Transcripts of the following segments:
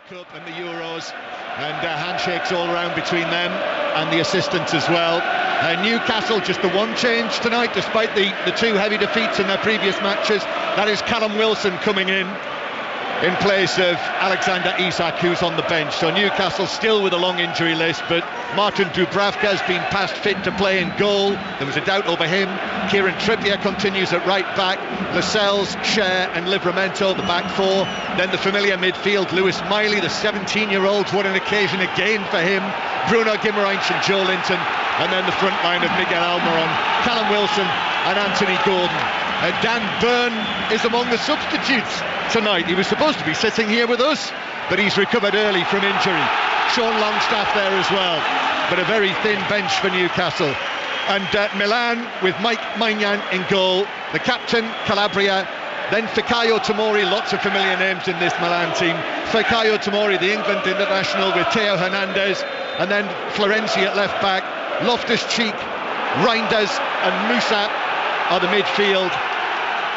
World Cup and the Euros, and handshakes all around between them and the assistants as well. Newcastle just the one change tonight, despite the two heavy defeats in their previous matches. That is Callum Wilson coming in place of Alexander Isak, who's on the bench. So Newcastle still with a long injury list, but Martin Dubravka has been past fit to play in goal. There was a doubt over him. Kieran Trippier continues at right back. Lascelles, Cher and Livramento, the back four. Then the familiar midfield, Lewis Miley, the 17-year-old. What an occasion again for him. Bruno Guimaraes and Joe Linton. And then the front line of Miguel Almiron, Callum Wilson and Anthony Gordon. Dan Burn is among the substitutes tonight. He was supposed to be sitting here with us, but he's recovered early from injury. Sean Longstaff there as well, but a very thin bench for Newcastle. And Milan with Mike Maignan in goal, the captain Calabria, then Fikayo Tomori, lots of familiar names in this Milan team. Fikayo Tomori, the England international, with Theo Hernandez, and then Florenzi at left back, Loftus-Cheek, Reinders and Musa are the midfield,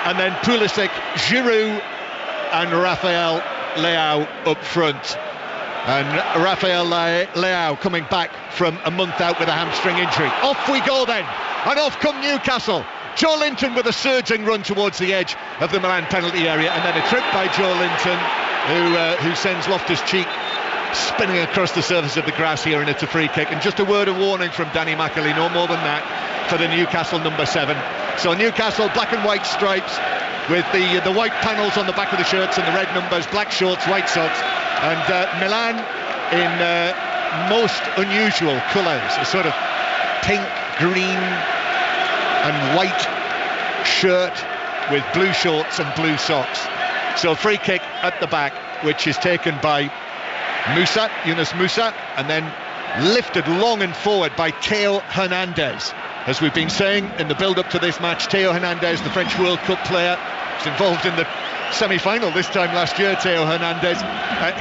and then Pulisic, Giroud and Rafael Leao up front. And Rafael Leao coming back from a month out with a hamstring injury. Off we go then, and off come Newcastle. Joe Linton with a surging run towards the edge of the Milan penalty area, and then a trip by Joe Linton who sends Loftus-Cheek spinning across the surface of the grass here, and it's a free kick. And just a word of warning from Danny McAlee, no more than that, for the Newcastle number 7. So Newcastle black and white stripes with the white panels on the back of the shirts and the red numbers, black shorts, white socks, and Milan in most unusual colours, a sort of pink, green and white shirt with blue shorts and blue socks. So free kick at the back, which is taken by Yunus Musa, and then lifted long and forward by Theo Hernandez. As we've been saying in the build-up to this match, Theo Hernandez, the French World Cup player, was involved in the semi-final this time last year. Theo Hernandez,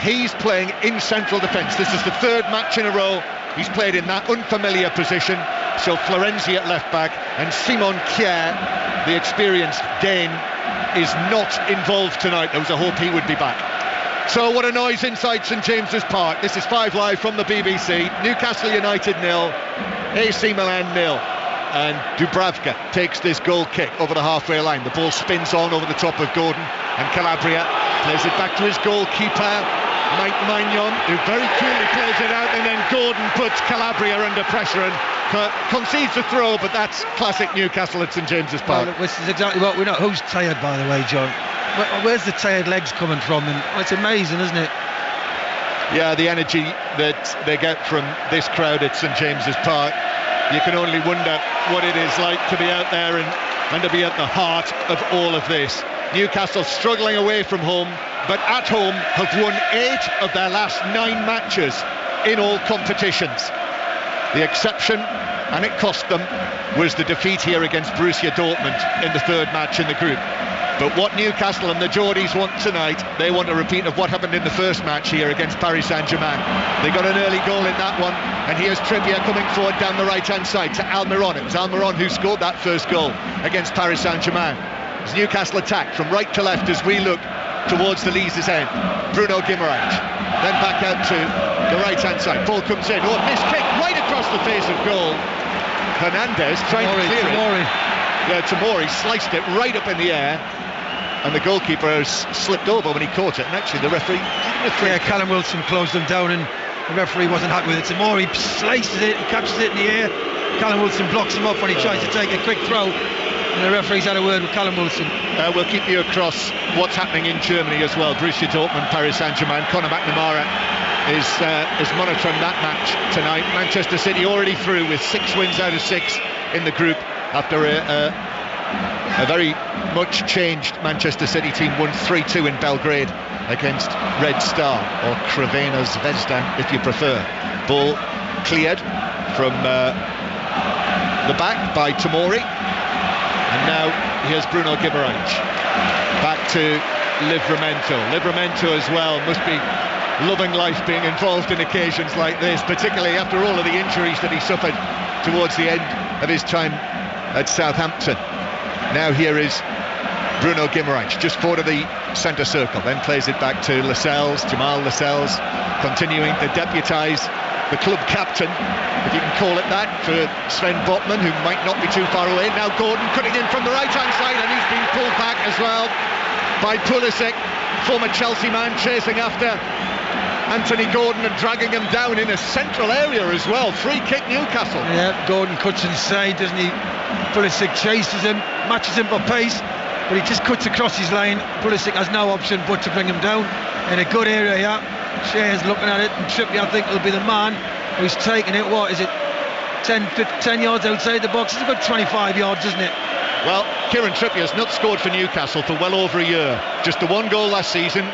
he's playing in central defence. This is the third match in a row he's played in that unfamiliar position. So Florenzi at left back, and Simon Kjær, the experienced Dane, is not involved tonight. There was a hope he would be back. So what a noise inside St James's Park. This is 5 Live from the BBC. Newcastle United 0, AC Milan 0. And Dubravka takes this goal kick over the halfway line. The ball spins on over the top of Gordon, and Calabria plays it back to his goalkeeper, Mike Maignan, who very coolly plays it out, and then Gordon puts Calabria under pressure and concedes the throw, but that's classic Newcastle at St James's Park. Well, this is exactly what we know. Who's tired, by the way, John? Where's the tired legs coming from? And it's amazing, isn't it? Yeah, the energy that they get from this crowd at St James's Park. You can only wonder what it is like to be out there and to be at the heart of all of this. Newcastle struggling away from home, but at home have won 8 of their last 9 matches in all competitions. The exception, and it cost them, was the defeat here against Borussia Dortmund in the third match in the group. But what Newcastle and the Geordies want tonight, they want a repeat of what happened in the first match here against Paris Saint-Germain. They got an early goal in that one, and here's Trippier coming forward down the right-hand side to Almiron. It was Almiron who scored that first goal against Paris Saint-Germain. It's Newcastle attack from right to left as we look towards the Leazes end. Bruno Guimaraes, then back out to the right-hand side. Ball comes in, missed kick right across the face of goal. Hernandez trying to clear it. Yeah, Tomori sliced it right up in the air, and the goalkeeper has slipped over when he caught it, and actually the referee... Yeah, Callum Wilson closed them down, and the referee wasn't happy with it. Tomori slices it, he catches it in the air. Callum Wilson blocks him off when he tries to take a quick throw, and the referee's had a word with Callum Wilson. We'll keep you across what's happening in Germany as well. Borussia Dortmund, Paris Saint-Germain. Conor McNamara is monitoring that match tonight. Manchester City already through with 6 wins out of 6 in the group after a very much changed Manchester City team won 3-2 in Belgrade against Red Star, or Crvena Zvezda if you prefer. Ball cleared from the back by Tomori, and now here's Bruno Guimaraes back to Livramento. Livramento as well must be loving life, being involved in occasions like this, particularly after all of the injuries that he suffered towards the end of his time at Southampton. Now here is Bruno Guimaraes just forward of the centre circle, then plays it back to Lascelles, Jamal Lascelles, continuing to deputise the club captain, if you can call it that, for Sven Botman, who might not be too far away. Now Gordon cutting in from the right-hand side, and he's been pulled back as well by Pulisic, former Chelsea man, chasing after Anthony Gordon and dragging him down in a central area as well. Free kick Newcastle. Yeah, Gordon cuts inside, doesn't he? Pulisic chases him, matches him for pace, but he just cuts across his lane. Pulisic has no option but to bring him down in a good area here. Shea's looking at it, and Trippier, I think, will be the man who's taking it. What is it, 10 yards outside the box? It's about 25 yards, isn't it? Well, Kieran Trippier's not scored for Newcastle for well over a year. Just the one goal last season.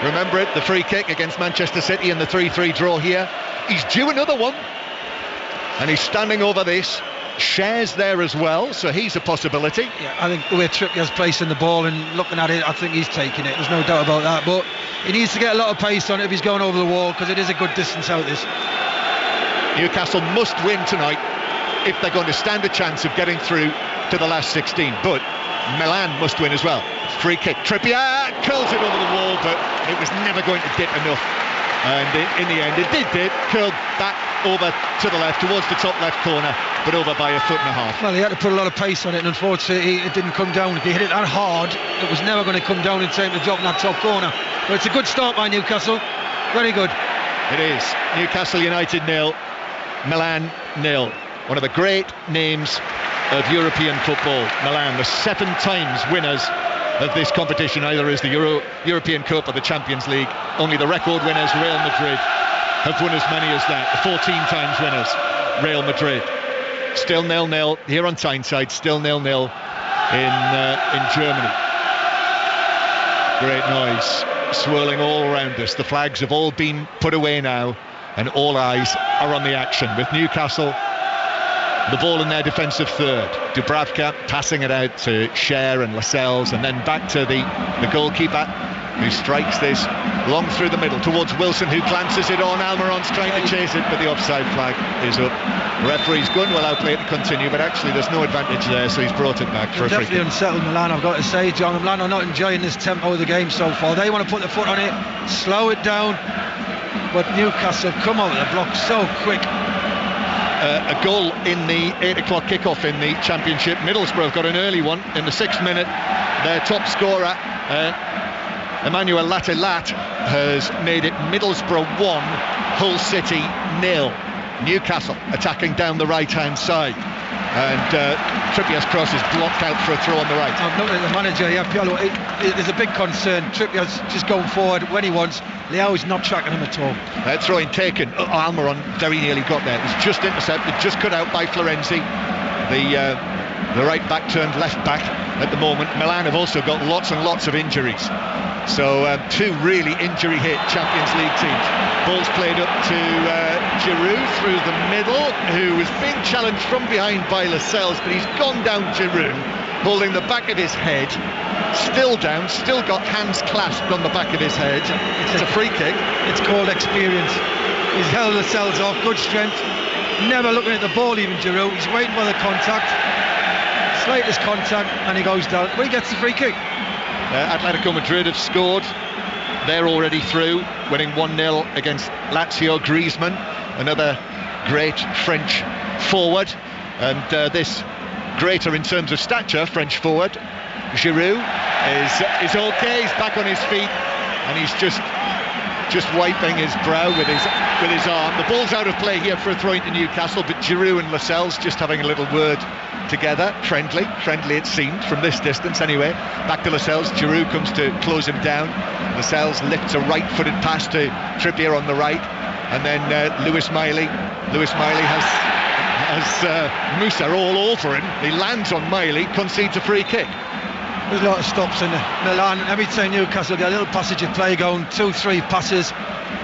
Remember it, the free kick against Manchester City in the 3-3 draw here. He's due another one, and he's standing over this. Shea's there as well, so he's a possibility. Yeah, I think the way Trippier's placing the ball and looking at it, I think he's taking it. There's no doubt about that, but he needs to get a lot of pace on it if he's going over the wall, because it is a good distance out this. Newcastle must win tonight if they're going to stand a chance of getting through to the last 16, but Milan must win as well. Free kick, Trippier curls it over the wall, but it was never going to dip enough, and in the end it did curl back over to the left towards the top left corner, but over by a foot and a half. Well, he had to put a lot of pace on it, and unfortunately it didn't come down. If he hit it that hard, it was never going to come down in time to drop in that top corner. But it's a good start by Newcastle, very good. It is. Newcastle United 0, Milan 0. One of the great names of European football, Milan, the 7 times winners of this competition, either as the European Cup or the Champions League. Only the record winners, Real Madrid, have won as many as that. The 14 times winners, Real Madrid. Still 0-0 here on Tyneside, still 0-0 in Germany. Great noise swirling all around us. The flags have all been put away now, and all eyes are on the action, with Newcastle the ball in their defensive third. Dubravka passing it out to Shea and Lascelles, and then back to the goalkeeper, who strikes this long through the middle towards Wilson, who glances it on. Almiron's trying to chase it, but the offside flag is up. The referee's going to allow play to continue, but actually there's no advantage there, so he's brought it back for a free kick. Definitely unsettled Milan, I've got to say, John. Milan are not enjoying this tempo of the game so far. They want to put their foot on it, slow it down, but Newcastle come over the block so quick. A goal in the 8 o'clock kickoff in the Championship. Middlesbrough got an early one in the 6th minute. Their top scorer, Emmanuel Latelat, has made it Middlesbrough 1, Hull City 0. Newcastle attacking down the right-hand side, and Trippier's cross is blocked out for a throw on the right. I've looked at the manager, Piolo. There's a big concern. Trippier's just going forward when he wants. Leao's not tracking him at all. Throw-in taken. Almiron very nearly got there. It was just intercepted, just cut out by Florenzi. The right back turned left back at the moment. Milan have also got lots and lots of injuries. So 2 really injury-hit Champions League teams. Ball's played up to Giroud through the middle, who was being challenged from behind by Lascelles, but he's gone down Giroud, holding the back of his head. Still down, still got hands clasped on the back of his head. It's a free kick. It's called experience. He's held Lascelles off, good strength. Never looking at the ball even, Giroud. He's waiting for the contact. Slightest contact, and he goes down. But he gets the free kick. Atletico Madrid have scored. They're already through, winning 1-0 against Lazio. Griezmann, another great French forward, and this greater in terms of stature French forward, Giroud, is okay. He's back on his feet, and he's just wiping his brow with his arm. The ball's out of play here for a throw into Newcastle, but Giroud and Lascelles just having a little word together, friendly it seemed from this distance anyway. Back to Lascelles. Giroud comes to close him down. Lascelles lifts a right-footed pass to Trippier on the right, and then Lewis Miley has Musa all over him. He lands on Miley, concedes a free kick. There's a lot of stops in Milan. Every time Newcastle get a little passage of play going, 2-3 passes,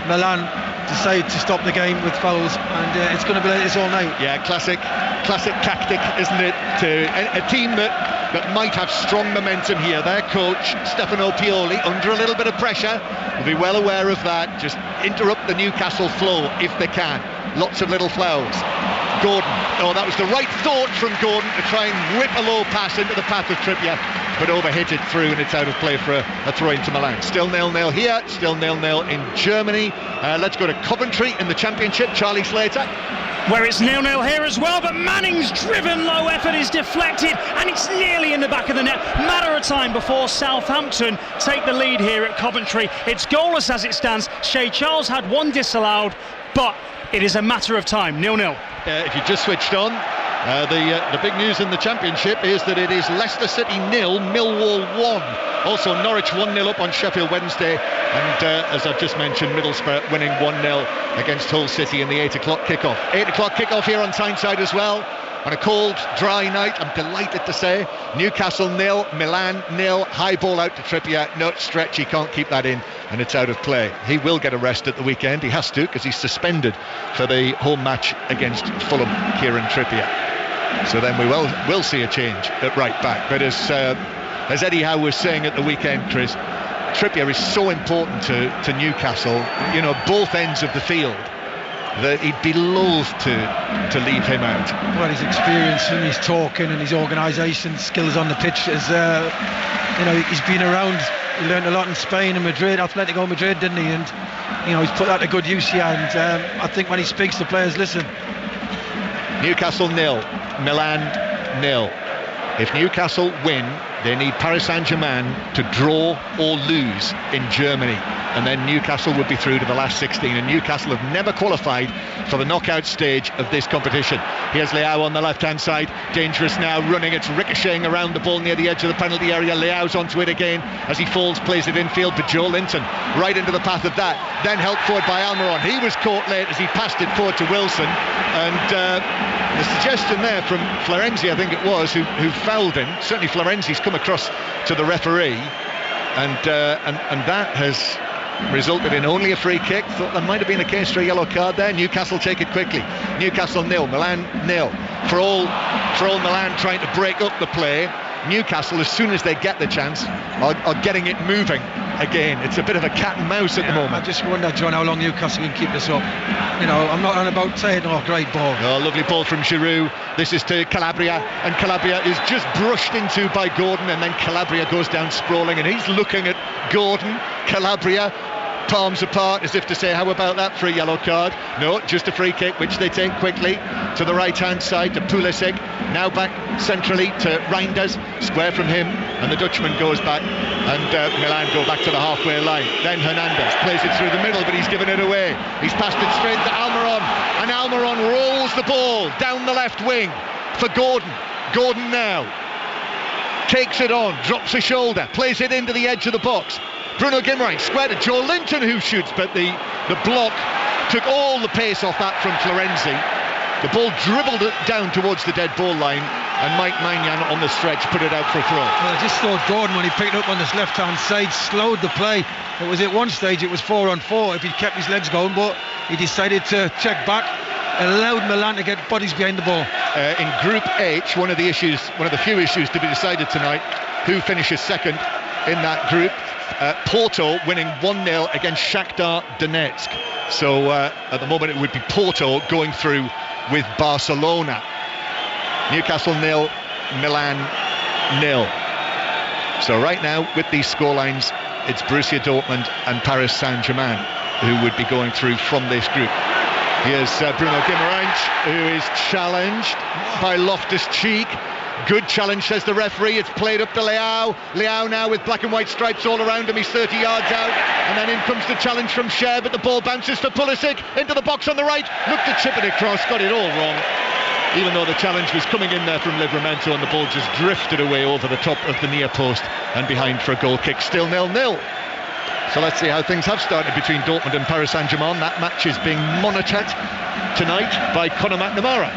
Milan decide to stop the game with fouls, and it's going to be like this all night. Yeah, classic tactic, isn't it? To a team that might have strong momentum here. Their coach, Stefano Pioli, under a little bit of pressure, will be well aware of that. Just interrupt the Newcastle flow if they can. Lots of little fouls. Gordon. Oh, that was the right thought from Gordon to try and whip a low pass into the path of Trippier, but overhit it through, and it's out of play for a throw into Milan. Still 0-0 here, still 0-0 in Germany. Let's go to Coventry in the Championship. Charlie Slater. Where it's 0-0 here as well, but Manning's driven low effort is deflected, and it's nearly in the back of the net. Matter of time before Southampton take the lead here at Coventry. It's goalless as it stands. Shea Charles had one disallowed, but it is a matter of time. 0-0. If you just switched on, the big news in the Championship is that it is Leicester City 0, Millwall 1. Also Norwich 1-0 up on Sheffield Wednesday, and as I've just mentioned, Middlesbrough winning 1-0 against Hull City in the 8 o'clock kickoff. 8 o'clock kickoff here on Tyneside as well. On a cold, dry night, I'm delighted to say, Newcastle 0, Milan 0, high ball out to Trippier, no stretch, he can't keep that in, and it's out of play. He will get a rest at the weekend, he has to, because he's suspended for the home match against Fulham, Kieran Trippier. So then we will see a change at right back. But as Eddie Howe was saying at the weekend, Chris, Trippier is so important to Newcastle, you know, both ends of the field, that he'd be loath to leave him out. Well, his experience and his talking and his organisation skills on the pitch is, you know, he's been around. He learned a lot in Spain and Madrid, Atletico Madrid, didn't he? And you know, he's put that to good use here. And I think when he speaks to players, listen. Newcastle 0, Milan 0. If Newcastle win, they need Paris Saint-Germain to draw or lose in Germany, and then Newcastle would be through to the last 16, and Newcastle have never qualified for the knockout stage of this competition. Here's Leao on the left-hand side, dangerous now, running, it's ricocheting around the ball near the edge of the penalty area. Leao's onto it again as he falls, plays it infield, but Joe Linton right into the path of that, then helped forward by Almiron. He was caught late as he passed it forward to Wilson, and the suggestion there from Florenzi, I think it was, who fouled him. Certainly Florenzi's come across to the referee, and that has resulted in only a free kick. Thought there might have been a case for a yellow card there. Newcastle take it quickly. Newcastle 0, Milan 0. For all Milan trying to break up the play, Newcastle, as soon as they get the chance, are getting it moving again. It's a bit of a cat and mouse at the moment. I just wonder, John, how long Newcastle can keep this up. You know, I'm not on about saying, oh, great ball. Oh, lovely ball from Giroud. This is to Calabria, and Calabria is just brushed into by Gordon, and then Calabria goes down sprawling, and he's looking at Gordon, Calabria, palms apart, as if to say, how about that for a yellow card? No, just a free kick, which they take quickly to the right-hand side to Pulisic, now back centrally to Reinders, square from him, and the Dutchman goes back, and Milan go back to the halfway line. Then Hernandez plays it through the middle, but he's given it away. He's passed it straight to Almiron, and Almiron rolls the ball down the left wing for Gordon. Gordon now takes it on, drops a shoulder, plays it into the edge of the box. Bruno Guimaraes squared to Joe Linton, who shoots, but the block took all the pace off that from Florenzi. The ball dribbled it down towards the dead ball line, and Mike Maignan on the stretch put it out for a throw. Well, I just thought Gordon, when he picked it up on this left-hand side, slowed the play. It was at one stage, it was 4-on-4 if he kept his legs going, but he decided to check back, allowed Milan to get bodies behind the ball. In Group H, one of the few issues to be decided tonight, who finishes second in that group. Porto winning 1-0 against Shakhtar Donetsk. So at the moment it would be Porto going through with Barcelona. Newcastle 0, Milan 0. So right now with these scorelines, it's Borussia Dortmund and Paris Saint-Germain who would be going through from this group. Here's Bruno Guimaraes, who is challenged by Loftus-Cheek. Good challenge, says the referee. It's played up to Leao. Leao now with black and white stripes all around him. He's 30 yards out. And then in comes the challenge from Shea, but the ball bounces to Pulisic into the box on the right. Looked to chip it across, got it all wrong. Even though the challenge was coming in there from Livramento, and the ball just drifted away over the top of the near post and behind for a goal kick. Still 0-0. So let's see how things have started between Dortmund and Paris Saint-Germain. That match is being monitored tonight by Conor McNamara.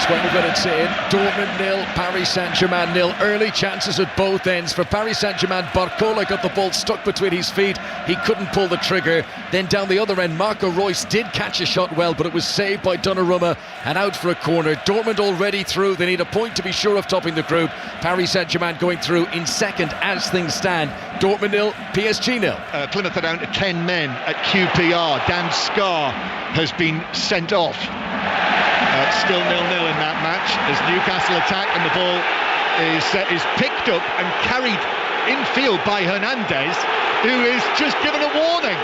20 minutes in, Dortmund 0, Paris Saint-Germain 0. Early chances at both ends for Paris Saint-Germain. Barcola got the ball stuck between his feet. He couldn't pull the trigger. Then down the other end, Marco Reus did catch a shot well, but it was saved by Donnarumma and out for a corner. Dortmund already through. They need a point to be sure of topping the group. Paris Saint-Germain going through in second as things stand. Dortmund 0, PSG 0. Plymouth are down to 10 men at QPR. Dan Scarr has been sent off. Still 0-0 in that match as Newcastle attack, and the ball is picked up and carried infield by Hernandez, who is just given a warning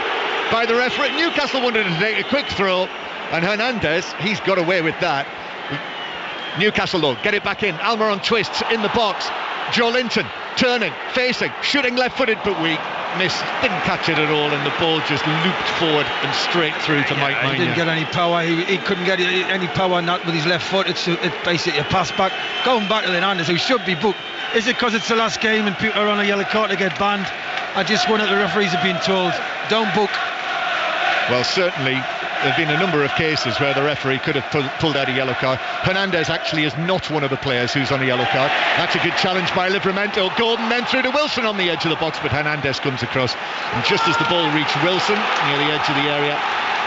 by the referee. Newcastle wanted to take a quick throw, and Hernandez, he's got away with that. Newcastle though, get it back in. Almiron twists in the box. Joe Linton turning, facing, shooting left-footed, but weak. Missed, didn't catch it at all, and the ball just looped forward and straight through to Mike Maignan. He didn't get any power. He couldn't get any power in that with his left foot. It's basically a pass back. Going back to Hernandez, who should be booked. Is it because it's the last game and people are on a yellow card to get banned? I just wonder, the referees have been told, don't book. Well, certainly there have been a number of cases where the referee could have pulled out a yellow card. Hernandez actually is not one of the players who's on a yellow card. That's a good challenge by Livramento. Gordon then through to Wilson on the edge of the box, but Hernandez comes across, and just as the ball reached Wilson near the edge of the area,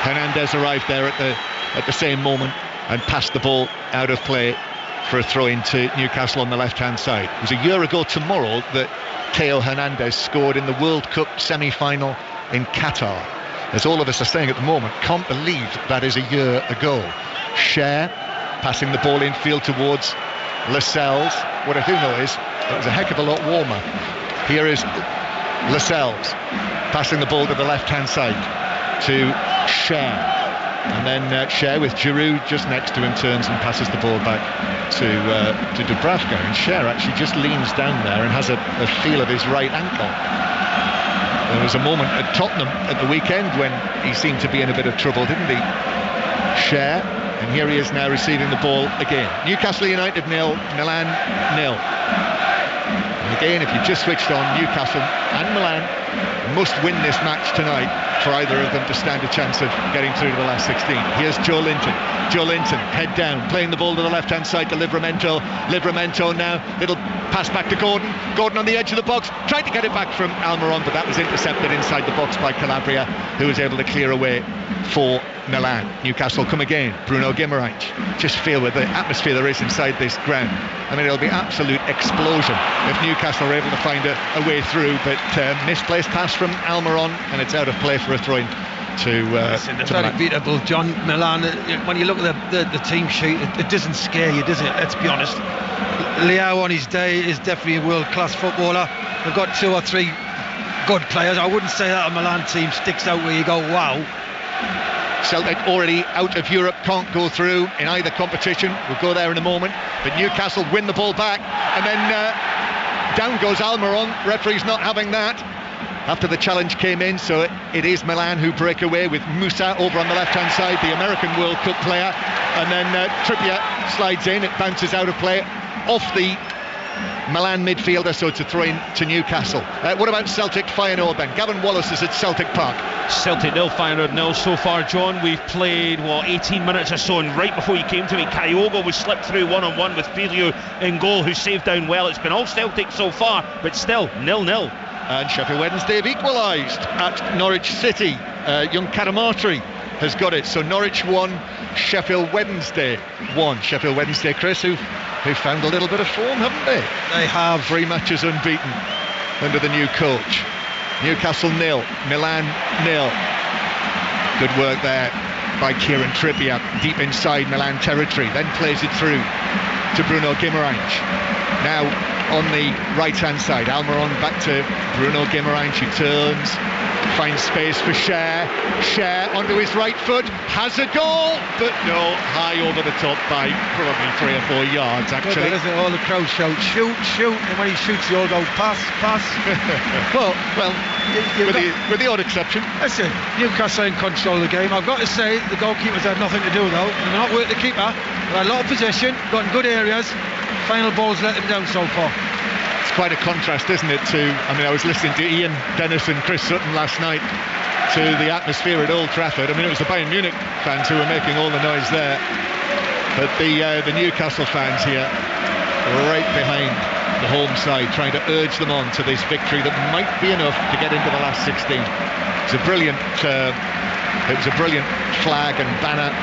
Hernandez arrived there at the same moment and passed the ball out of play for a throw into Newcastle on the left-hand side. It was a year ago tomorrow that Theo Hernandez scored in the World Cup semi-final in Qatar. As all of us are saying at the moment, can't believe that is a year ago. Cher passing the ball infield towards Lascelles. What I do know is it was a heck of a lot warmer. Here is Lascelles passing the ball to the left-hand side to Cher. And then Cher with Giroud just next to him turns and passes the ball back to Dubravka. And Cher actually just leans down there and has a feel of his right ankle. There was a moment at Tottenham at the weekend when he seemed to be in a bit of trouble, didn't he? Cher, and here he is now receiving the ball again. Newcastle United 0, Milan 0. And again, if you just switched on, Newcastle and Milan must win this match tonight for either of them to stand a chance of getting through to the last 16. Here's Joe Linton. Joe Linton, head down, playing the ball to the left-hand side to Livramento. Livramento now, little pass back to Gordon. Gordon on the edge of the box, tried to get it back from Almiron, but that was intercepted inside the box by Calabria, who was able to clear away for Milan. Newcastle come again. Bruno Guimaraes. Just feel with the atmosphere there is inside this ground. I mean, it'll be absolute explosion if Newcastle are able to find a way through, but misplaced pass from Almiron, and it's out of play for a throw-in to very beatable, John. Milan, when you look at the team sheet, it doesn't scare you, does it? Let's be honest. Leao on his day is definitely a world-class footballer. They've got 2 or 3 good players. I wouldn't say that a Milan team sticks out where you go, wow. Celtic already out of Europe, can't go through in either competition. We'll go there in a moment. But Newcastle win the ball back, and then down goes Almiron. Referee's not having that after the challenge came in, so it is Milan who break away with Musa over on the left-hand side, the American World Cup player, and then Trippier slides in. It bounces out of play off the Milan midfielder, so it's a throw in to Newcastle. What about Celtic Feyenoord then? Gavin Wallace is at Celtic Park. Celtic 0, Feyenoord 0 so far, John. We've played 18 minutes or so, and right before you came to me, Kyogo was slipped through one-on-one with Filio in goal, who saved down well. It's been all Celtic so far, but still 0-0. And Sheffield Wednesday have equalised at Norwich City. Young Karamatri has got it. So Norwich 1, Sheffield Wednesday 1. Sheffield Wednesday, Chris, who found a little bit of form, haven't they? They have. 3 matches unbeaten under the new coach. Newcastle 0, Milan 0. Good work there by Kieran Trippier, deep inside Milan territory. Then plays it through to Bruno Guimaraes. Now on the right-hand side, Almiron back to Bruno Guimaraes, who turns, finds space for Cher. Cher onto his right foot, has a goal, but no, high over the top by probably 3 or 4 yards actually. Well, isn't it? All the crowd shout, shoot, shoot, and when he shoots they all go, pass, pass. well, with the odd exception. Listen, Newcastle in control of the game. I've got to say, the goalkeepers had nothing to do though. They're not worth the keeper. They had a lot of possession, got in good areas. Final balls let them down so far. It's quite a contrast, isn't it, I was listening to Ian Dennis and Chris Sutton last night to the atmosphere at Old Trafford. I mean, it was the Bayern Munich fans who were making all the noise there, but the Newcastle fans here right behind the home side, trying to urge them on to this victory that might be enough to get into the last 16. It was a brilliant flag and banner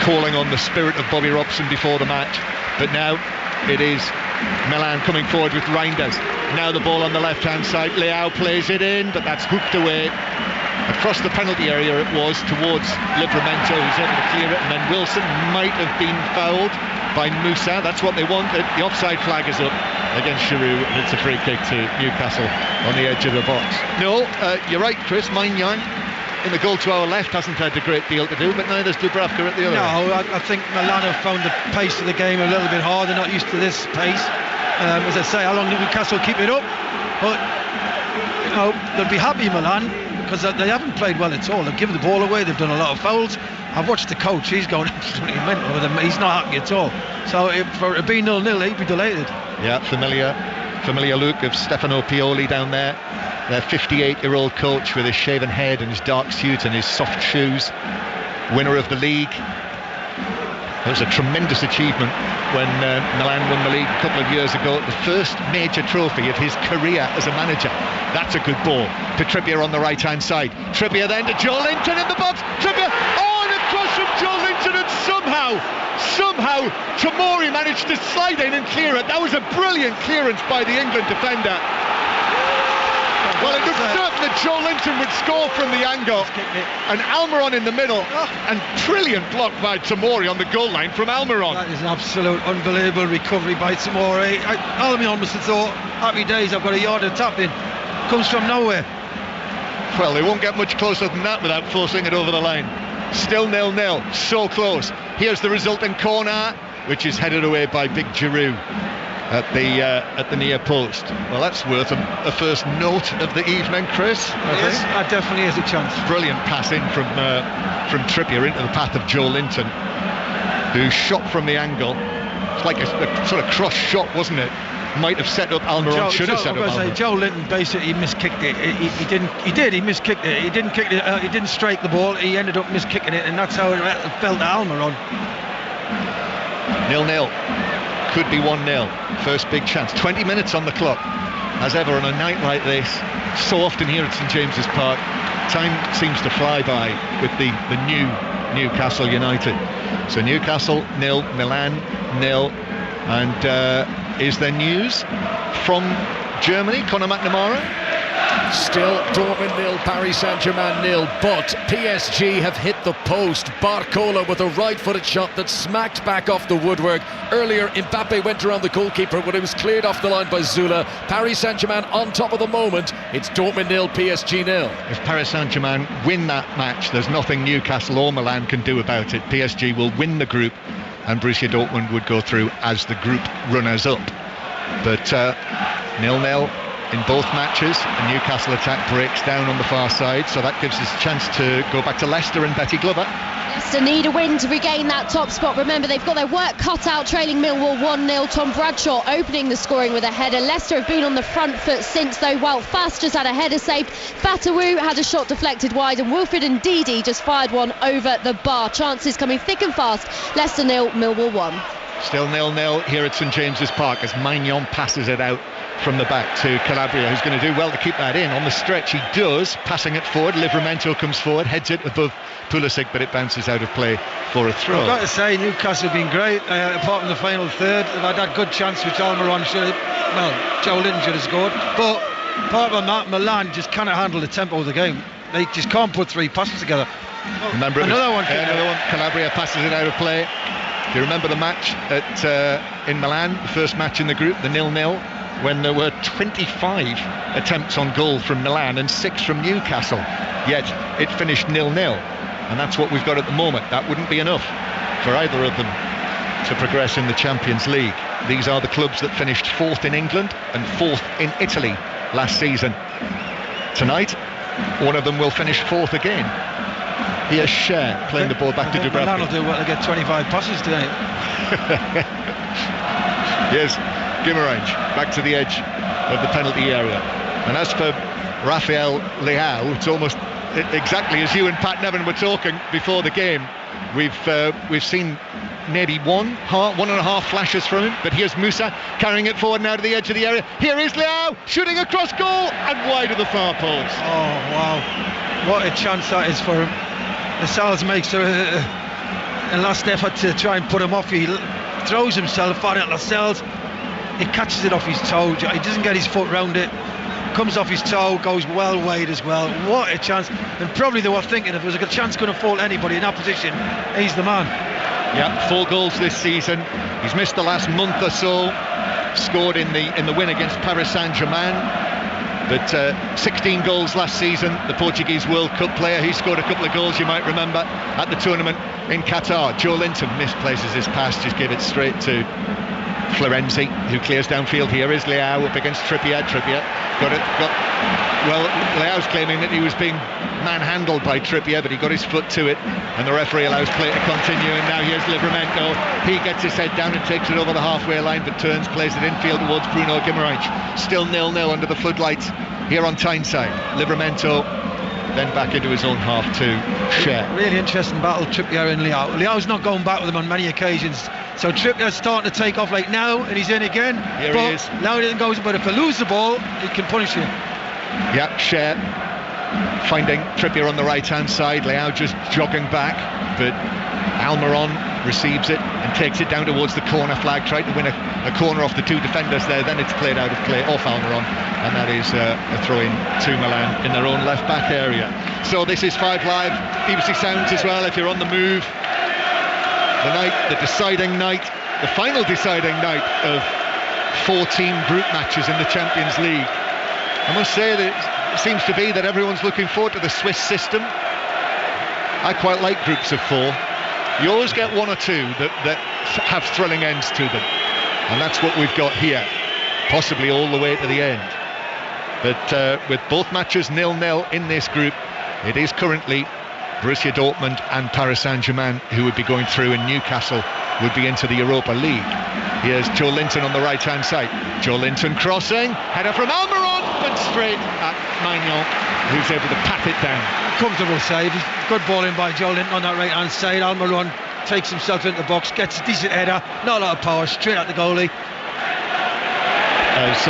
calling on the spirit of Bobby Robson before the match. But now it is Milan coming forward with Reinders. Now the ball on the left-hand side. Leao plays it in, but that's hooked away. A across the penalty area it was towards Livramento, who's able to clear it, and then Wilson might have been fouled by Moussa. That's what they wanted. The offside flag is up against Giroud, and it's a free kick to Newcastle on the edge of the box. No, you're right, Chris. Maignan in the goal to our left hasn't had a great deal to do, but neither's Dubravka at the other. No, I think Milan have found the pace of the game a little bit hard. They're not used to this pace. As I say, how long did Newcastle keep it up? But they'll be happy, Milan, because they haven't played well at all. They've given the ball away. They've done a lot of fouls. I've watched the coach. He's going absolutely mental with them. He's not happy at all. So for it to be 0-0, he'd be delighted. Yeah, familiar look of Stefano Pioli down there. Their 58-year-old coach with his shaven head and his dark suit and his soft shoes. Winner of the league. It was a tremendous achievement when Milan won the league a couple of years ago. The first major trophy of his career as a manager. That's a good ball to Trippier on the right-hand side. Trippier then to Joe Linton in the box. Trippier on across from Joe Linton, and somehow Tomori managed to slide in and clear it. That was a brilliant clearance by the England defender. Well, it looked certain that Joe Linton would score from the angle, and Almiron in the middle, and brilliant block by Tomori on the goal line from Almiron. That is an absolute unbelievable recovery by Tomori. Almiron must have thought, happy days, I've got a yard of tap in. Comes from nowhere. Well, they won't get much closer than that without forcing it over the line. Still 0-0, so close. Here's the resulting corner, which is headed away by Big Giroud at the near post. Well, that's worth a first note of the evening, Chris. Yes, that definitely is a chance. Brilliant pass in from Trippier into the path of Joe Linton, who shot from the angle. It's like a sort of cross shot, wasn't it? Might have set up Almiron. Should have set up Almiron. Joe Linton basically miskicked it. He miskicked it. He didn't kick it. He didn't strike the ball. He ended up miskicking it, and that's how it fell to Almiron. 0-0. Could be 1-0. First big chance. 20 minutes on the clock. As ever on a night like this, so often here at St James's Park, time seems to fly by with the new Newcastle United. So Newcastle 0, Milan 0, and is there news from Germany? Conor McNamara? Still Dortmund 0, Paris Saint-Germain 0, but PSG have hit the post. Barcola with a right-footed shot that smacked back off the woodwork. Earlier, Mbappe went around the goalkeeper, but it was cleared off the line by Zula. Paris Saint-Germain on top of the moment. It's Dortmund 0, PSG 0. If Paris Saint-Germain win that match, there's nothing Newcastle or Milan can do about it. PSG will win the group, and Borussia Dortmund would go through as the group runners-up. But 0-0 in both matches, and Newcastle attack breaks down on the far side, so that gives us a chance to go back to Leicester and Betty Glover. Leicester need a win to regain that top spot. Remember, they've got their work cut out, trailing Millwall 1-0. Tom Bradshaw opening the scoring with a header. Leicester have been on the front foot since, though. Well, Fast just had a header saved. Fatawu had a shot deflected wide, and Wilfred Ndidi just fired one over the bar. Chances coming thick and fast. Leicester 0, Millwall 1. Still 0-0 here at St James's Park as Maignan passes it out from the back to Calabria, who's going to do well to keep that in. On the stretch he does, passing it forward. Livramento comes forward, heads it above Pulisic, but it bounces out of play for a throw. I've got to say, Newcastle have been great, apart from the final third. They've had that good chance which Almiron should have, well, Joe Linton should have scored, but apart from that, Milan just cannot handle the tempo of the game. They just can't put three passes together. Remember, another one. Calabria passes it out of play. Do you remember the match in Milan, the first match in the group, the 0-0? When there were 25 attempts on goal from Milan and 6 from Newcastle, yet it finished 0-0, and that's what we've got at the moment. That wouldn't be enough for either of them to progress in the Champions League. These are the clubs that finished 4th in England and 4th in Italy last season. Tonight, one of them will finish 4th again. Here's Cher playing the ball back to Dubravka. Milan will do well to get 25 passes today. Yes. Guimarães back to the edge of the penalty area, and as for Rafael Leao, it's almost exactly as you and Pat Nevin were talking before the game. We've seen maybe one and a half flashes from him, but here's Moussa carrying it forward now to the edge of the area. Here is Leao shooting across goal and wide of the far post. Oh wow, what a chance that is for him. Lascelles makes a last effort to try and put him off. He throws himself at Lascelles. He catches it off his toe. He doesn't get his foot round it. comes off his toe, goes well wide as well. What a chance. And probably they were thinking if there was a chance going to fall to anybody in that position, he's the man. Yeah, 4 goals this season. He's missed the last month or so. Scored in the win against Paris Saint-Germain. But 16 goals last season. The Portuguese World Cup player, he scored a couple of goals, you might remember, at the tournament in Qatar. Joe Linton misplaces his pass, just gave it straight to Florenzi, who clears downfield. Here is Leao up against Trippier. Well, Leao's claiming that he was being manhandled by Trippier, but he got his foot to it, and the referee allows play to continue. And now here's Livramento. He gets his head down and takes it over the halfway line, but turns, plays it infield towards Bruno Guimaraes. Still 0-0 under the floodlights here on Tyneside. Livramento then back into his own half to share. Really interesting battle, Trippier and Leao. Leao's not going back with him on many occasions, so Trippier's starting to take off like now, and he's in again. Here he is. Now he doesn't go, but if they lose the ball, he can punish you. Yeah, Cher finding Trippier on the right hand side. Leao just jogging back, but Almiron receives it and takes it down towards the corner flag, tried to win a corner off the 2 defenders there. Then it's played out of play off Almiron, and that is a throw-in to Milan in their own left back area. So this is 5 Live, BBC Sounds as well if you're on the move. The deciding night, the final deciding night of 14 group matches in the Champions League. I must say that it seems to be that everyone's looking forward to the Swiss system. I quite like groups of 4. You always get 1 or 2 that have thrilling ends to them, and that's what we've got here, possibly all the way to the end. But with both matches 0-0 in this group, it is currently Borussia Dortmund and Paris Saint-Germain who would be going through, and Newcastle would be into the Europa League. Here's Joe Linton on the right hand side. Joe Linton crossing, header from Almiron, but straight at Magnon, who's able to pat it down. Comfortable save, good ball in by Joe Linton on that right hand side. Almiron takes himself into the box, gets a decent header, not a lot of power, straight at the goalie. As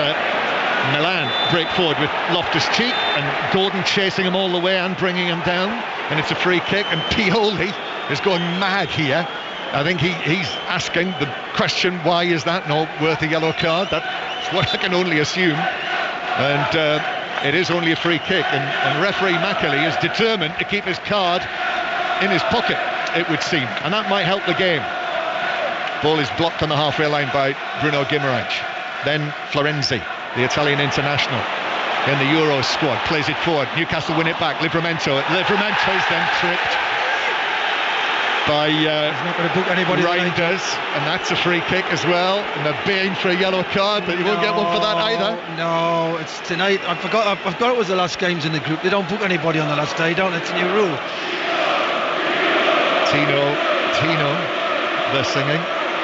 Milan break forward with Loftus-Cheek, and Gordon chasing him all the way and bringing him down, and it's a free kick, and Pioli is going mad here. I think he's asking the question, why is that not worth a yellow card? That's what I can only assume, and it is only a free kick, and referee Macaulay is determined to keep his card in his pocket, it would seem, and that might help the game. Ball is blocked on the halfway line by Bruno Guimaraes. Then Florenzi, the Italian international in the Euros squad, plays it forward. Newcastle win it back. Livramento is then tripped by He's not going to book anybody. Reinders, and that's a free kick as well, and they're baying for a yellow card, but you won't get one for that either. No, it's tonight. I forgot it was the last games in the group. They don't book anybody on the last day, don't they? It's a new rule. Tino, they're singing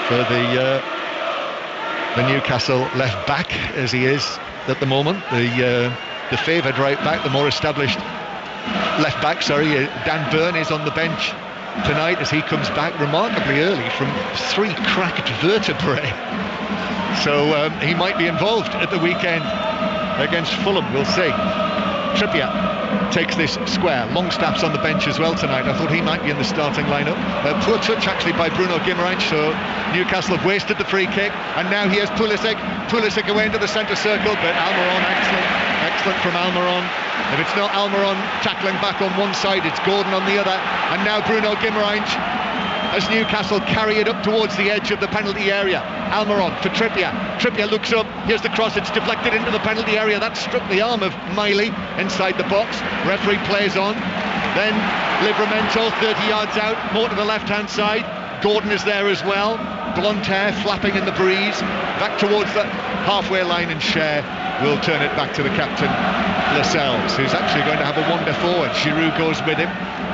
for the Newcastle left back, as he is at the moment, the favoured right back, the more established left back. Dan Burn is on the bench tonight as he comes back remarkably early from 3 cracked vertebrae, so he might be involved at the weekend against Fulham. We'll see. Trippier takes this square. Longstaff's on the bench as well tonight. I thought he might be in the starting lineup. Poor touch actually by Bruno Guimaraes, so Newcastle have wasted the free kick, and now here's Pulisic away into the centre circle, but Almiron, excellent from Almiron. If it's not Almiron tackling back on one side, it's Gordon on the other, and now Bruno Guimaraes as Newcastle carry it up towards the edge of the penalty area. Almiron for Trippier. Trippier looks up, here's the cross, it's deflected into the penalty area. That struck the arm of Miley inside the box. Referee plays on. Then Livramento 30 yards out, more to the left hand side. Gordon is there as well, blonde hair flapping in the breeze, back towards the halfway line, and Cher will turn it back to the captain Lascelles, who's actually going to have a wander forward. Giroud goes with him.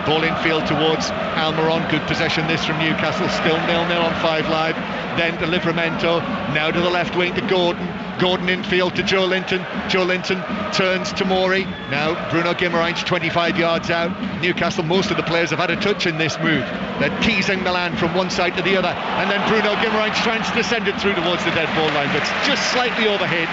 Ball infield towards Almiron. Good possession this from Newcastle. Still 0-0 on 5 Live. Then to Livramento. Now to the left wing to Gordon. Gordon infield to Joe Linton. Joe Linton turns to Mori. Now Bruno Guimaraes 25 yards out. Newcastle, most of the players have had a touch in this move. They're teasing Milan from one side to the other. And then Bruno Guimaraes tries to send it through towards the dead ball line, but it's just slightly overhit.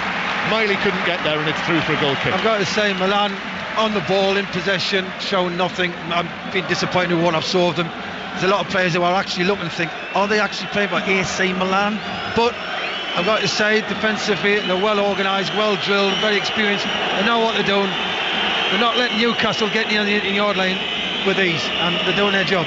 Miley couldn't get there, and it's through for a goal kick. I've got to say, Milan on the ball, in possession, showing nothing. I've been disappointed with what I've saw of them. There's a lot of players who are actually looking and think, are they actually playing for AC Milan? But I've got to say, defensively, they're well organised, well drilled, very experienced. They know what they're doing. They're not letting Newcastle get near the 18-yard line with ease, and they're doing their job.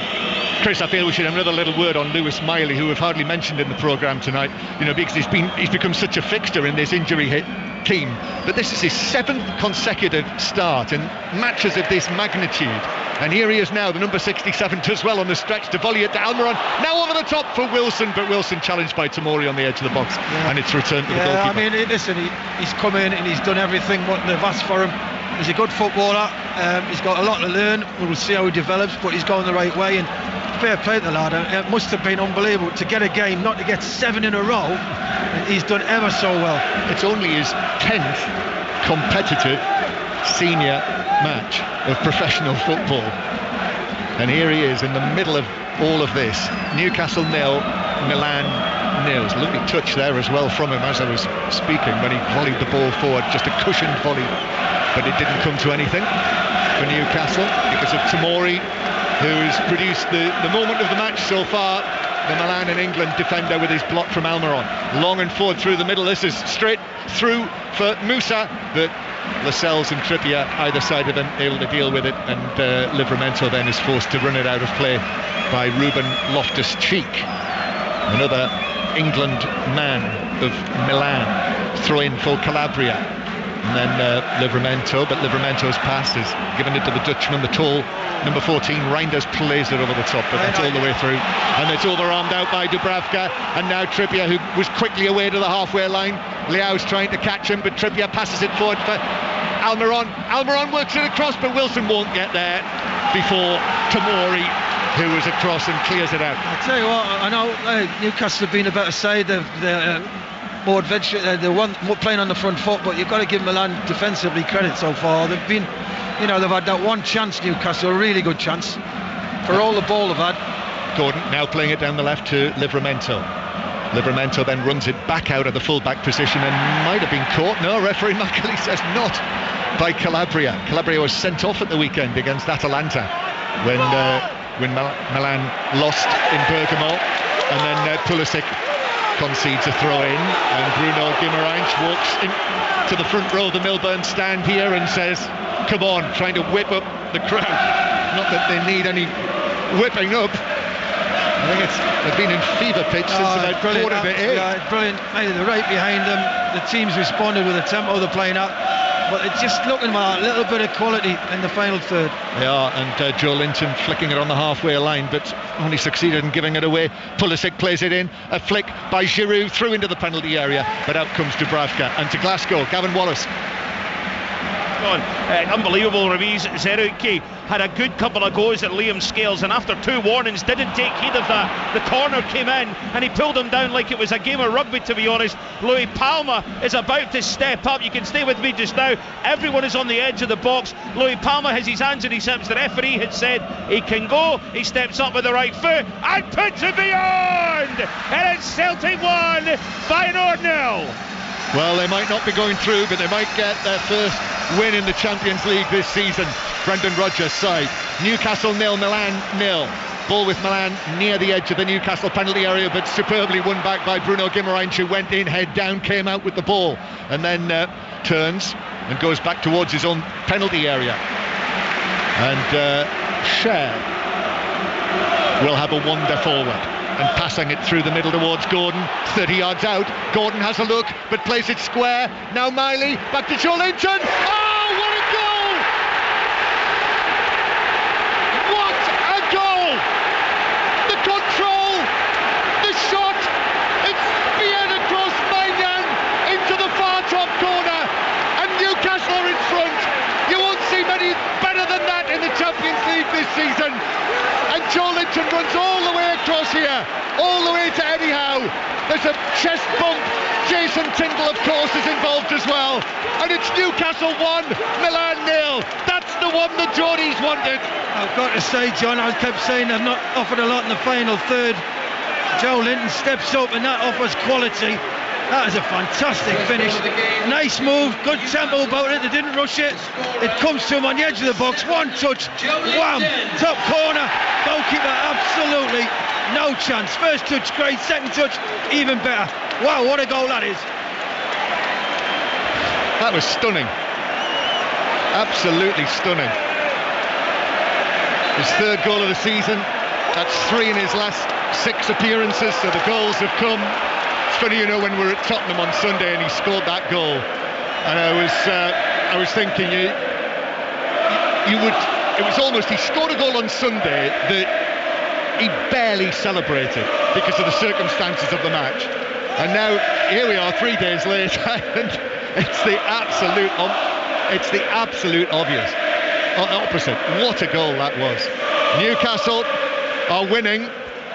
Chris, I feel we should have another little word on Lewis Miley, who we've hardly mentioned in the programme tonight, because he's become such a fixture in this injury-hit team. But this is his 7th consecutive start in matches of this magnitude. And here he is now, the number 67 does well on the stretch to volley it to Almiron. Now over the top for Wilson, but Wilson challenged by Tomori on the edge of the box, and it's returned to the goalkeeper. I mean, listen, he's come in and he's done everything what they've asked for him. He's a good footballer. He's got a lot to learn. We'll see how he develops, but he's going the right way. And fair play to the lad. It must have been unbelievable to get a game, not to get 7 in a row. He's done ever so well. It's only his 10th competitive senior match of professional football, and here he is in the middle of all of this. Newcastle 0, Milan 0. Lovely touch there as well from him as I was speaking when he volleyed the ball forward, just a cushioned volley, but it didn't come to anything for Newcastle because of Tomori, who's produced the moment of the match so far. The Milan and England defender with his block from Almiron, long and forward through the middle. This is straight through for Musa, but Lascelles and Trippier either side of him able to deal with it, and Livramento then is forced to run it out of play by Ruben Loftus-Cheek, another England man of Milan, throw in for Calabria, and then Livramento, but Livramento's pass is given it to the Dutchman, the tall number 14. Reinders plays it over the top, but that's all the way through, and it's overarmed out by Dubravka, and now Trippier, who was quickly away to the halfway line. Leao's trying to catch him, but Trippier passes it forward for Almiron. Almiron works it across, but Wilson won't get there before Tomori, who was across and clears it out. I tell you what, I know Newcastle have been a better side. They're more adventurous. They're more playing on the front foot, but you've got to give Milan defensively credit so far. They've been, they've had that one chance, Newcastle, a really good chance for all the ball they've had. Gordon now playing it down the left to Livramento. Livramento then runs it back out of the full-back position and might have been caught. No, referee Macaulay says not, by Calabria. Calabria was sent off at the weekend against Atalanta when Milan lost in Bergamo, and then Pulisic concedes a throw-in, and Bruno Guimaraes walks into the front row of the Milburn stand here and says, come on, trying to whip up the crowd. Not that they need any whipping up. I think they've been in fever pitch since about quarter to 8. Yeah, brilliant. They're right behind them. The team's responded with the tempo they're playing at, but it's just looking like a little bit of quality in the final third. They are, and Joe Linton flicking it on the halfway line, but only succeeded in giving it away. Pulisic plays it in, a flick by Giroud through into the penalty area, but out comes Dubravka, and to Glasgow, Gavin Wallace. Unbelievable. Ruiz Zerouki had a good couple of goes at Liam Scales, and after 2 warnings didn't take heed of that. The corner came in and he pulled him down like it was a game of rugby, to be honest. Louis Palma is about to step up. You can stay with me just now. Everyone is on the edge of the box. Louis Palma has his hands in his hips. The referee had said he can go. He steps up with the right foot and puts it beyond, and it's Celtic 1, Feyenoord 0. Well, they might not be going through, but they might get their first win in the Champions League this season. Brendan Rodgers' side. Newcastle 0, Milan 0. Ball with Milan near the edge of the Newcastle penalty area, but superbly won back by Bruno Guimaraes, who went in, head down, came out with the ball, and then turns and goes back towards his own penalty area. And Cher will have a wander forward, and passing it through the middle towards Gordon, 30 yards out. Gordon has a look, but plays it square. Now Miley, back to Joe Linton. Oh, what a goal! What a goal! The control, the shot, it's speared across Maignan into the far top corner, and Newcastle are in front. You won't see many better than that in the Champions League this season. And Joe Linton runs all the way across here, all the way to Eddie Howe. There's a chest bump. Jason Tindall, of course, is involved as well. And it's Newcastle 1, Milan 0. That's the one the Geordies wanted. I've got to say, John, I kept saying they've not offered a lot in the final third. Joe Linton steps up, and that offers quality. That is a fantastic finish. Nice move, good tempo about it. They didn't rush it. It comes to him on the edge of the box. One touch, wham, top corner. Goalkeeper absolutely no chance. First touch great, second touch even better. Wow, what a goal that is. That was stunning. Absolutely stunning. His third goal of the season. That's 3 in his last 6 appearances, so the goals have come. It's funny, you know, when we were at Tottenham on Sunday and he scored that goal, and I was thinking, it was almost, he scored a goal on Sunday that he barely celebrated because of the circumstances of the match, and now here we are 3 days later, and it's the absolute obvious opposite. What a goal that was. Newcastle are winning.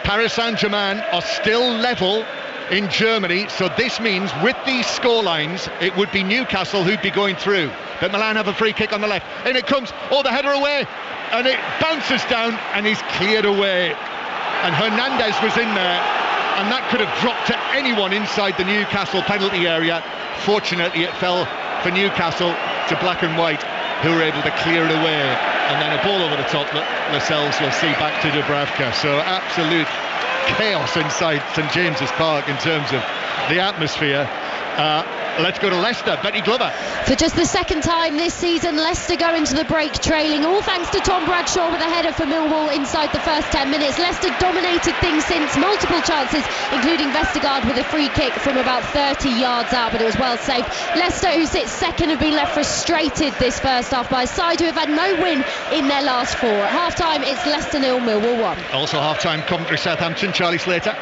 Paris Saint-Germain are still level in Germany, so this means with these scorelines it would be Newcastle who'd be going through. But Milan have a free kick on the left, and it comes, the header away, and it bounces down and is cleared away, and Hernandez was in there, and that could have dropped to anyone inside the Newcastle penalty area. Fortunately it fell for Newcastle to Black and White, who were able to clear it away, and then a ball over the top that Lascelles will see back to Dubravka. So absolute chaos inside St James's Park in terms of the atmosphere. Let's go to Leicester. Betty Glover. For just the second time this season, Leicester go into the break trailing, all thanks to Tom Bradshaw with a header for Millwall inside the first 10 minutes. Leicester dominated things since, multiple chances, including Vestergaard with a free kick from about 30 yards out, but it was well saved. Leicester, who sits second, have been left frustrated this first half by a side who have had no win in their last 4. At half-time, it's Leicester 0, Millwall 1. Also half-time, Coventry Southampton, Charlie Slater.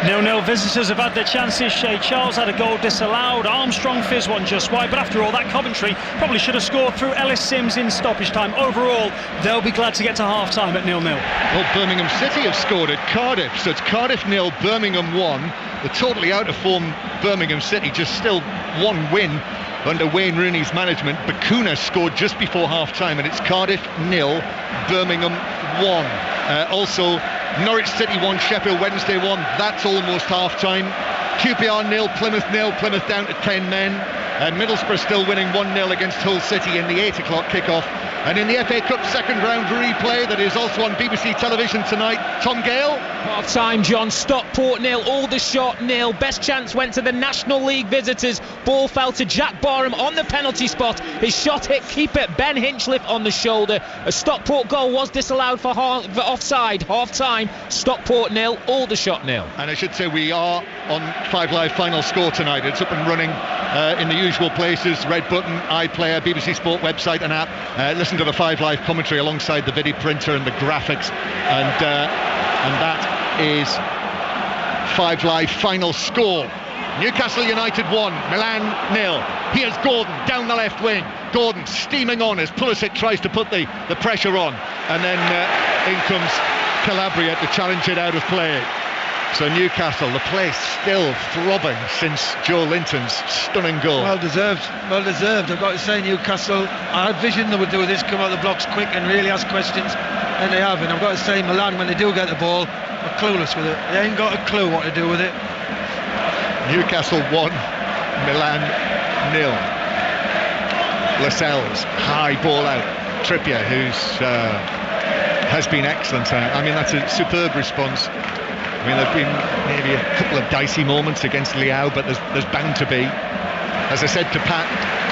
0-0. Visitors have had their chances. Shea Charles had a goal disallowed. Armstrong fizzed one just wide. But after all, that Coventry probably should have scored through Ellis Sims in stoppage time. Overall, they'll be glad to get to half-time at 0-0. Well, Birmingham City have scored at Cardiff. So it's Cardiff 0, Birmingham 1. The totally out-of-form Birmingham City just still 1 win under Wayne Rooney's management. Bakuna scored just before half-time, and it's Cardiff 0, Birmingham 1. Also, Norwich City 1, Sheffield Wednesday 1. That's almost half-time. QPR 0, Plymouth 0. Plymouth down to 10 men. And Middlesbrough still winning 1-0 against Hull City in the 8 o'clock kickoff. And in the FA Cup second round replay that is also on BBC television tonight, Tom Gale. Half-time, John. Stockport 0, Aldershot 0. Best chance went to the National League visitors. Ball fell to Jack Barham on the penalty spot. His shot hit keeper Ben Hinchliffe on the shoulder. A Stockport goal was disallowed for offside. Half-time, Stockport 0, Aldershot 0. And I should say we are on 5 Live final score tonight. It's up and running in the usual places: Red Button, iPlayer, BBC Sport website and app. Listen to the 5 Live commentary alongside the video printer and the graphics, and that is 5 Live final score. Newcastle United 1, Milan 0. Here's Gordon down the left wing. Gordon steaming on as Pulisic tries to put the pressure on, and then in comes Calabria to challenge it out of play. So Newcastle, the place still throbbing since Joe Linton's stunning goal. Well deserved. I've got to say, Newcastle, I had vision they would do this, come out the blocks quick and really ask questions, and they have. And I've got to say, Milan, when they do get the ball, are clueless with it. They ain't got a clue what to do with it. Newcastle 1, Milan 0. Lascelles, high ball out. Trippier, who's has been excellent. I mean, that's a superb response. I mean, there's been maybe a couple of dicey moments against Leao, but there's bound to be. As I said to Pat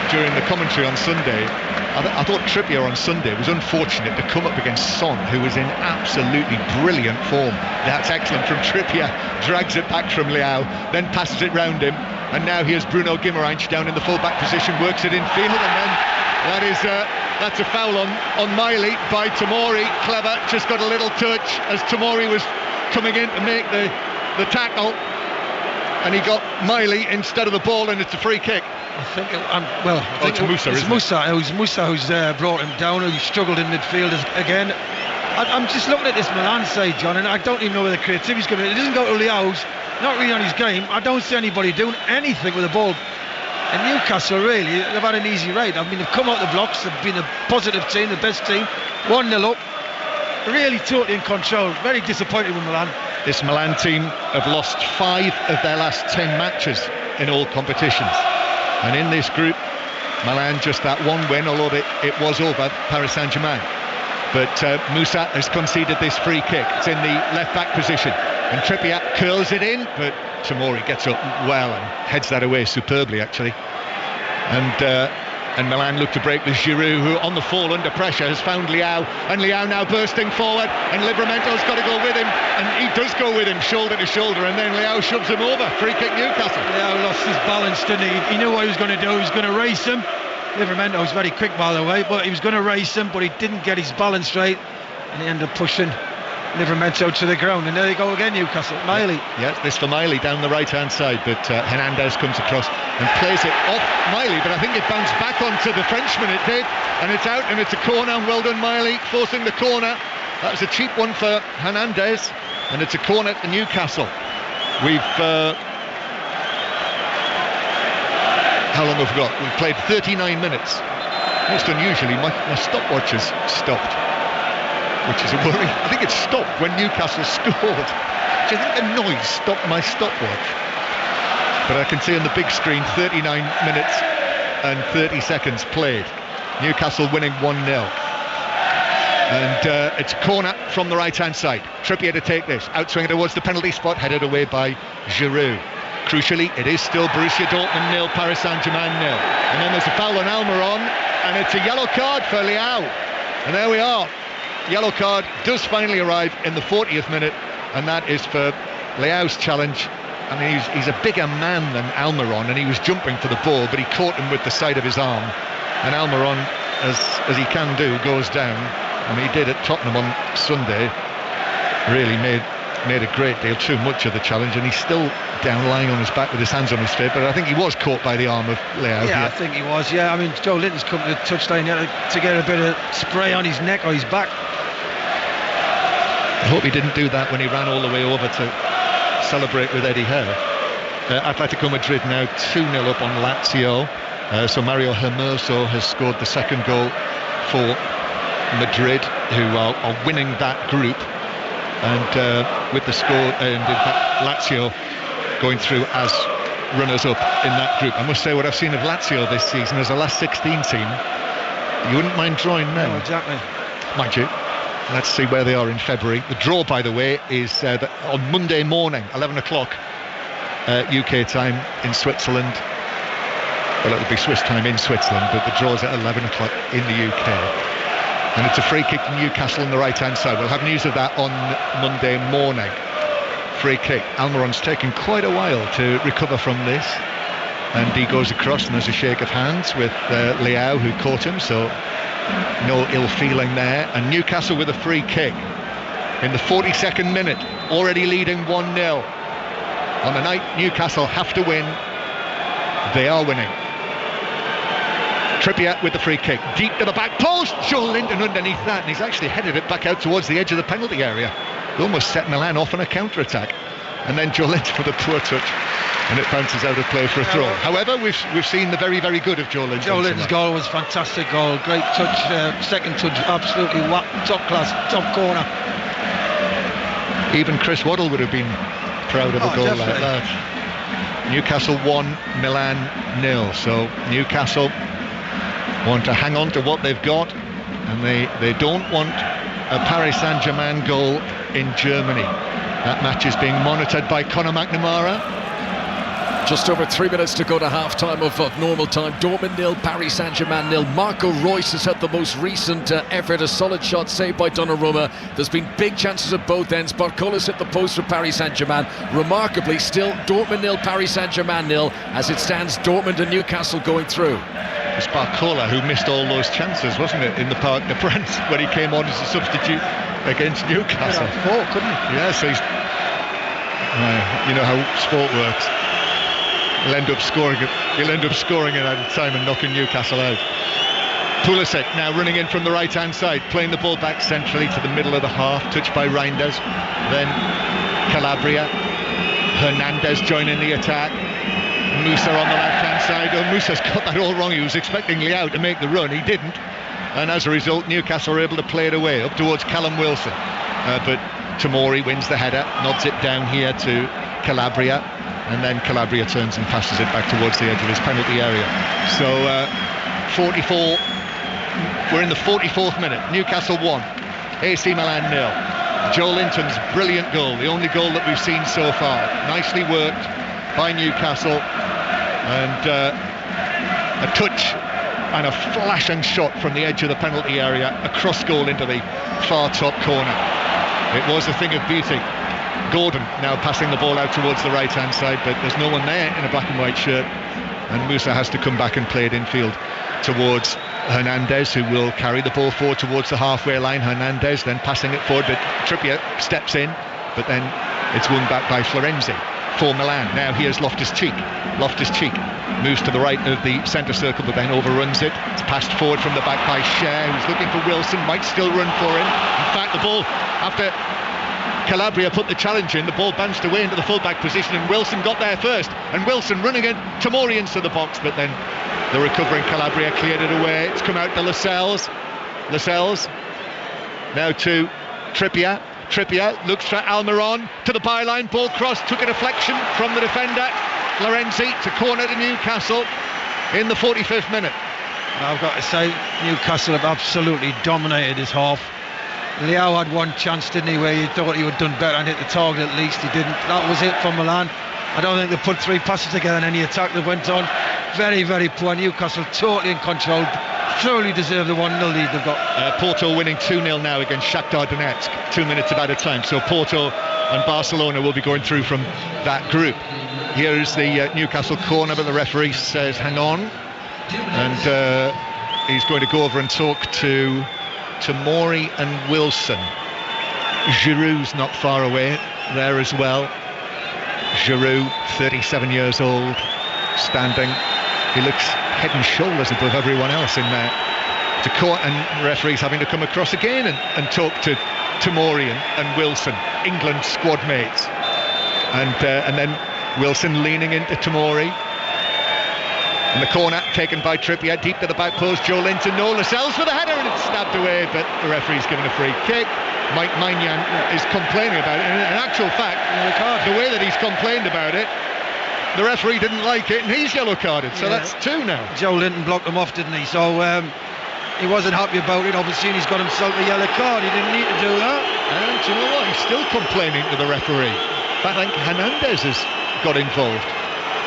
during the commentary on Sunday, I thought Trippier on Sunday was unfortunate to come up against Son, who was in absolutely brilliant form. That's excellent from Trippier, drags it back from Leao, then passes it round him, and now here's Bruno Guimaraes down in the full-back position, works it in field, and then that's a foul on Miley by Tomori. Clever, just got a little touch as Tomori was coming in to make the tackle, and he got Miley instead of the ball, and it's a free kick. I think it's Musa. It's Musa who's brought him down, who struggled in midfield again. I'm just looking at this Milan side, John, and I don't even know where the creativity's coming. It doesn't go to Leao's, not really on his game. I don't see anybody doing anything with the ball. And Newcastle, really, they've had an easy ride. I mean, they've come out the blocks, they've been a positive team, the best team, 1-0 up. Really totally in control. Very disappointed with Milan. This Milan team have lost 5 of their last 10 matches in all competitions, and in this group, Milan just that 1 win, although it was over Paris Saint-Germain. But Musa has conceded this free kick. It's in the left-back position. And Trippier curls it in, but Tomori gets up well and heads that away superbly, actually. And Milan look to break with Giroud, who on the fall under pressure has found Leao, and Leao now bursting forward, and Livramento's got to go with him, and he does go with him shoulder to shoulder, and then Leao shoves him over. Free kick Newcastle. Leao lost his balance, didn't he? He knew what he was going to do. He was going to race him. Livramento was very quick, by the way, but he was going to race him, but he didn't get his balance right, and he ended up pushing Livramento to the ground, and there they go again, Newcastle. Miley. Yes, this for Miley down the right-hand side, but Hernandez comes across and plays it off Miley, but I think it bounced back onto the Frenchman, it did, and it's out, and it's a corner. Well done, Miley, forcing the corner. That was a cheap one for Hernandez, and it's a corner to Newcastle. We've how long have we got? We've played 39 minutes. Most unusually, my stopwatch has stopped, which is a worry. I think it stopped when Newcastle scored. Do you think a noise stopped my stopwatch? But I can see on the big screen 39 minutes and 30 seconds played. Newcastle winning 1-0. And it's a corner from the right-hand side. Trippier to take this. Outswing towards the penalty spot, headed away by Giroud. Crucially, it is still Borussia Dortmund 0, Paris Saint-Germain 0. And then there's a foul on Almiron, and it's a yellow card for Leao. And there we are. Yellow card does finally arrive in the 40th minute, and that is for Leao's challenge. I mean, he's a bigger man than Almiron, and he was jumping for the ball, but he caught him with the side of his arm. And Almiron, as he can do, goes down. I mean, he did at Tottenham on Sunday. Really made a great deal too much of the challenge, and he's still down lying on his back with his hands on his feet, but I think he was caught by the arm of Leao. Yeah, I think he was, yeah. I mean, Joe Linton's come to the touchline to get a bit of spray on his neck or his back. I hope he didn't do that when he ran all the way over to celebrate with Eddie Howe. Atletico Madrid now 2-0 up on Lazio, so Mario Hermoso has scored the second goal for Madrid, who are winning that group. And with the score, and in fact Lazio going through as runners-up in that group. I must say, what I've seen of Lazio this season as a last 16 team, you wouldn't mind drawing them. No, exactly. Mind you, let's see where they are in February. The draw, by the way, is on Monday morning, 11 o'clock UK time in Switzerland. Well, it'll be Swiss time in Switzerland, but the draw's at 11 o'clock in the UK. And it's a free kick to Newcastle on the right-hand side. We'll have news of that on Monday morning. Free kick. Almiron's taken quite a while to recover from this. And he goes across, and there's a shake of hands with Leao, who caught him, so no ill feeling there. And Newcastle with a free kick in the 42nd minute, already leading 1-0. On the night Newcastle have to win, they are winning. Trippier with the free kick, deep to the back post. Joe Linton underneath that, and he's actually headed it back out towards the edge of the penalty area. He almost set Milan off on a counter-attack. And then Joe Linton with a poor touch, and it bounces out of play for a throw. However, we've seen the very, very good of Joe Linton. Joe Linton's goal was a fantastic goal, great touch, second touch, absolutely top class, top corner. Even Chris Waddle would have been proud of a goal definitely. like that. Newcastle 1, Milan 0. So Newcastle want to hang on to what they've got, and they don't want a Paris Saint-Germain goal in Germany. That match is being monitored by Conor McNamara. Just over 3 minutes to go to half-time of normal time. Dortmund 0, Paris Saint-Germain 0. Marco Reus has had the most recent effort, a solid shot saved by Donnarumma. There's been big chances at both ends. Barcola's hit the post for Paris Saint-Germain. Remarkably, still Dortmund 0, Paris Saint-Germain 0. As it stands, Dortmund and Newcastle going through. It's Barcola who missed all those chances, wasn't it, in the Parc des Princes when he came on as a substitute against Newcastle. Four, couldn't he? Yeah, so he's, you know how sport works. He'll end up scoring it at a time and knocking Newcastle out. Pulisic now running in from the right-hand side, playing the ball back centrally to the middle of the half, touched by Reinders. Then Calabria, Hernandez joining the attack. Musa on the left-hand side. Oh, Musa's got that all wrong. He was expecting Leao to make the run. He didn't. And as a result, Newcastle were able to play it away up towards Callum Wilson. But Tomori wins the header, nods it down here to Calabria. And then Calabria turns and passes it back towards the edge of his penalty area. So 44. We're in the 44th minute. Newcastle 1, AC Milan 0. Joe Linton's brilliant goal, the only goal that we've seen so far. Nicely worked by Newcastle, and a touch and a flashing shot from the edge of the penalty area, a cross goal into the far top corner. It was a thing of beauty. Gordon now passing the ball out towards the right hand side, but there's no one there in a black and white shirt, and Musa has to come back and play it infield towards Hernandez, who will carry the ball forward towards the halfway line. Hernandez then passing it forward, but Trippier steps in, but then it's won back by Florenzi for Milan. Now here's Loftus-Cheek moves to the right of the centre circle, but then overruns it. It's passed forward from the back by Cher, who's looking for Wilson, might still run for him. In fact, the ball, after Calabria put the challenge in, the ball bounced away into the full-back position, and Wilson got there first, and Wilson running it, Tomori into the box, but then the recovering Calabria cleared it away. It's come out to Lascelles now to Trippier looks for Almiron, to the byline, ball cross, took a deflection from the defender Florenzi to corner to Newcastle in the 45th minute. I've got to say, Newcastle have absolutely dominated this half. Leao had one chance, didn't he, where you thought he would have done better and hit the target. At least he didn't. That was it for Milan. I don't think they put three passes together in any attack that went on. Very, very poor. Newcastle totally in control, thoroughly deserve the 1-0 lead they've got. Porto winning 2-0 now against Shakhtar Donetsk, 2 minutes of added time. So Porto and Barcelona will be going through from that group. Here's the Newcastle corner, but the referee says hang on, and he's going to go over and talk to Tomori and Wilson. Giroud's not far away there as well. Giroud, 37 years old, standing. He looks head and shoulders above everyone else in there. To court, and referees having to come across again and talk to Tomori and Wilson, England squad mates, and then Wilson leaning into Tomori. And the corner taken by Trippier, deep to the back post. Joe Linton, no, Lascelles for the header, and it's stabbed away, but the referee's given a free kick. Mike Maignan is complaining about it, and in actual fact, the way that he's complained about it, the referee didn't like it, and he's yellow carded, so that's 2 now. Joe Linton blocked him off, didn't he? So he wasn't happy about it, obviously, and he's got himself a yellow card. He didn't need to do that. And do you know what? He's still complaining to the referee. I think Hernandez has got involved,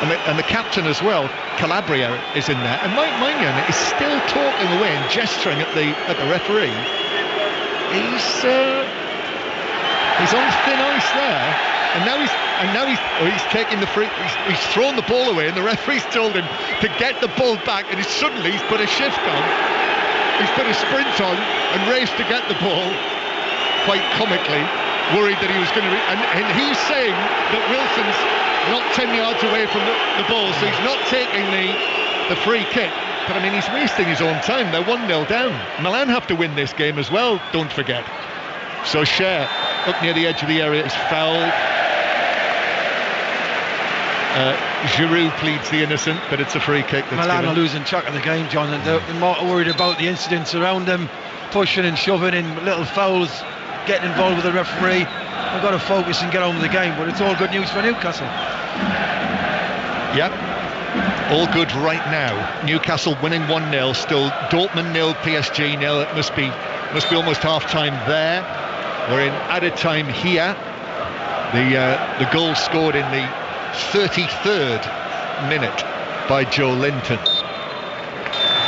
and the captain as well, Calabria, is in there, and Mike Maignan is still talking away and gesturing at the referee. He's on thin ice there, and now he's taking the free. He's thrown the ball away, and the referee's told him to get the ball back, and suddenly he's put a shift on. He's put a sprint on and raced to get the ball, quite comically, worried that he was going to. And he's saying that Wilson's not 10 yards away from the ball, so he's not taking the free kick. But I mean, he's wasting his own time. They're 1-0 down. Milan have to win this game as well, don't forget. So Cher, up near the edge of the area, is fouled. Giroud pleads the innocent, but it's a free kick that's Milan given. are losing track of the game, John, and they're more worried about the incidents around them, pushing and shoving in little fouls, getting involved with the referee. They've got to focus and get on with the game, but it's all good news for Newcastle. Yep. All good right now. Newcastle winning 1-0, still Dortmund 0, PSG 0. It must be almost half time there. We're in added time here. The goal scored in the 33rd minute by Joe Linton.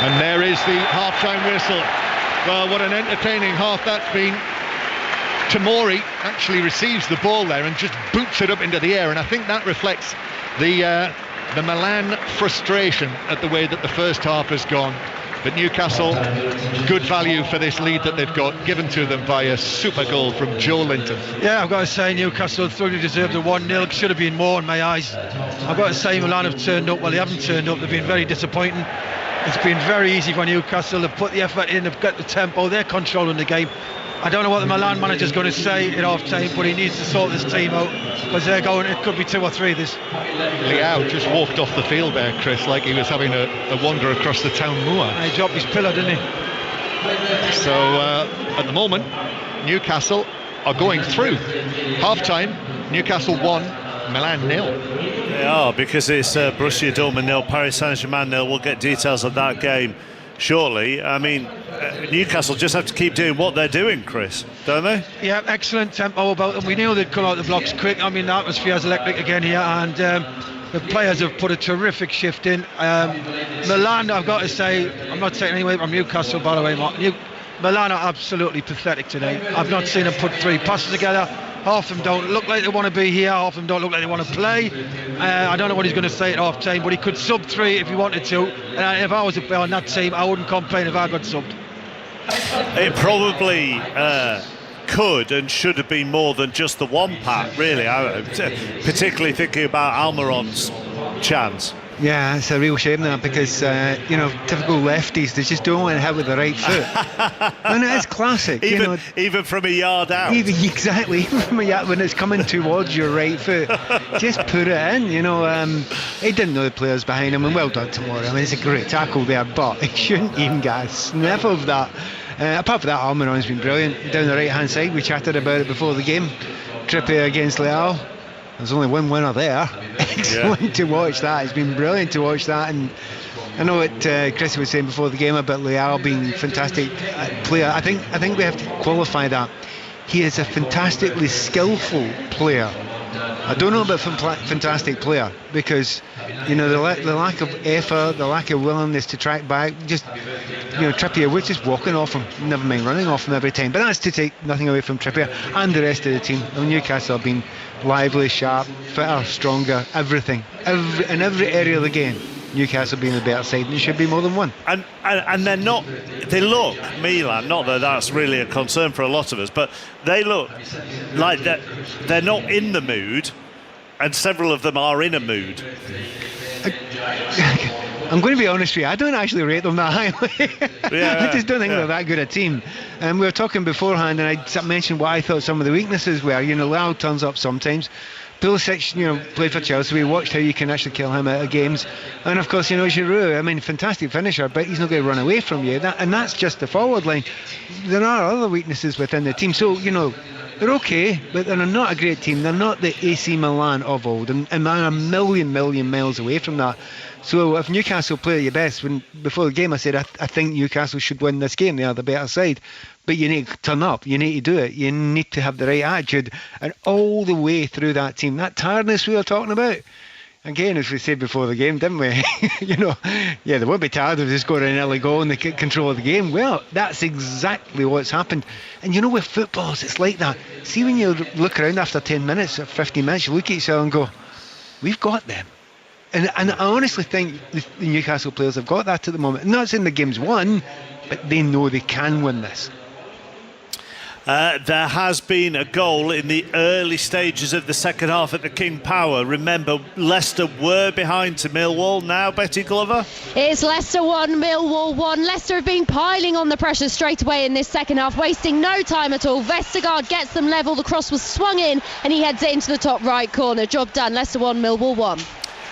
And there is the half-time whistle. Well, what an entertaining half that's been. Tomori actually receives the ball there and just boots it up into the air, and I think that reflects the Milan frustration at the way that the first half has gone. But Newcastle, good value for this lead that they've got, given to them by a super goal from Joe Linton. Yeah, I've got to say Newcastle thoroughly deserved the 1-0. Should have been more in my eyes. I've got to say Milan have turned up. Well, they haven't turned up. They've been very disappointing. It's been very easy for Newcastle. They've put the effort in, they've got the tempo, they're controlling the game. I don't know what the Milan manager's going to say at half-time, but he needs to sort this team out, because they're going, it could be 2 or 3 this. Leao just walked off the field there, Chris, like he was having a wander across the town moor. He dropped his pillow, didn't he? So at the moment, Newcastle are going through. Half-time, Newcastle 1, Milan 0. They are, because it's Borussia Dortmund 0, Paris Saint-Germain 0. We'll get details of that game shortly. I mean, Newcastle just have to keep doing what they're doing, Chris, don't they? Yeah, excellent tempo about them. We knew they'd come out the blocks quick. I mean, the atmosphere's electric again here, and the players have put a terrific shift in. Milan, I've got to say, I'm not taking anything from Newcastle, by the way, Mark. Milan are absolutely pathetic today. I've not seen them put 3 passes together. Half of them don't look like they want to be here, half of them don't look like they want to play. I don't know what he's going to say at half time, but he could sub 3 if he wanted to. And if I was a player on that team, I wouldn't complain if I got subbed. It probably could and should have been more than just the one pack, really. Particularly thinking about Almiron's chance. Yeah, it's a real shame that, because typical lefties, they just don't want to hit with the right foot. And it is classic, even from a yard out. Exactly, even from a yard, when it's coming towards your right foot, just put it in. He didn't know the players behind him, and well done tomorrow. I mean, it's a great tackle there, but he shouldn't even get a sniff of that. Apart from that, Almiron's been brilliant down the right hand side. We chatted about it before the game. Trippier against Leal. There's only one winner there. Excellent to watch that. It's been brilliant to watch that. And I know what Chris was saying before the game about Leal being a fantastic player. I think we have to qualify that. He is a fantastically skillful player. I don't know about fantastic player, because the lack of effort, the lack of willingness to track back, just Trippier was just walking off him, never mind running off him every time. But that's to take nothing away from Trippier and the rest of the team. Newcastle have been lively, sharp, fitter, stronger, everything, in every area of the game. Newcastle being the better side, and it should be more than one. And they're not. They look, Milan, not that that's really a concern for a lot of us, but they look like they're not in the mood, and several of them are in a mood. I'm going to be honest with you, I don't actually rate them that highly. I just don't think they're that good a team. And we were talking beforehand, and I mentioned what I thought some of the weaknesses were. Lau turns up sometimes. Pulisic, played for Chelsea. We watched how you can actually kill him out of games. And of course, Giroud, I mean, fantastic finisher, but he's not going to run away from you. And that's just the forward line. There are other weaknesses within the team. So, they're okay, but they're not a great team. They're not the AC Milan of old. And they're a million miles away from that. So if Newcastle play at your best, before the game I said I think Newcastle should win this game, they are the better side, but you need to turn up, you need to do it, you need to have the right attitude, and all the way through that team, that tiredness we were talking about, again, as we said before the game, didn't we? They won't be tired if they score an early goal and they get control of the game. Well, that's exactly what's happened. And with footballers, it's like that. See, when you look around after 10 minutes or 15 minutes, you look at each other and go, we've got them. And I honestly think the Newcastle players have got that at the moment. I'm not saying the game's won, but they know they can win this. There has been a goal in the early stages of the second half at the King Power. Remember, Leicester were behind to Millwall. Now, Betty Glover? It's Leicester 1, Millwall 1. Leicester have been piling on the pressure straight away in this second half, wasting no time at all. Vestergaard gets them level. The cross was swung in, and he heads it into the top right corner. Job done. Leicester 1, Millwall 1.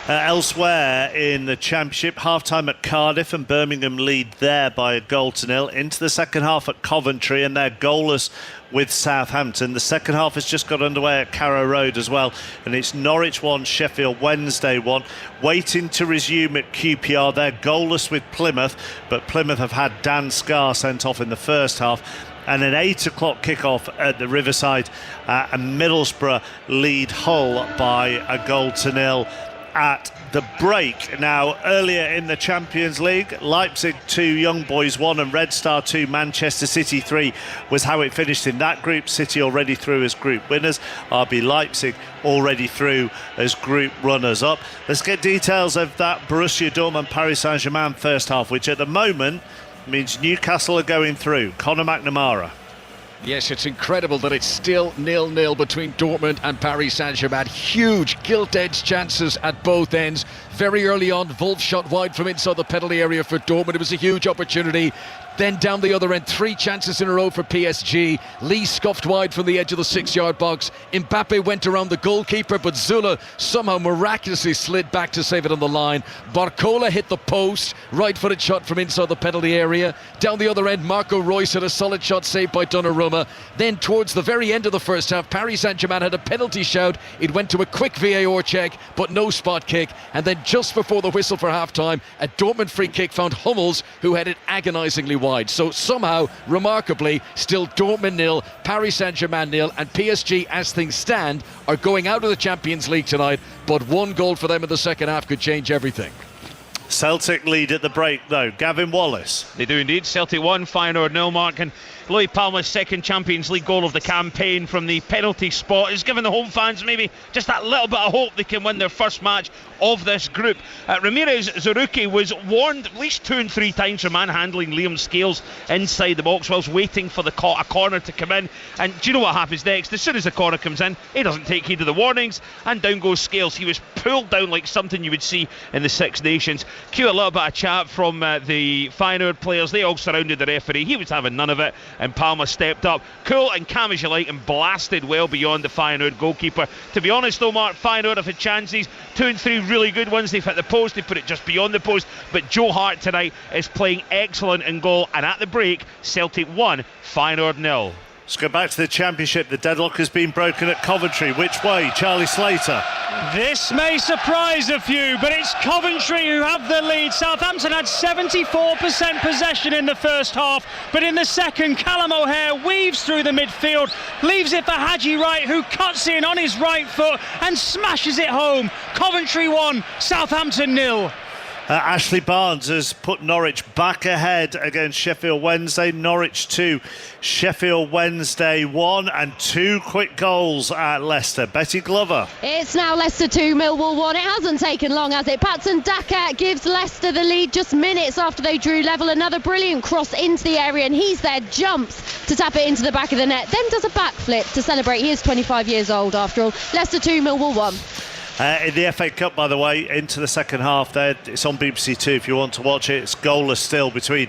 Elsewhere in the Championship, half-time at Cardiff, and Birmingham lead there by 1-0. Into the second half at Coventry, and they're goalless with Southampton. The second half has just got underway at Carrow Road as well, and it's Norwich 1, Sheffield Wednesday 1. Waiting to resume at QPR, they're goalless with Plymouth, but Plymouth have had Dan Scarr sent off in the first half. And an 8 o'clock kickoff at the Riverside, and Middlesbrough lead Hull by 1-0 at the break. Now, earlier in the Champions League, Leipzig 2, Young Boys 1 and Red Star 2, Manchester City 3 was how it finished in that group. City already through as group winners, RB Leipzig already through as group runners-up. Let's get details of that Borussia Dortmund Paris Saint-Germain first half, which at the moment means Newcastle are going through. Conor McNamara. Yes, it's incredible that it's still 0-0 between Dortmund and Paris Saint-Germain. Huge gilt-edged chances at both ends. Very early on, Wolf shot wide from inside the penalty area for Dortmund. It was a huge opportunity. Then down the other end, 3 chances in a row for PSG. Lee scuffed wide from the edge of the 6-yard box. Mbappe went around the goalkeeper, but Zula somehow miraculously slid back to save it on the line. Barcola hit the post, right-footed shot from inside the penalty area. Down the other end, Marco Reus had a solid shot saved by Donnarumma. Then towards the very end of the first half, Paris Saint-Germain had a penalty shout. It went to a quick VAR check, but no spot kick. And then just before the whistle for half-time, a Dortmund free kick found Hummels, who had it agonisingly wide. So somehow, remarkably, still Dortmund 0, Paris Saint-Germain 0, and PSG, as things stand, are going out of the Champions League tonight, but one goal for them in the second half could change everything. Celtic lead at the break, though. Gavin Wallace. They do indeed. Celtic 1, Feyenoord 0, Mark. And Louis Palmer's second Champions League goal of the campaign from the penalty spot has given the home fans maybe just that little bit of hope they can win their first match of this group. Ramirez Zaruki was warned at least 2 and 3 times for manhandling Liam Scales inside the box whilst waiting for a corner to come in. And do you know what happens next? As soon as the corner comes in, he doesn't take heed of the warnings, and down goes Scales. He was pulled down like something you would see in the Six Nations. Cue a little bit of chat from the Feyenoord players. They all surrounded the referee. He was having none of it, and Palmer stepped up, cool and calm as you like, and blasted well beyond the Feyenoord goalkeeper. To be honest though, Mark, Feyenoord have had chances, 2 and 3 really good ones. They've hit the post, they put it just beyond the post, but Joe Hart tonight is playing excellent in goal. And at the break, Celtic 1, Feyenoord 0. Let's go back to the Championship. The deadlock has been broken at Coventry. Which way? Charlie Slater. This may surprise a few, but it's Coventry who have the lead. Southampton had 74% possession in the first half, but in the second, Callum O'Hare weaves through the midfield, leaves it for Haji Wright, who cuts in on his right foot and smashes it home. Coventry 1, Southampton 0. Ashley Barnes has put Norwich back ahead against Sheffield Wednesday. Norwich 2, Sheffield Wednesday 1, and 2 quick goals at Leicester. Betty Glover. It's now Leicester 2, Millwall 1. It hasn't taken long, has it? Patson Daka gives Leicester the lead just minutes after they drew level. Another brilliant cross into the area, and he's there, jumps to tap it into the back of the net, then does a backflip to celebrate. He is 25 years old after all. Leicester 2, Millwall 1. In the FA Cup, by the way, into the second half there. It's on BBC Two if you want to watch it. It's goalless still between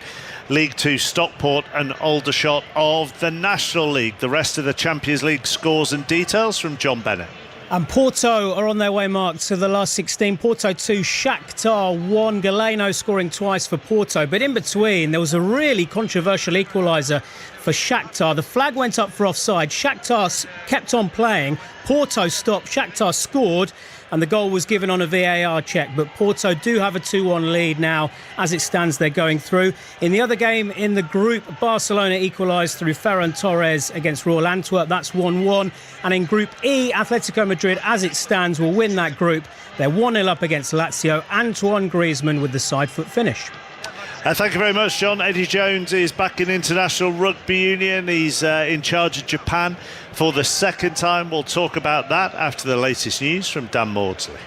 League 2 Stockport and Aldershot of the National League. The rest of the Champions League scores and details from John Bennett. And Porto are on their way, Mark, to the last 16. Porto 2, Shakhtar 1. Galeno scoring twice for Porto. But in between, there was a really controversial equaliser for Shakhtar. The flag went up for offside. Shakhtar kept on playing. Porto stopped. Shakhtar scored. And the goal was given on a VAR check. But Porto do have a 2-1 lead now. As it stands, they're going through. In the other game in the group, Barcelona equalised through Ferran Torres against Royal Antwerp. That's 1-1. And in Group E, Atletico Madrid, as it stands, will win that group. They're 1-0 up against Lazio. Antoine Griezmann with the side-foot finish. Thank you very much, John. Eddie Jones is back in International Rugby Union. He's in charge of Japan for the second time. We'll talk about that after the latest news from Dan Maudsley.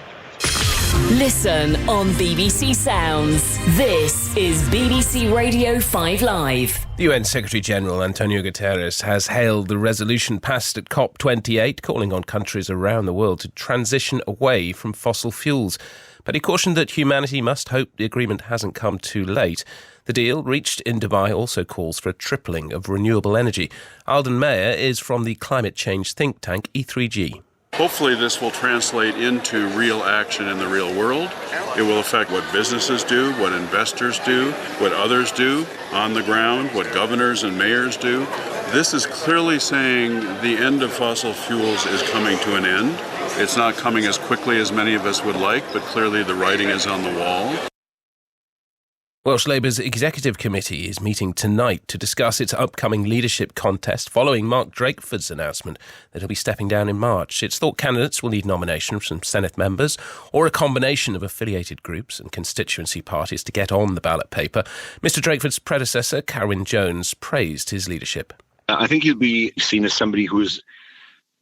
Listen on BBC Sounds. This is BBC Radio 5 Live. The UN Secretary-General Antonio Guterres has hailed the resolution passed at COP28 calling on countries around the world to transition away from fossil fuels. But he cautioned that humanity must hope the agreement hasn't come too late. The deal, reached in Dubai, also calls for a tripling of renewable energy. Alden Mayer is from the climate change think tank E3G. Hopefully this will translate into real action in the real world. It will affect what businesses do, what investors do, what others do on the ground, what governors and mayors do. This is clearly saying the end of fossil fuels is coming to an end. It's not coming as quickly as many of us would like, but clearly the writing is on the wall. Welsh Labour's Executive Committee is meeting tonight to discuss its upcoming leadership contest following Mark Drakeford's announcement that he'll be stepping down in March. It's thought candidates will need nominations from Senate members or a combination of affiliated groups and constituency parties to get on the ballot paper. Mr Drakeford's predecessor, Carwyn Jones, praised his leadership. I think he'll be seen as somebody who is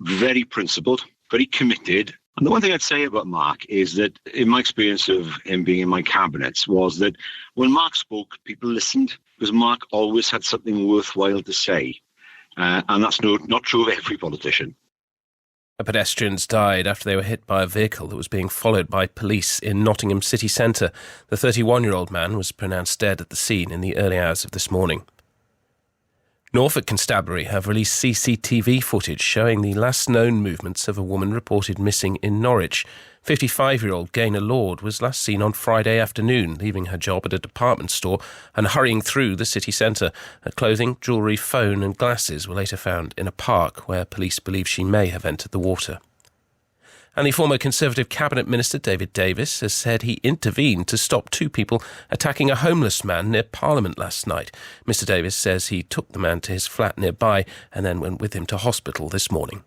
very principled, very committed. And the one thing I'd say about Mark is that in my experience of him being in my cabinets was that when Mark spoke, people listened because Mark always had something worthwhile to say. And that's not true of every politician. Pedestrians died after they were hit by a vehicle that was being followed by police in Nottingham city centre. The 31-year-old man was pronounced dead at the scene in the early hours of this morning. Norfolk Constabulary have released CCTV footage showing the last known movements of a woman reported missing in Norwich. 55-year-old Gaynor Lord was last seen on Friday afternoon, leaving her job at a department store and hurrying through the city centre. Her clothing, jewellery, phone and glasses were later found in a park where police believe she may have entered the water. And the former Conservative Cabinet Minister David Davis has said he intervened to stop two people attacking a homeless man near Parliament last night. Mr Davis says he took the man to his flat nearby and then went with him to hospital this morning.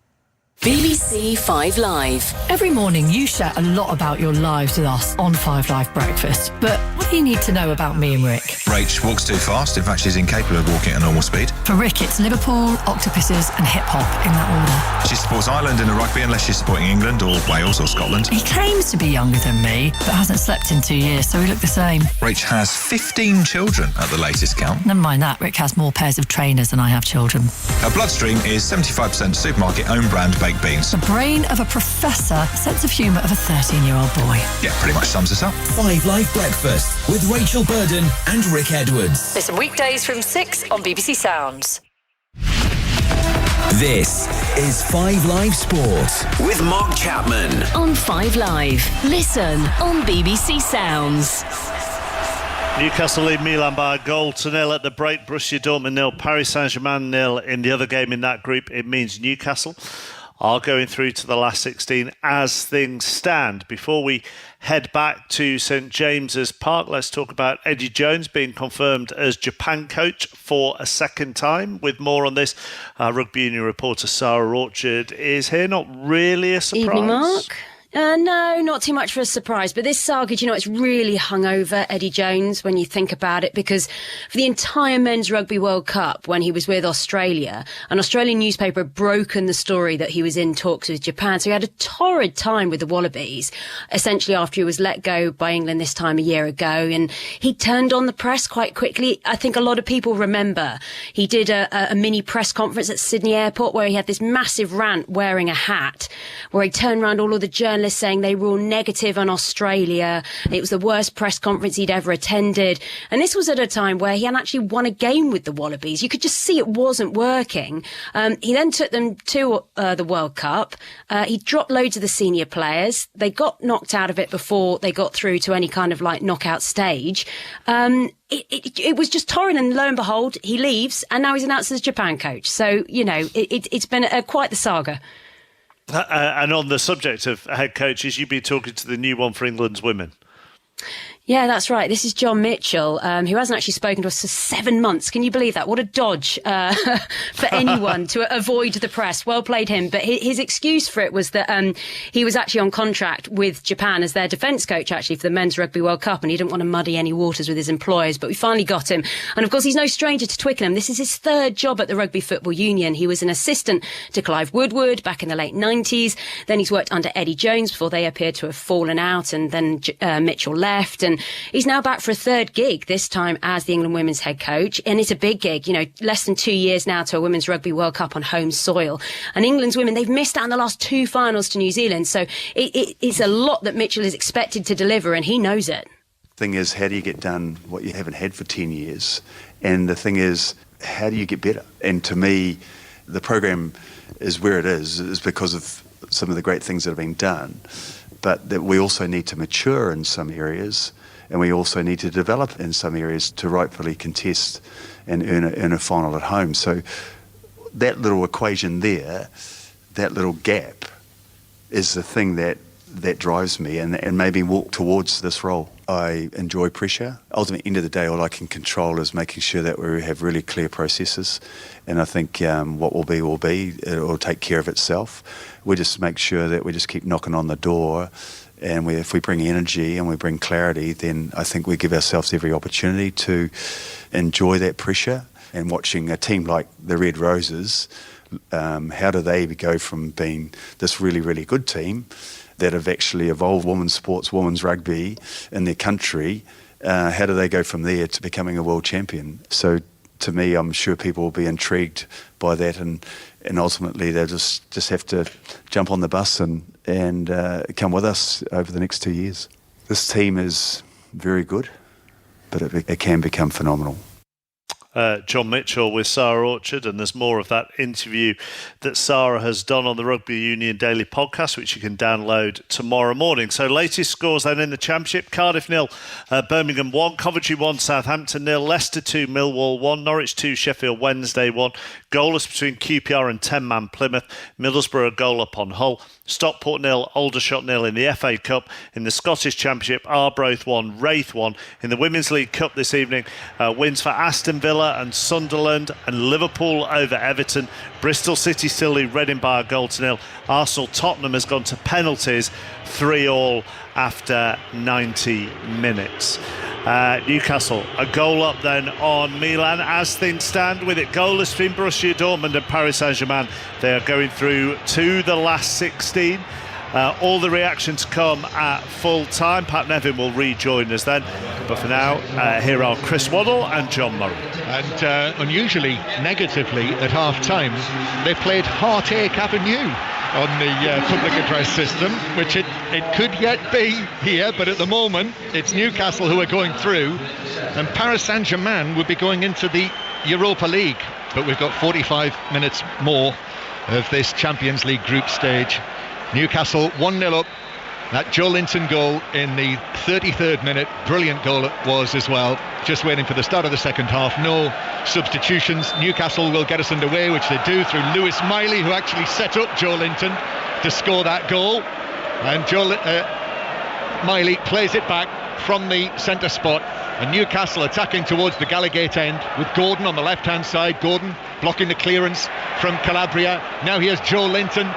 BBC 5 Live. Every morning you share a lot about your lives with us on 5 Live Breakfast. But what do you need to know about me and Rick? Rach walks too fast. In fact, she's incapable of walking at normal speed. For Rick, it's Liverpool, octopuses and hip-hop in that order. She supports Ireland in the rugby unless she's supporting England or Wales or Scotland. He claims to be younger than me, but hasn't slept in 2 years, so we look the same. Rach has 15 children at the latest count. Never mind that, Rick has more pairs of trainers than I have children. Her bloodstream is 75% supermarket own brand baked beans. The brain of a professor, sense of humour of a 13-year-old boy. Yeah, pretty much sums us up. 5 Live Breakfast with Rachel Burden and Rick Edwards. Listen weekdays from 6 on BBC Sounds. This is 5 Live Sport with Mark Chapman. On 5 Live. Listen on BBC Sounds. Newcastle lead Milan by a 1-0 at the break. Borussia Dortmund 0, Paris Saint-Germain 0 in the other game in that group. It means Newcastle are going through to the last 16 as things stand. Before we head back to St James's Park, let's talk about Eddie Jones being confirmed as Japan coach for a second time. With more on this, Rugby Union reporter Sarah Orchard is here. Not really a surprise. Evening, Mark. No, not too much for a surprise. But this saga, it's really hung over Eddie Jones when you think about it, because for the entire Men's Rugby World Cup, when he was with Australia, an Australian newspaper had broken the story that he was in talks with Japan. So he had a torrid time with the Wallabies, essentially after he was let go by England this time a year ago. And he turned on the press quite quickly. I think a lot of people remember he did a mini press conference at Sydney Airport where he had this massive rant wearing a hat, where he turned around all of the journalists saying they were all negative on Australia. It was the worst press conference he'd ever attended. And this was at a time where he hadn't actually won a game with the Wallabies. You could just see it wasn't working. He then took them to the World Cup. He dropped loads of the senior players. They got knocked out of it before they got through to any kind of knockout stage. It was just torrid, and lo and behold, he leaves, and now he's announced as Japan coach. So, it's been quite the saga. And on the subject of head coaches, you've been talking to the new one for England's women. Yeah, that's right. This is John Mitchell, who hasn't actually spoken to us for 7 months. Can you believe that? What a dodge for anyone to avoid the press. Well played him. But his excuse for it was that he was actually on contract with Japan as their defence coach, actually, for the Men's Rugby World Cup, and he didn't want to muddy any waters with his employers. But we finally got him. And, of course, he's no stranger to Twickenham. This is his third job at the Rugby Football Union. He was an assistant to Clive Woodward back in the late 90s. Then he's worked under Eddie Jones before they appeared to have fallen out, and then Mitchell left. And he's now back for a third gig, this time as the England women's head coach. And it's a big gig, less than 2 years now to a Women's Rugby World Cup on home soil. And England's women, they've missed out on the last 2 finals to New Zealand. So it's a lot that Mitchell is expected to deliver, and he knows it. Thing is, how do you get done what you haven't had for 10 years? And the thing is, how do you get better? And to me, the program is where it is because of some of the great things that have been done. But that we also need to mature in some areas, and we also need to develop in some areas to rightfully contest and earn a final at home. So that little equation there, that little gap, is the thing that drives me and made me walk towards this role. I enjoy pressure. Ultimately, end of the day, all I can control is making sure that we have really clear processes. And I think what will be. It will take care of itself. We just make sure that we just keep knocking on the door. And if we bring energy and we bring clarity, then I think we give ourselves every opportunity to enjoy that pressure. And watching a team like the Red Roses, how do they go from being this really, really good team that have actually evolved women's sports, women's rugby in their country, how do they go from there to becoming a world champion? So to me, I'm sure people will be intrigued by that, and ultimately they'll just have to jump on the bus and come with us over the next 2 years. This team is very good, but it can become phenomenal. John Mitchell with Sarah Orchard, and there's more of that interview that Sarah has done on the Rugby Union Daily podcast, which you can download tomorrow morning. So latest scores then in the Championship: Cardiff 0, Birmingham 1, Coventry 1, Southampton 0, Leicester 2, Millwall 1, Norwich 2, Sheffield Wednesday 1, Goalless between QPR and 10-man Plymouth. Middlesbrough a goal up on Hull. Stockport 0, Aldershot 0 in the FA Cup. In the Scottish Championship, Arbroath 1, Wraith 1. In the Women's League Cup this evening, wins for Aston Villa and Sunderland, and Liverpool over Everton. Bristol City still lead Reading by a goal to 0. Arsenal-Tottenham has gone to penalties, 3-3 after 90 minutes. Newcastle a goal up then on Milan as things stand, with it goalless between Borussia Dortmund and Paris Saint-Germain. They are going through to the last 16. All the reactions come at full time. Pat Nevin will rejoin us then, but for now here are Chris Waddle and John Murray. And unusually negatively at half time they played Heartache Avenue on the public address system, which it could yet be here, but at the moment it's Newcastle who are going through, and Paris Saint-Germain would be going into the Europa League. But we've got 45 minutes more of this Champions League group stage. Newcastle 1-0 up. That Joe Linton goal in the 33rd minute, brilliant goal it was as well. Just waiting for the start of the second half. No substitutions. Newcastle will get us underway, which they do through Lewis Miley, who actually set up Joe Linton to score that goal. And Miley plays it back from the centre spot, and Newcastle attacking towards the Gallagate end with Gordon on the left hand side. Gordon blocking the clearance from Calabria. Now here's Joe Linton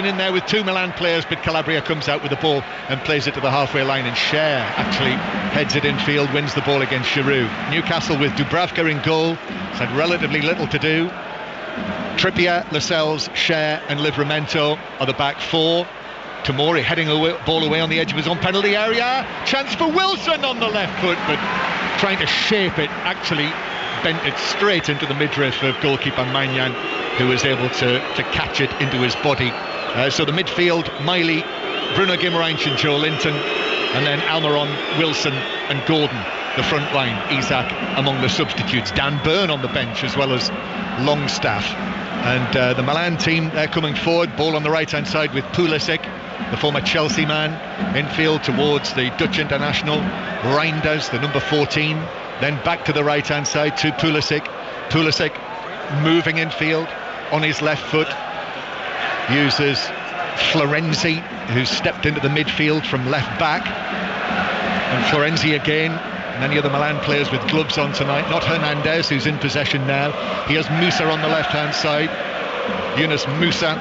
in there with two Milan players, but Calabria comes out with the ball and plays it to the halfway line, and Cher actually heads it infield, wins the ball against Giroud. Newcastle with Dubravka in goal has had relatively little to do. Trippier, Lascelles, Cher and Livramento are the back four. Tomori heading the ball away on the edge of his own penalty area. Chance for Wilson on the left foot, but trying to shape it, actually bent it straight into the midriff of goalkeeper Magnan, who was able to catch it into his body. So the midfield, Miley, Bruno Guimaraes and Joe Linton, and then Almiron, Wilson and Gordon. The front line, Isak among the substitutes. Dan Burn on the bench as well as Longstaff. And the Milan team, they're coming forward. Ball on the right-hand side with Pulisic, the former Chelsea man, infield towards the Dutch international. Reinders, the number 14. Then back to the right-hand side to Pulisic. Pulisic moving infield on his left foot. Uses Florenzi, who stepped into the midfield from left back. And Florenzi again. Many of the Milan players with gloves on tonight. Not Hernandez, who's in possession now. Here's Musa on the left-hand side. Yunus Musa,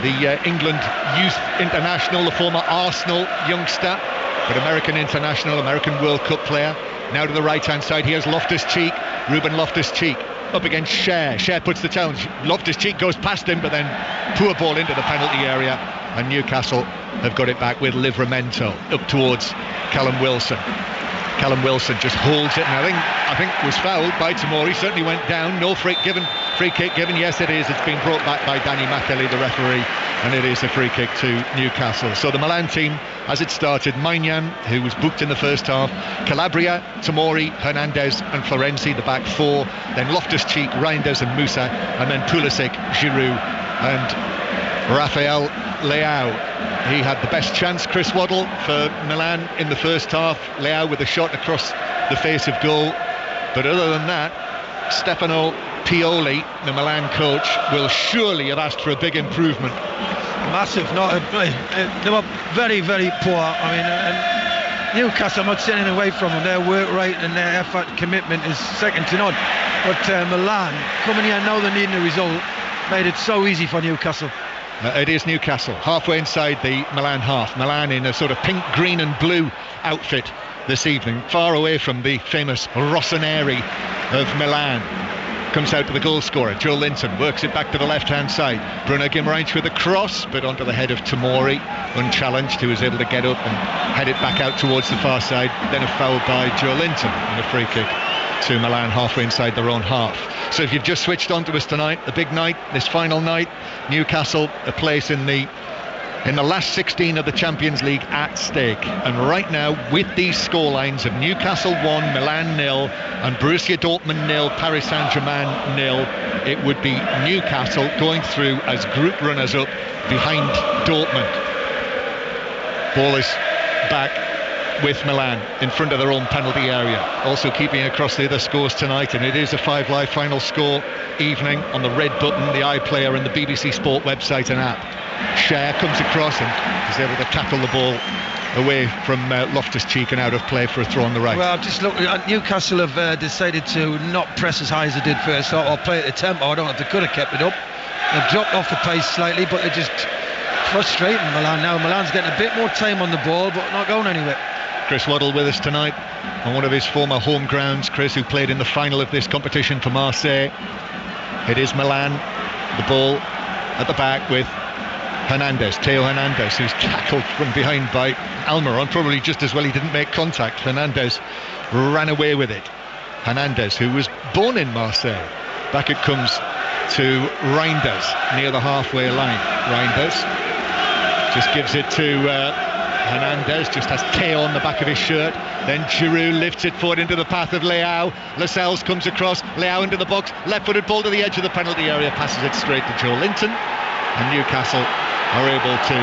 the England youth international, the former Arsenal youngster, but American international, American World Cup player. Now to the right-hand side, here's Loftus-Cheek, Ruben Loftus-Cheek, up against Cher. Cher puts the challenge. Loftus-Cheek goes past him, but then poor ball into the penalty area, and Newcastle have got it back with Livramento up towards Callum Wilson. Callum Wilson just holds it, and I think was fouled by Tomori. Certainly went down. No free kick given. Yes, it is. It's been brought back by Danny Matheli, the referee, and it is a free kick to Newcastle. So the Milan team, as it started, Magnan, who was booked in the first half, Calabria, Tomori, Hernandez and Florenzi, the back four, then Loftus-Cheek, Reinders and Musa, and then Pulisic, Giroud and Rafael Leao. He had the best chance, Chris Waddle, for Milan in the first half. Leao with a shot across the face of goal. But other than that, Stefano Pioli, the Milan coach, will surely have asked for a big improvement. Massive, they were very, very poor. I mean, and Newcastle, I'm not saying away from them. Their work rate and their effort, commitment is second to none. But Milan, coming here now they're needing a result, made it so easy for Newcastle. It is Newcastle, halfway inside the Milan half. Milan in a sort of pink, green and blue outfit this evening, far away from the famous Rossoneri of Milan. Comes out to the goal scorer, Joe Linton, works it back to the left-hand side. Bruno Guimaraes with a cross, but onto the head of Tomori, unchallenged, who was able to get up and head it back out towards the far side. Then a foul by Joe Linton and a free kick to Milan halfway inside their own half. So if you've just switched on to us tonight, the big night, this final night, Newcastle, a place in the last 16 of the Champions League at stake. And right now, with these scorelines of Newcastle 1, Milan 0 and Borussia Dortmund 0, Paris Saint-Germain 0, it would be Newcastle going through as group runners-up behind Dortmund. Ball is back with Milan in front of their own penalty area, also keeping across the other scores tonight, and it is a 5 Live final score evening on the red button, the iPlayer and the BBC Sport website and app. Cher comes across and is able to tackle the ball away from Loftus-Cheek and out of play for a throw on the right. Well, just look, Newcastle have decided to not press as high as they did first or play at the tempo. I don't know if they could have kept it up. They've dropped off the pace slightly, but they're just frustrating Milan now. Milan's getting a bit more time on the ball, but not going anywhere. Chris Waddle with us tonight on one of his former home grounds. Chris, who played in the final of this competition for Marseille. It is Milan, the ball at the back with Hernandez, Theo Hernandez, who's tackled from behind by Almiron, probably just as well he didn't make contact. Hernandez ran away with it. Hernandez, who was born in Marseille. Back it comes to Reinders near the halfway line. Reinders just gives it to Hernandez, just has Theo on the back of his shirt. Then Giroud lifts it forward into the path of Leao. Lascelles comes across, Leao into the box, left-footed ball to the edge of the penalty area, passes it straight to Joe Linton, and Newcastle are able to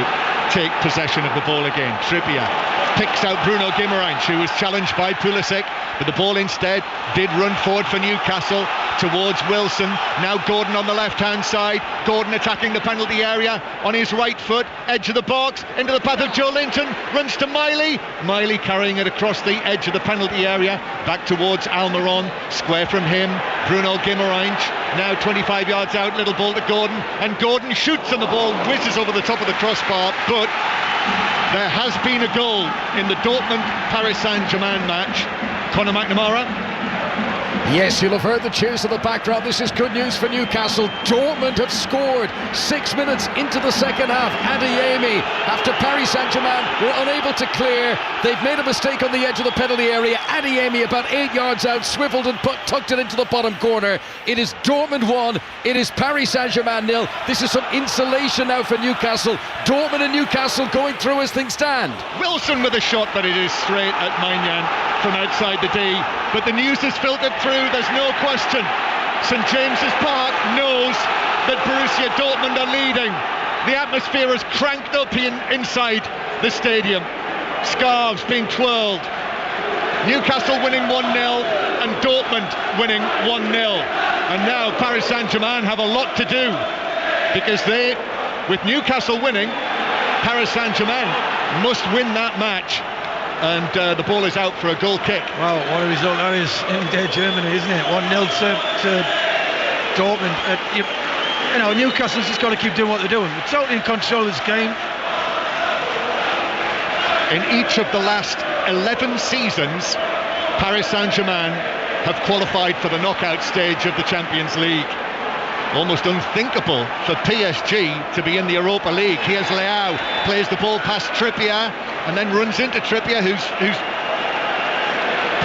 take possession of the ball again. Trippier picks out Bruno Guimaraes, who was challenged by Pulisic, but the ball instead did run forward for Newcastle towards Wilson. Now Gordon on the left-hand side. Gordon attacking the penalty area on his right foot, edge of the box, into the path of Joe Linton, runs to Miley. Miley carrying it across the edge of the penalty area, back towards Almiron, square from him. Bruno Guimaraes now 25 yards out, little ball to Gordon, and Gordon shoots and the ball whizzes over the top of the crossbar, but there has been a goal in the Dortmund-Paris Saint-Germain match. Conor McNamara. Yes, you'll have heard the cheers in the background. This is good news for Newcastle. Dortmund have scored 6 minutes into the second half. Adeyemi, after Paris Saint-Germain were unable to clear, they've made a mistake on the edge of the penalty area. Adeyemi, about 8 yards out, swiveled and tucked it into the bottom corner. It is Dortmund 1, it is Paris Saint-Germain 0. This is some insulation now for Newcastle. Dortmund and Newcastle going through as things stand. Wilson with a shot, but it is straight at Maignan from outside the D. But the news has filtered through, there's no question. St James's Park knows that Borussia Dortmund are leading. The atmosphere has cranked up inside the stadium. Scarves being twirled. Newcastle winning 1-0 and Dortmund winning 1-0. And now Paris Saint-Germain have a lot to do, because they, with Newcastle winning, Paris Saint-Germain must win that match. And the ball is out for a goal kick. Well, what a result that is in Germany, isn't it? 1-0 to Dortmund. You know, Newcastle's just got to keep doing what they're doing. They're totally in control of this game. In each of the last 11 seasons, Paris Saint-Germain have qualified for the knockout stage of the Champions League. Almost unthinkable for PSG to be in the Europa League. Here's Leao, plays the ball past Trippier, and then runs into Trippier, who's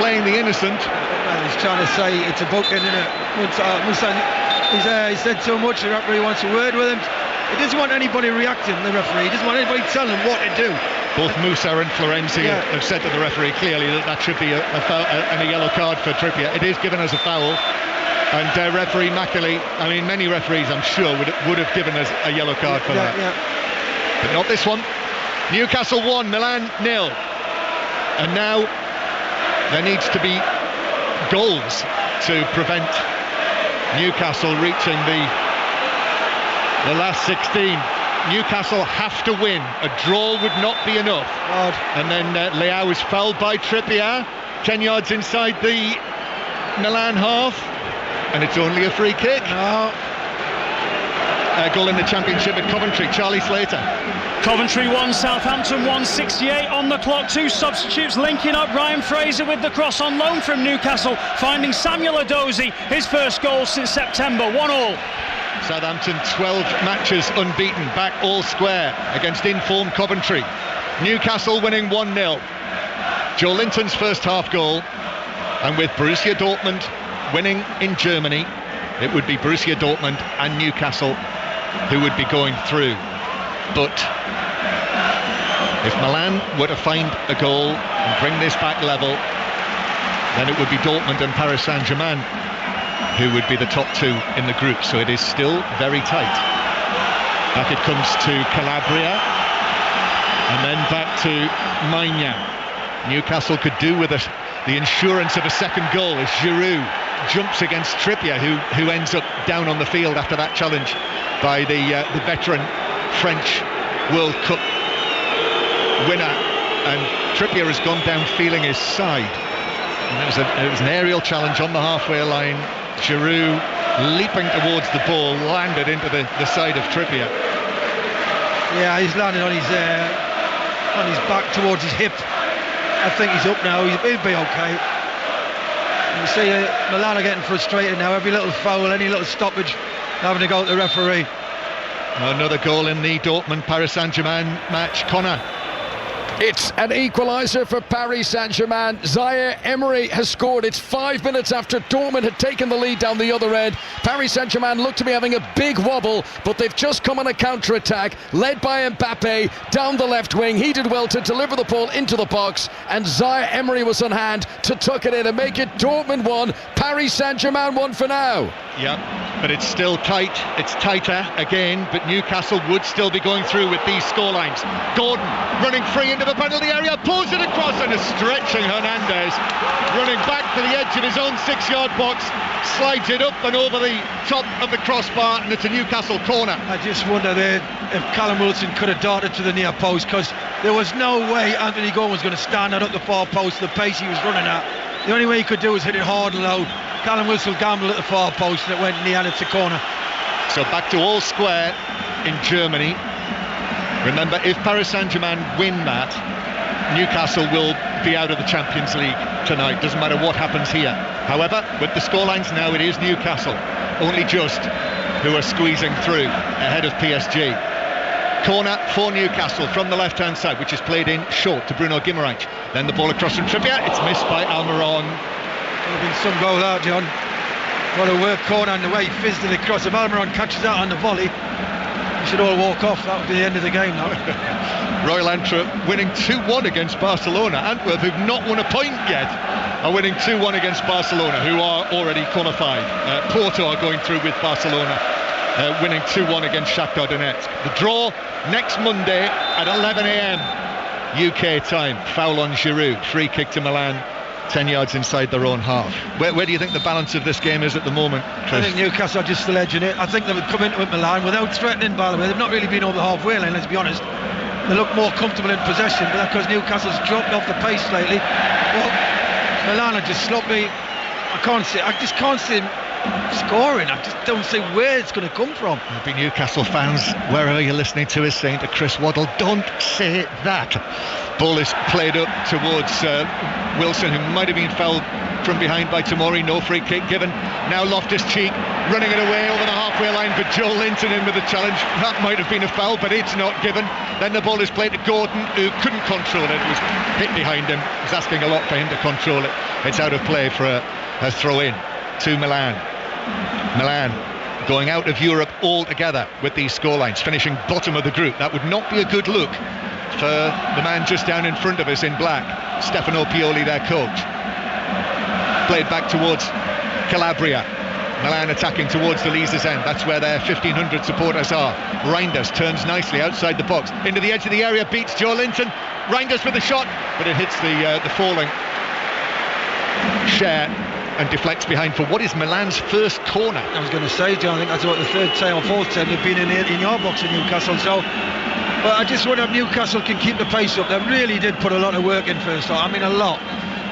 playing the innocent. Well, he's trying to say it's a booking, isn't it? He said so much, the referee wants a word with him. He doesn't want anybody reacting, the referee. He doesn't want anybody telling him what to do. Both Musa and Florenzi have said to the referee clearly that should be a foul and a yellow card for Trippier. It is given as a foul. And referee Macaulay, I mean, many referees, I'm sure, would have given us a yellow card for that. But not this one. Newcastle 1, Milan 0. And now there needs to be goals to prevent Newcastle reaching the last 16. Newcastle have to win. A draw would not be enough. And then Leao is fouled by Trippier, 10 yards inside the Milan half. And it's only a free kick. No. Goal in the Championship at Coventry, Charlie Slater. Coventry 1, Southampton 1, 68 on the clock. Two substitutes linking up. Ryan Fraser with the cross on loan from Newcastle, finding Samuel Edozie, his first goal since September, 1-1. Southampton 12 matches unbeaten, back all square against informed Coventry. Newcastle winning 1-0. Joe Linton's first half goal, and with Borussia Dortmund winning in Germany, it would be Borussia Dortmund and Newcastle who would be going through. But if Milan were to find a goal and bring this back level, then it would be Dortmund and Paris Saint-Germain who would be the top two in the group. So it is still very tight. Back it comes to Calabria, and then back to Maignan. Newcastle could do with it. The insurance of a second goal as Giroud jumps against Trippier, who ends up down on the field after that challenge by the veteran French World Cup winner. And Trippier has gone down feeling his side. And it was an aerial challenge on the halfway line. Giroud leaping towards the ball, landed into the side of Trippier. Yeah, he's landed on his back towards his hip. I think he's up now. He'll be okay. You see, Milan are getting frustrated now. Every little foul, any little stoppage, having to go at the referee. Another goal in the Dortmund-Paris Saint-Germain match. Connor. It's an equaliser for Paris Saint-Germain. Zaire Emery has scored. It's 5 minutes after Dortmund had taken the lead down the other end. Paris Saint-Germain look to be having a big wobble, but they've just come on a counter-attack, led by Mbappe down the left wing. He did well to deliver the ball into the box, and Zaire Emery was on hand to tuck it in and make it Dortmund 1, Paris Saint-Germain 1 for now. Yeah, but it's still tight. It's tighter again, but Newcastle would still be going through with these scorelines. Gordon running free into the penalty area, pulls it across, and a stretching Hernandez running back to the edge of his own 6-yard box, slides it up and over the top of the crossbar, and it's a Newcastle corner. I just wonder there if Callum Wilson could have darted to the near post, because there was no way Anthony Gordon was going to stand out up the far post, the pace he was running at. The only way he could do was hit it hard and low. Callum Wilson gambled at the far post and it went in the end, it's a corner. So back to all square in Germany. Remember, if Paris Saint-Germain win that, Newcastle will be out of the Champions League tonight. Doesn't matter what happens here. However, with the scorelines now, it is Newcastle, only just, who are squeezing through ahead of PSG. Corner for Newcastle from the left-hand side, which is played in short to Bruno Guimaraes. Then the ball across from Trippier. It's missed by Almiron. Could have been some goal out, John. What a work corner and the way he fizzed it across. If Almiron catches that on the volley, we should all walk off. That would be the end of the game now. Royal Antwerp winning 2-1 against Barcelona. Antwerp, who've not won a point yet, are winning 2-1 against Barcelona, who are already qualified. Porto are going through with Barcelona, winning 2-1 against Shakhtar Donetsk. The draw next Monday at 11 a.m. UK time. Foul on Giroud, free kick to Milan, 10 yards inside their own half. Where do you think the balance of this game is at the moment, Chris? I think Newcastle are just the edge in it. I think they would come into it Milan without threatening, by the way. They've not really been over the halfway line, let's be honest. They look more comfortable in possession, but that's because Newcastle's dropped off the pace slightly. Well, Milan are just sloppy. I just can't see them scoring. I just don't see where it's going to come from. There'll be Newcastle fans wherever you're listening to us saying to Chris Waddle, don't say that. Ball is played up towards Wilson, who might have been fouled from behind by Tomori. No free kick given. Now Loftus-Cheek running it away over the halfway line, but Joe Linton in with the challenge. That might have been a foul, but it's not given. Then the ball is played to Gordon, who couldn't control it. It was hit behind him. It was asking a lot for him to control it. It's out of play for a throw-in to Milan. Milan going out of Europe altogether with these scorelines, finishing bottom of the group. That would not be a good look for the man just down in front of us in black, Stefano Pioli, their coach. Played back towards Calabria. Milan attacking towards the Leazes end. That's where their 1,500 supporters are. Reinders turns nicely outside the box, into the edge of the area, beats Joe Linton. Reinders with a shot, but it hits the falling Cher and deflects behind for what is Milan's first corner. I was going to say, John, I think that's about the third time or fourth time they've been in the 18-yard box in Newcastle. So, but I just wonder if Newcastle can keep the pace up. They really did put a lot of work in first half. I mean, a lot.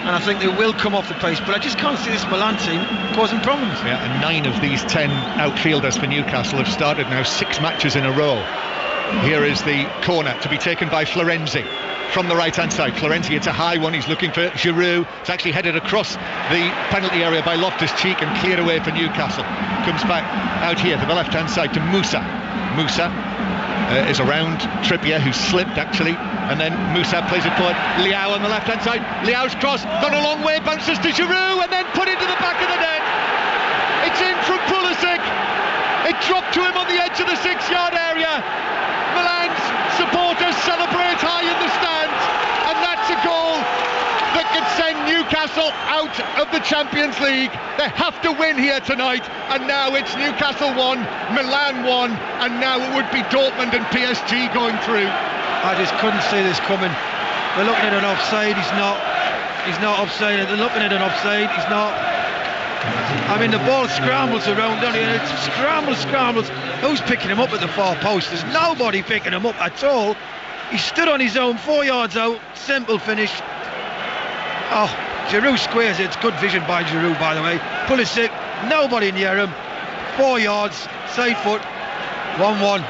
And I think they will come off the pace, but I just can't see this Milan team causing problems. Yeah, and 9 of these 10 outfielders for Newcastle have started now 6 matches in a row. Here is the corner to be taken by Florenzi from the right-hand side. Florenzi, it's a high one. He's looking for Giroud. It's actually headed across the penalty area by Loftus-Cheek and cleared away for Newcastle. Comes back out here to the left-hand side to Musa. Musa is around Trippier, who slipped actually, and then Musa plays it forward. Liao on the left-hand side. Liao's cross, gone a long way, bounces to Giroud, and then put into the back of the net. It's in from Pulisic. It dropped to him on the edge of the 6-yard area. Milan's supporters celebrate high in the stands, and that's a goal that could send Newcastle out of the Champions League. They have to win here tonight, and now it's Newcastle 1, Milan 1, and now it would be Dortmund and PSG going through. I just couldn't see this coming. They're looking at an offside. He's not offside. They're looking at an offside. He's not. I mean, the ball scrambles around, doesn't it? It scrambles. Who's picking him up at the far post? There's nobody picking him up at all. He stood on his own, 4 yards out. Simple finish. Oh, Giroud squares it. It's good vision by Giroud, by the way. Pulisic, nobody near him. 4 yards, side foot, 1-1.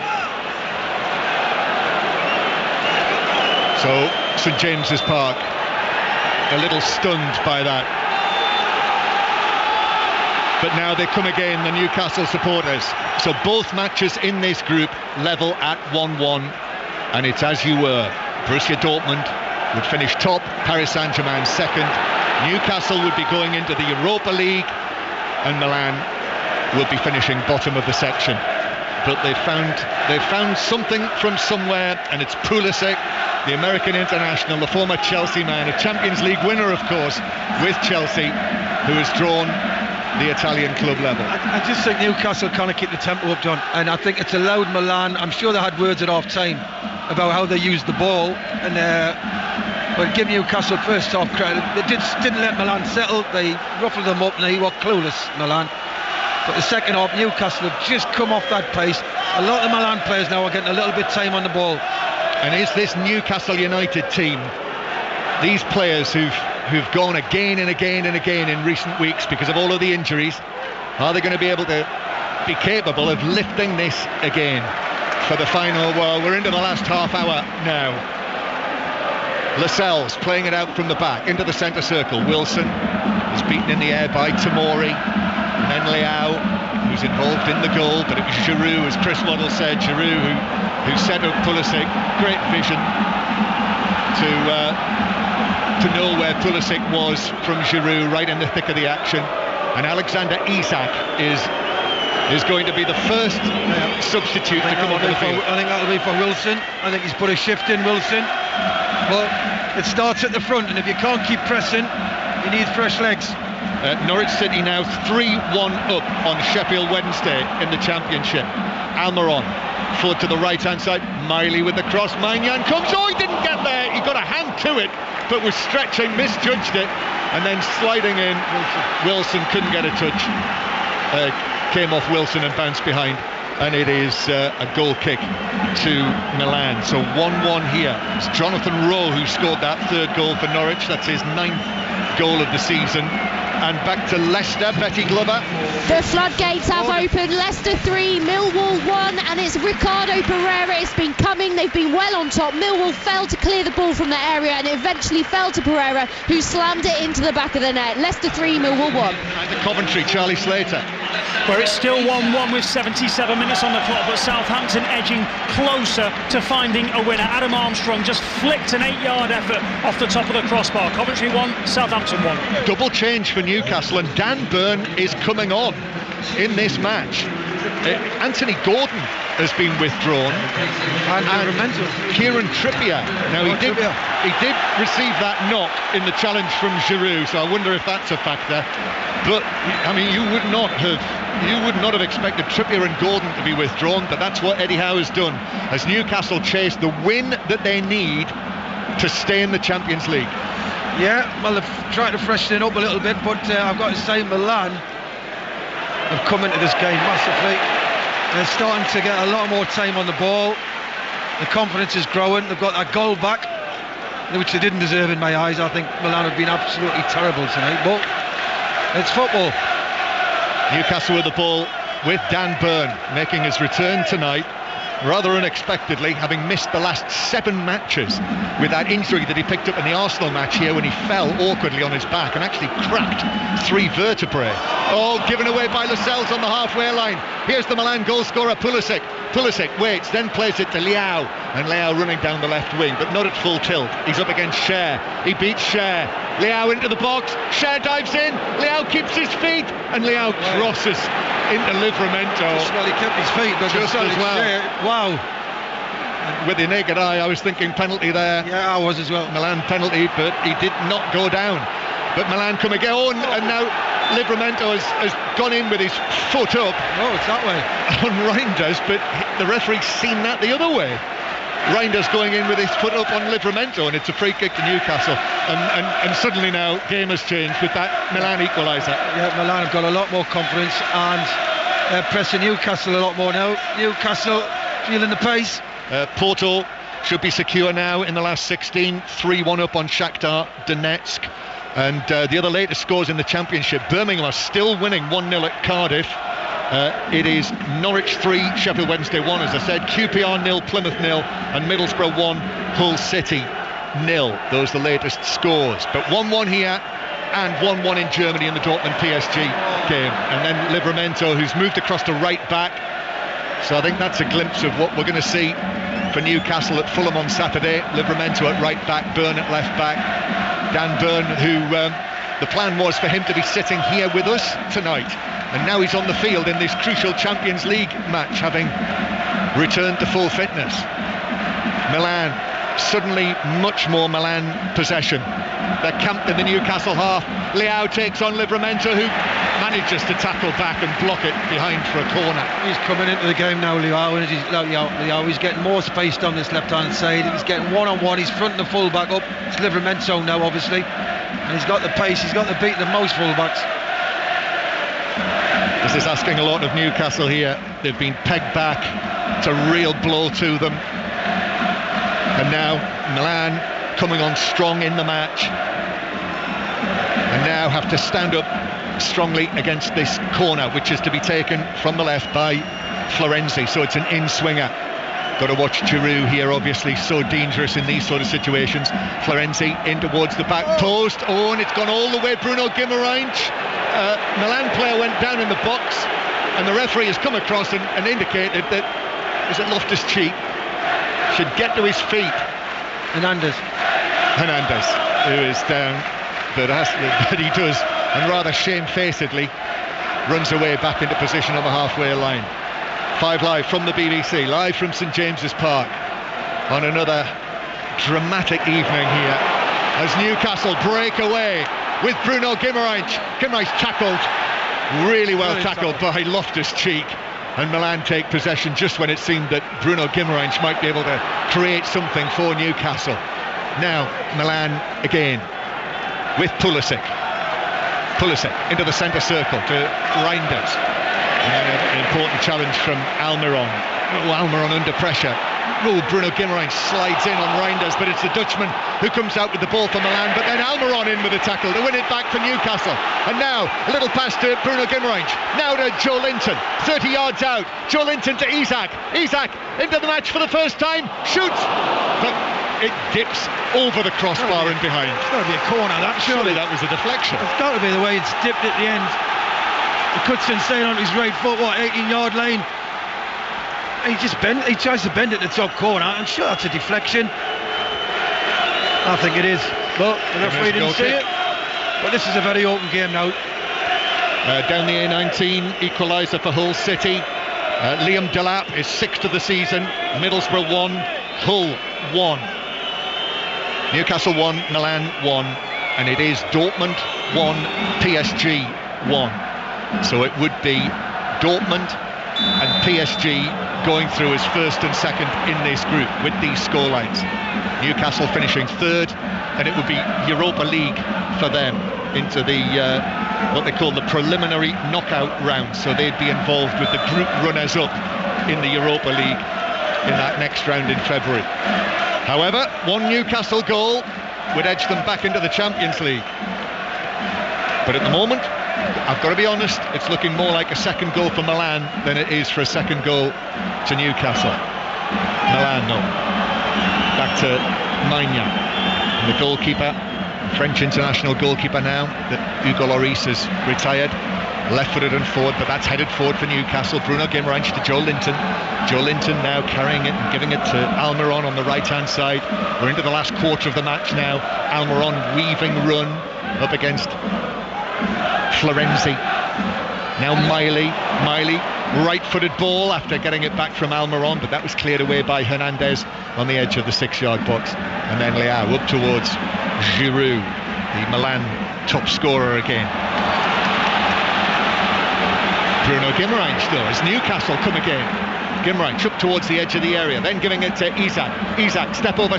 So, St James's Park, a little stunned by that. But now they come again, the Newcastle supporters. So both matches in this group level at 1-1. And it's as you were. Borussia Dortmund would finish top, Paris Saint-Germain second. Newcastle would be going into the Europa League, and Milan would be finishing bottom of the section. But they've found something from somewhere, and it's Pulisic, the American international, the former Chelsea man, a Champions League winner, of course, with Chelsea, who has drawn the Italian club level. I just think Newcastle kind of keep the tempo up, John, and I think it's allowed Milan. I'm sure they had words at half time about how they used the ball, and but give Newcastle first half credit. They didn't let Milan settle. They ruffled them up, and they were clueless, Milan. But the second half, Newcastle have just come off that pace. A lot of the Milan players now are getting a little bit time on the ball. And is this Newcastle United team, these players who've gone again and again and again in recent weeks because of all of the injuries, are they going to be able to be capable of lifting this again for the final? Well, we're into the last half hour now. Lascelles playing it out from the back into the centre circle. Wilson is beaten in the air by Tomori, and then Leao, who's involved in the goal, but it was Giroud, as Chris Waddle said, Giroud who set up Pulisic. Great vision to know where Pulisic was from Giroud, right in the thick of the action. And Alexander Isak is going to be the first substitute to come on the field. I think that'll be for Wilson. I think he's put a shift in, Wilson. But it starts at the front, and if you can't keep pressing, you need fresh legs. Norwich City now 3-1 up on Sheffield Wednesday in the Championship. Almiron, forward to the right-hand side. Miley with the cross. Magnan comes. Oh, he didn't get there. He got a hand to it, but was stretching, misjudged it, and then sliding in. Wilson couldn't get a touch. Came off Wilson and bounced behind, and it is a goal kick to Milan. So 1-1 here. It's Jonathan Rowe who scored that third goal for Norwich. That's his 9th goal of the season. And back to Leicester, Betty Glover. The floodgates have opened. Leicester 3, Millwall 1, and it's Ricardo Pereira. It's been coming. They've been well on top. Millwall failed to clear the ball from the area, and it eventually fell to Pereira, who slammed it into the back of the net. Leicester 3, Millwall 1. And to Coventry, Charlie Slater. Where it's still 1-1 with 77 minutes on the clock, but Southampton edging closer to finding a winner. Adam Armstrong just flicked an 8-yard effort off the top of the crossbar. Coventry 1, Southampton 1. Double change for Newcastle, and Dan Burn is coming on in this match. Anthony Gordon has been withdrawn, and Kieran Trippier. Now he did receive that knock in the challenge from Giroud, so I wonder if that's a factor. But I mean, you would not have expected Trippier and Gordon to be withdrawn, but that's what Eddie Howe has done as Newcastle chase the win that they need to stay in the Champions League. Yeah, well, they've tried to freshen it up a little bit, but I've got to say Milan have come into this game massively. They're starting to get a lot more time on the ball. The confidence is growing. They've got that goal back, which they didn't deserve in my eyes. I think Milan have been absolutely terrible tonight, but it's football. Newcastle with the ball with Dan Burn making his return tonight, rather unexpectedly, having missed the last 7 matches with that injury that he picked up in the Arsenal match here when he fell awkwardly on his back and actually cracked 3 vertebrae. Oh, given away by Lascelles on the halfway line. Here's the Milan goal scorer, Pulisic. Pulisic waits, then plays it to Leao, and Leao running down the left wing, but not at full tilt. He's up against Cher. He beats Cher. Leao into the box. Cher dives in. Leao keeps his feet, and Leao crosses into Livramento. Well, he kept his feet, but just as well. Wow. With the naked eye, I was thinking penalty there. Yeah, I was as well. Milan penalty, but he did not go down. But Milan come again, and now Livramento has gone in with his foot up. Oh, it's that way. On Reinders, but the referee's seen that the other way. Reinders going in with his foot up on Livramento, and it's a free kick to Newcastle. And suddenly now, game has changed with that Milan equaliser. Yeah, Milan have got a lot more confidence, and they're pressing Newcastle a lot more now. Newcastle feeling the pace. Porto should be secure now in the last 16, 3-1 up on Shakhtar Donetsk. And the other latest scores in the Championship, Birmingham are still winning 1-0 at Cardiff. It is Norwich 3, Sheffield Wednesday 1, as I said, QPR 0, Plymouth 0, and Middlesbrough 1, Hull City 0. Those are the latest scores. But 1-1 here and 1-1 in Germany in the Dortmund PSG game. And then Livramento, who's moved across to right back. So I think that's a glimpse of what we're going to see for Newcastle at Fulham on Saturday. Livramento at right back, Byrne at left back. Dan Byrne, who the plan was for him to be sitting here with us tonight, and now he's on the field in this crucial Champions League match, having returned to full fitness. Milan, suddenly much more Milan possession. They're camped in the Newcastle half. Leao takes on Livramento, who manages to tackle back and block it behind for a corner. He's coming into the game now, Leao, and he's getting more space down this left-hand side. He's getting one-on-one. He's fronting the full-back up. It's Livramento now, obviously, and he's got the pace. He's got the beat of most full-backs. This is asking a lot of Newcastle here. They've been pegged back. It's a real blow to them. And now Milan coming on strong in the match, and now have to stand up strongly against this corner, which is to be taken from the left by Florenzi. So it's an in-swinger. Got to watch Giroud here, obviously, so dangerous in these sort of situations. Florenzi in towards the back post. Oh, and it's gone all the way. Bruno Guimaraes. Milan player went down in the box, and the referee has come across and indicated that, is it Loftus-Cheek, should get to his feet. Hernandez, who is down, but he does, and rather shamefacedly runs away back into position on the halfway line. 5 Live from the BBC, live from St James's Park, on another dramatic evening here, as Newcastle break away with Bruno Guimaraes. Guimaraes tackled, really well tackled by Loftus-Cheek, and Milan take possession just when it seemed that Bruno Guimaraes might be able to create something for Newcastle. Now Milan again with Pulisic into the centre circle to Reinders. An important challenge from Almiron. Almiron under pressure. Bruno Guimaraes slides in on Reinders, but it's the Dutchman who comes out with the ball for Milan, but then Almiron in with a tackle to win it back for Newcastle. And now a little pass to Bruno Guimaraes, now to Joe Linton, 30 yards out. Joe Linton to Isak into the match for the first time, shoots, but it dips over the crossbar and behind. It's got to be a corner, that, surely. That was a deflection. It's got to be the way it's dipped at the end. He cuts inside on his right foot, 18-yard line. He tries to bend it to the top corner, and sure, that's a deflection. I think it is, but the referee didn't see it. But this is a very open game now. Down the A19, equaliser for Hull City. Liam Delap is 6th of the season. Middlesbrough 1, Hull 1. Newcastle 1, Milan 1, and it is Dortmund 1, PSG 1. So it would be Dortmund and PSG going through as first and second in this group with these scorelines. Newcastle finishing 3rd, and it would be Europa League for them into the what they call the preliminary knockout round. So they'd be involved with the group runners-up in the Europa League in that next round in February. However, one Newcastle goal would edge them back into the Champions League. But at the moment, I've got to be honest, it's looking more like a second goal for Milan than it is for a second goal to Newcastle. Milan, no. Back to Maignan, the goalkeeper, French international goalkeeper now that Hugo Lloris has retired. Left-footed and forward, but that's headed forward for Newcastle. Bruno Guimaraes to Joe Linton. Joe Linton now carrying it and giving it to Almiron on the right-hand side. We're into the last quarter of the match now. Almiron weaving run up against Florenzi. Now Miley, right-footed ball after getting it back from Almiron, but that was cleared away by Hernandez on the edge of the 6-yard box. And then Leao up towards Giroud, the Milan top scorer again. Bruno Guimaraes though, as Newcastle come again. Gimreich up towards the edge of the area, then giving it to Isak. Isak, step over,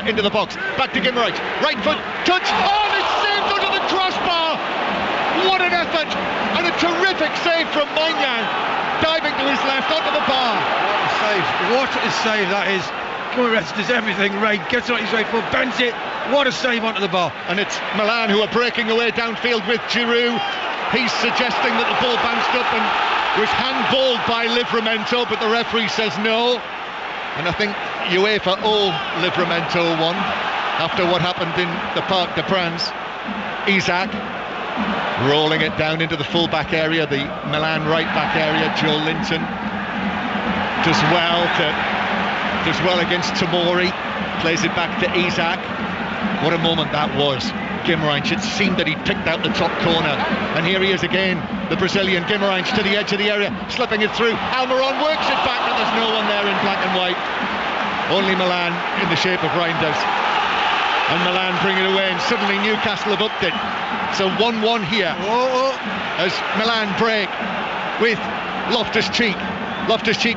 into the box. Back to Gimreich. Right foot, touch. Oh, and it's saved under the crossbar. What an effort. And a terrific save from Milan. Diving to his left, onto the bar. What a save that is. Gimreich does everything right. Gets on his right foot, bends it. What a save onto the bar. And it's Milan who are breaking away downfield with Giroud. He's suggesting that the ball bounced up and was handballed by Livramento, but the referee says no. And I think UEFA owe Livramento one after what happened in the Parc des Princes. Isak rolling it down into the full-back area, the Milan right-back area. Joe Linton does well against Tomori, plays it back to Isak. What a moment that was. Gimreich, it seemed that he'd picked out the top corner, and here he is again, the Brazilian. Gimreich to the edge of the area, slipping it through. Almiron works it back, but there's no one there in black and white. Only Milan in the shape of Reinders, and Milan bring it away, and suddenly Newcastle have upped it. So 1-1 here as Milan break with Loftus-Cheek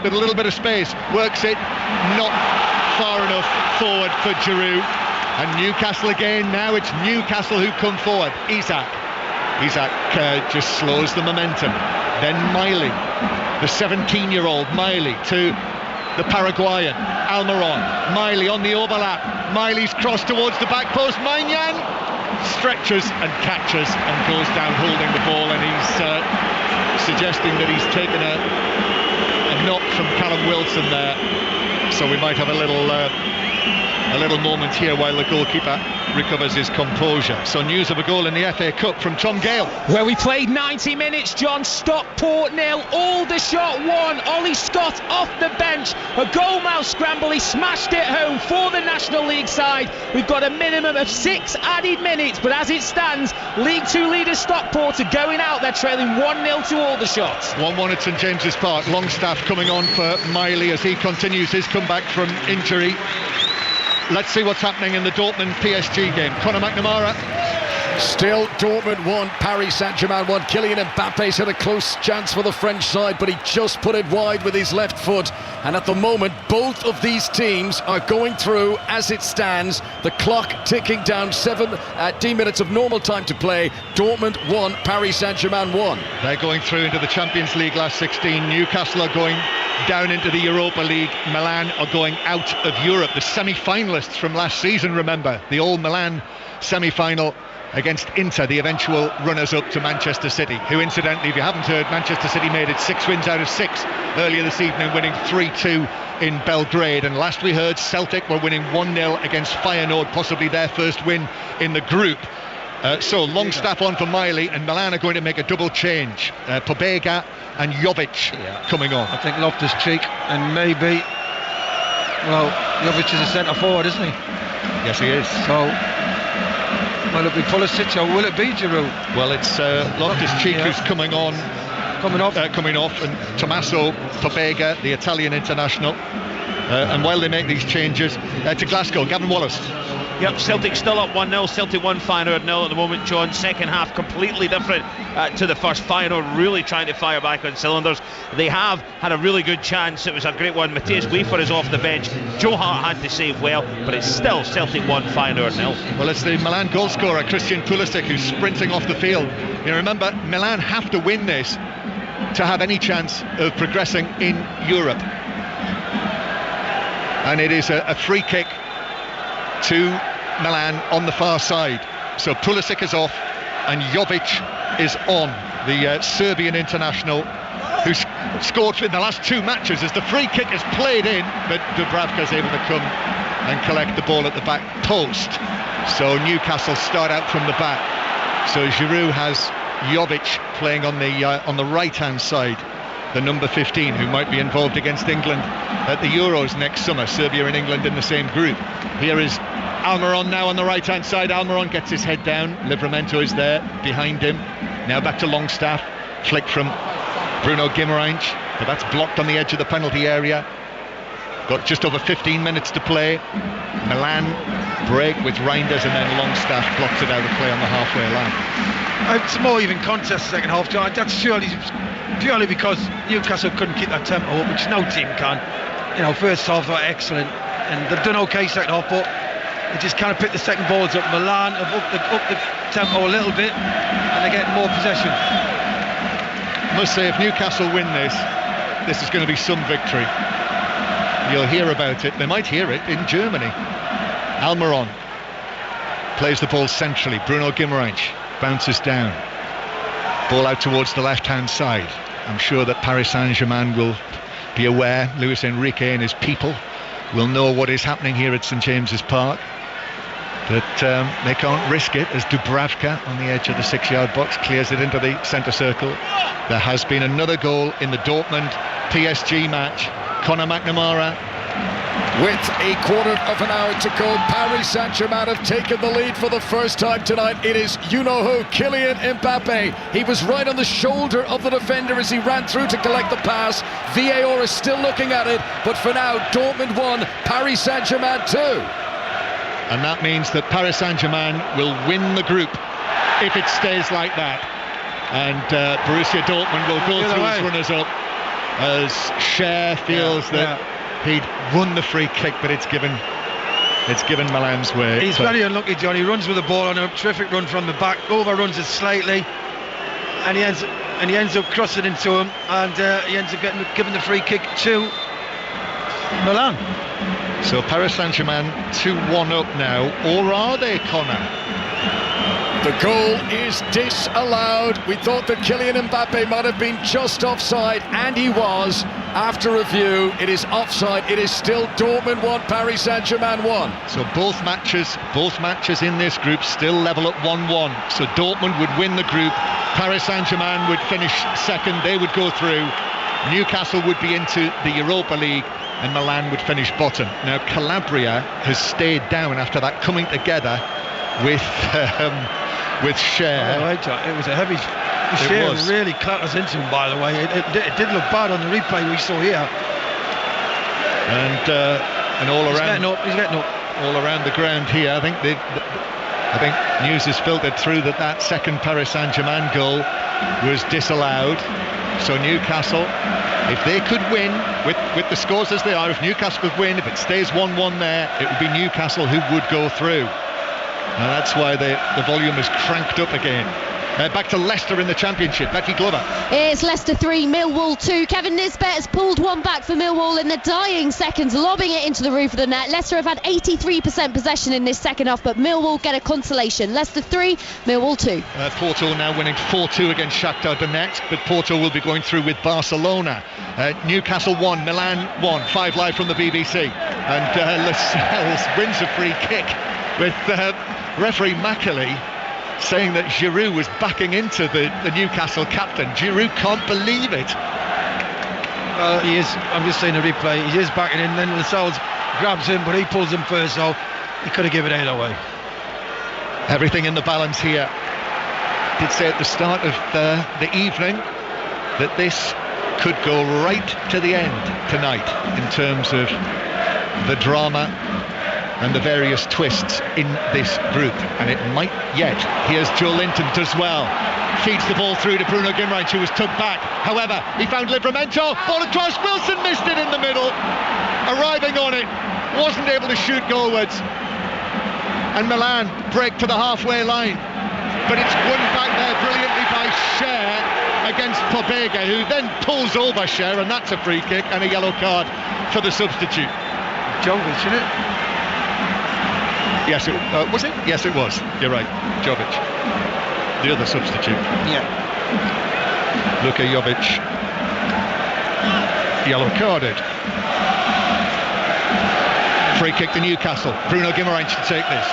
with a little bit of space, works it, not far enough forward for Giroud. And Newcastle again. Now it's Newcastle who come forward. Isak just slows the momentum. Then Miley, the 17-year-old Miley, to the Paraguayan Almiron. Miley on the overlap. Miley's cross towards the back post. Maignan stretches and catches and goes down holding the ball, and he's suggesting that he's taken a knock from Callum Wilson there. So we might have a little moment here while the goalkeeper recovers his composure. So news of a goal in the FA Cup from Tom Gale. Where we played 90 minutes, John. Stockport 0, Aldershot 1. Ollie Scott off the bench. A goal-mouth scramble. He smashed it home for the National League side. We've got a minimum of 6 added minutes, but as it stands, League 2 leaders Stockport are going out. They're trailing 1-0 to Aldershot. 1-1 at St James's Park. Longstaff coming on for Miley as he continues his comeback from injury. Let's see what's happening in the Dortmund PSG game. Conor McNamara. Still Dortmund 1, Paris Saint-Germain 1. Kylian Mbappe's had a close chance for the French side, but he just put it wide with his left foot. And at the moment, both of these teams are going through as it stands. The clock ticking down, 17 minutes of normal time to play. Dortmund 1, Paris Saint-Germain 1. They're going through into the Champions League last 16. Newcastle are going down into the Europa League. Milan are going out of Europe. The semi-finalists from last season, remember, the All Milan semi-final against Inter, the eventual runners-up to Manchester City, who incidentally, if you haven't heard, Manchester City made it 6 wins out of 6 earlier this evening, winning 3-2 in Belgrade. And last we heard, Celtic were winning 1-0 against Feyenoord, possibly their first win in the group. So Longstaff on for Miley, and Milan are going to make a double change. Pobega and Jovic coming on. I think Loftus-Cheek and maybe, well, Jovic is a centre forward, isn't he? Yes, he is. So will it be Pulisic or will it be Giroud? Well, it's Loftus-Cheek who's coming off, and Tommaso Pobega, the Italian international. And while they make these changes, to Glasgow, Gavin Wallace. Yep, Celtic still up 1-0. Celtic 1, Feyenoord 0 at the moment, John. Second half completely different to the first. Feyenoord really trying to fire back on cylinders. They have had a really good chance. It was a great one. Matthias Wefer is off the bench. Joe Hart had to save well, but it's still Celtic 1, Feyenoord 0. Well, it's the Milan goal scorer, Christian Pulisic, who's sprinting off the field. You know, remember, Milan have to win this to have any chance of progressing in Europe. And it is a free kick to Milan on the far side. So Pulisic is off and Jovic is on, the Serbian international who's scored in the last 2 matches as the free kick is played in, but Dubravka's able to come and collect the ball at the back post. So Newcastle start out from the back. So Giroud has Jovic playing on the right hand side, the number 15, who might be involved against England at the Euros next summer. Serbia and England in the same group. Here is Almiron now on the right hand side. Almiron gets his head down. Livramento is there behind him. Now back to Longstaff. Flick from Bruno Guimaraes, but that's blocked on the edge of the penalty area. Got just over 15 minutes to play. Milan break with Reinders, and then Longstaff blocks it out of play on the halfway line. It's more even contest second half, John. That's surely purely because Newcastle couldn't keep that tempo up, which no team can. You know, first half they were excellent, and they've done okay second half, but they just kind of picked the second balls up. Milan have upped the tempo a little bit, and they're getting more possession. I must say, if Newcastle win this is going to be some victory. You'll hear about it. They might hear it in Germany. Almiron plays the ball centrally. Bruno Guimaraes bounces down. Ball out towards the left-hand side. I'm sure that Paris Saint-Germain will be aware. Luis Enrique and his people will know what is happening here at St James's Park. But they can't risk it as Dubravka on the edge of the 6-yard box clears it into the centre circle. There has been another goal in the Dortmund PSG match. Conor McNamara. With a quarter of an hour to go, Paris Saint-Germain have taken the lead for the first time tonight. It is you-know-who, Kylian Mbappe. He was right on the shoulder of the defender as he ran through to collect the pass. VAR is still looking at it, but for now, Dortmund 1, Paris Saint-Germain 2. And that means that Paris Saint-Germain will win the group if it stays like that. And Borussia Dortmund will go through as runners-up as Cher feels that he'd won the free kick, but it's given Milan's way. He's very unlucky, John. He runs with the ball on a terrific run from the back, overruns it slightly, and he ends up crossing into him, and he ends up giving the free kick to Milan. So Paris Saint-Germain 2-1 up now, or are they, Connor? The goal is disallowed. We thought that Kylian Mbappe might have been just offside, and he was. After review, it is offside. It is still Dortmund 1, Paris Saint-Germain 1. So both matches in this group still level at 1-1. So Dortmund would win the group, Paris Saint-Germain would finish second, they would go through. Newcastle would be into the Europa League, and Milan would finish bottom. Now Calabria has stayed down after that coming together with Cher. It was a heavy. Cher really clatters into him, by the way. It did look bad on the replay we saw here. And all around, he's getting up. All around the ground here. I think news has filtered through that second Paris Saint-Germain goal was disallowed. So Newcastle, if they could win with the scores as they are, if Newcastle could win, if it stays 1-1 there, it would be Newcastle who would go through. And that's why the volume is cranked up again. Back to Leicester in the Championship. Becky Glover. It's Leicester 3, Millwall 2. Kevin Nisbet has pulled one back for Millwall in the dying seconds, lobbing it into the roof of the net. Leicester have had 83% possession in this second half, but Millwall get a consolation. Leicester 3, Millwall 2. Porto now winning 4-2 against Shakhtar Donetsk, but Porto will be going through with Barcelona. Newcastle 1, Milan 1. 5 live from the BBC. And Lascelles wins a free kick with referee Macaulay saying that Giroud was backing into the Newcastle captain. Giroud can't believe it. He is. I'm just saying the replay. He is backing in, then Lascelles grabs him, but he pulls him first, so he could have given it away. Everything in the balance here. Did say at the start of the evening that this could go right to the end tonight in terms of the drama and the various twists in this group, and it might yet. Here's Joe Linton does well, feeds the ball through to Bruno Guimaraes, who was tugged back. However, he found Livramento, ball across, Wilson missed it in the middle, arriving on it, wasn't able to shoot goalwards, and Milan break to the halfway line, but it's won back there brilliantly by Cher against Pobega, who then pulls over Cher, and that's a free kick and a yellow card for the substitute. Jovic, isn't it? Yes, was it? Yes, it was. You're right, Jovic, the other substitute. Yeah. Luka Jovic, yellow carded. Free kick to Newcastle. Bruno Guimaraes to take this.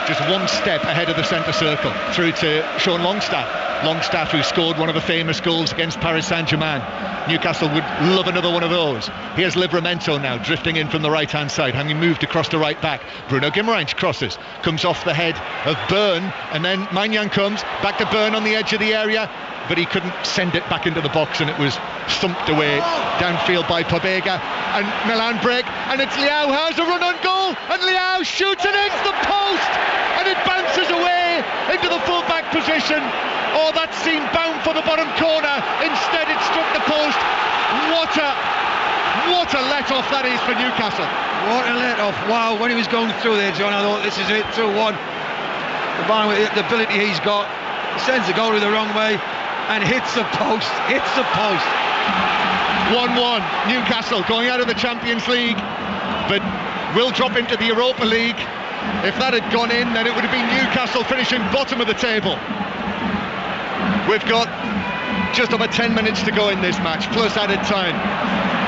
Just one step ahead of the centre circle, through to Sean Longstaff. Longstaff, who scored one of the famous goals against Paris Saint-Germain. Newcastle would love another one of those. Here's Livramento now, drifting in from the right-hand side, having moved across the right back. Bruno Guimaraes crosses, comes off the head of Byrne, and then Magnan comes, back to Byrne on the edge of the area, but he couldn't send it back into the box, and it was thumped away downfield by Pobega, and Milan break, and it's Leao has a run on goal, and Leao shoots, and it's the post, and it bounces away into the full-back position. Oh, that seemed bound for the bottom corner. Instead, it struck the post. What a let-off that is for Newcastle. What a let-off. Wow, when he was going through there, John, I thought, this is it, 2-1. The man with the ability he's got, sends the goalie the wrong way and hits the post. 1-1. Newcastle going out of the Champions League, but will drop into the Europa League. If that had gone in, then it would have been Newcastle finishing bottom of the table. We've got just over 10 minutes to go in this match, plus added time.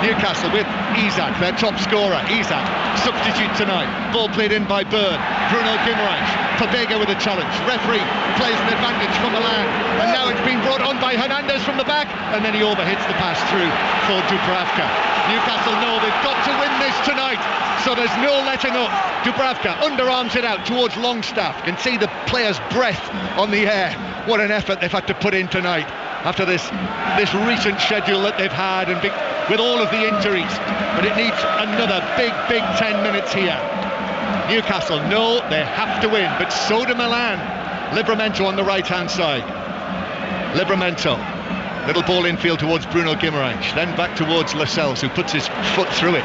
Newcastle with Isak, their top scorer. Isak, substitute tonight. Ball played in by Byrne. Bruno Guimaraes. Fabega with a challenge. Referee plays an advantage from Milan. And now it's been brought on by Hernandez from the back. And then he overhits the pass through for Dubravka. Newcastle know they've got to win this tonight. So there's no letting up. Dubravka underarms it out towards Longstaff. Can see the player's breath on the air. What an effort they've had to put in tonight after this recent schedule that they've had, and with all of the injuries. But it needs another big 10 minutes here. Newcastle know they have to win, but so do Milan. Livramento on the right hand side. Livramento, little ball infield towards Bruno Guimaraes, then back towards Lascelles, who puts his foot through it.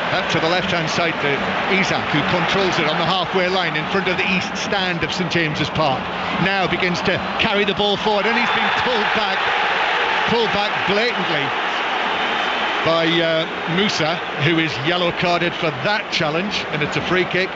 Up to the left hand side to Isak, who controls it on the halfway line in front of the east stand of St James's Park. Now begins to carry the ball forward, and he's been pulled back blatantly by Musa, who is yellow carded for that challenge, and it's a free kick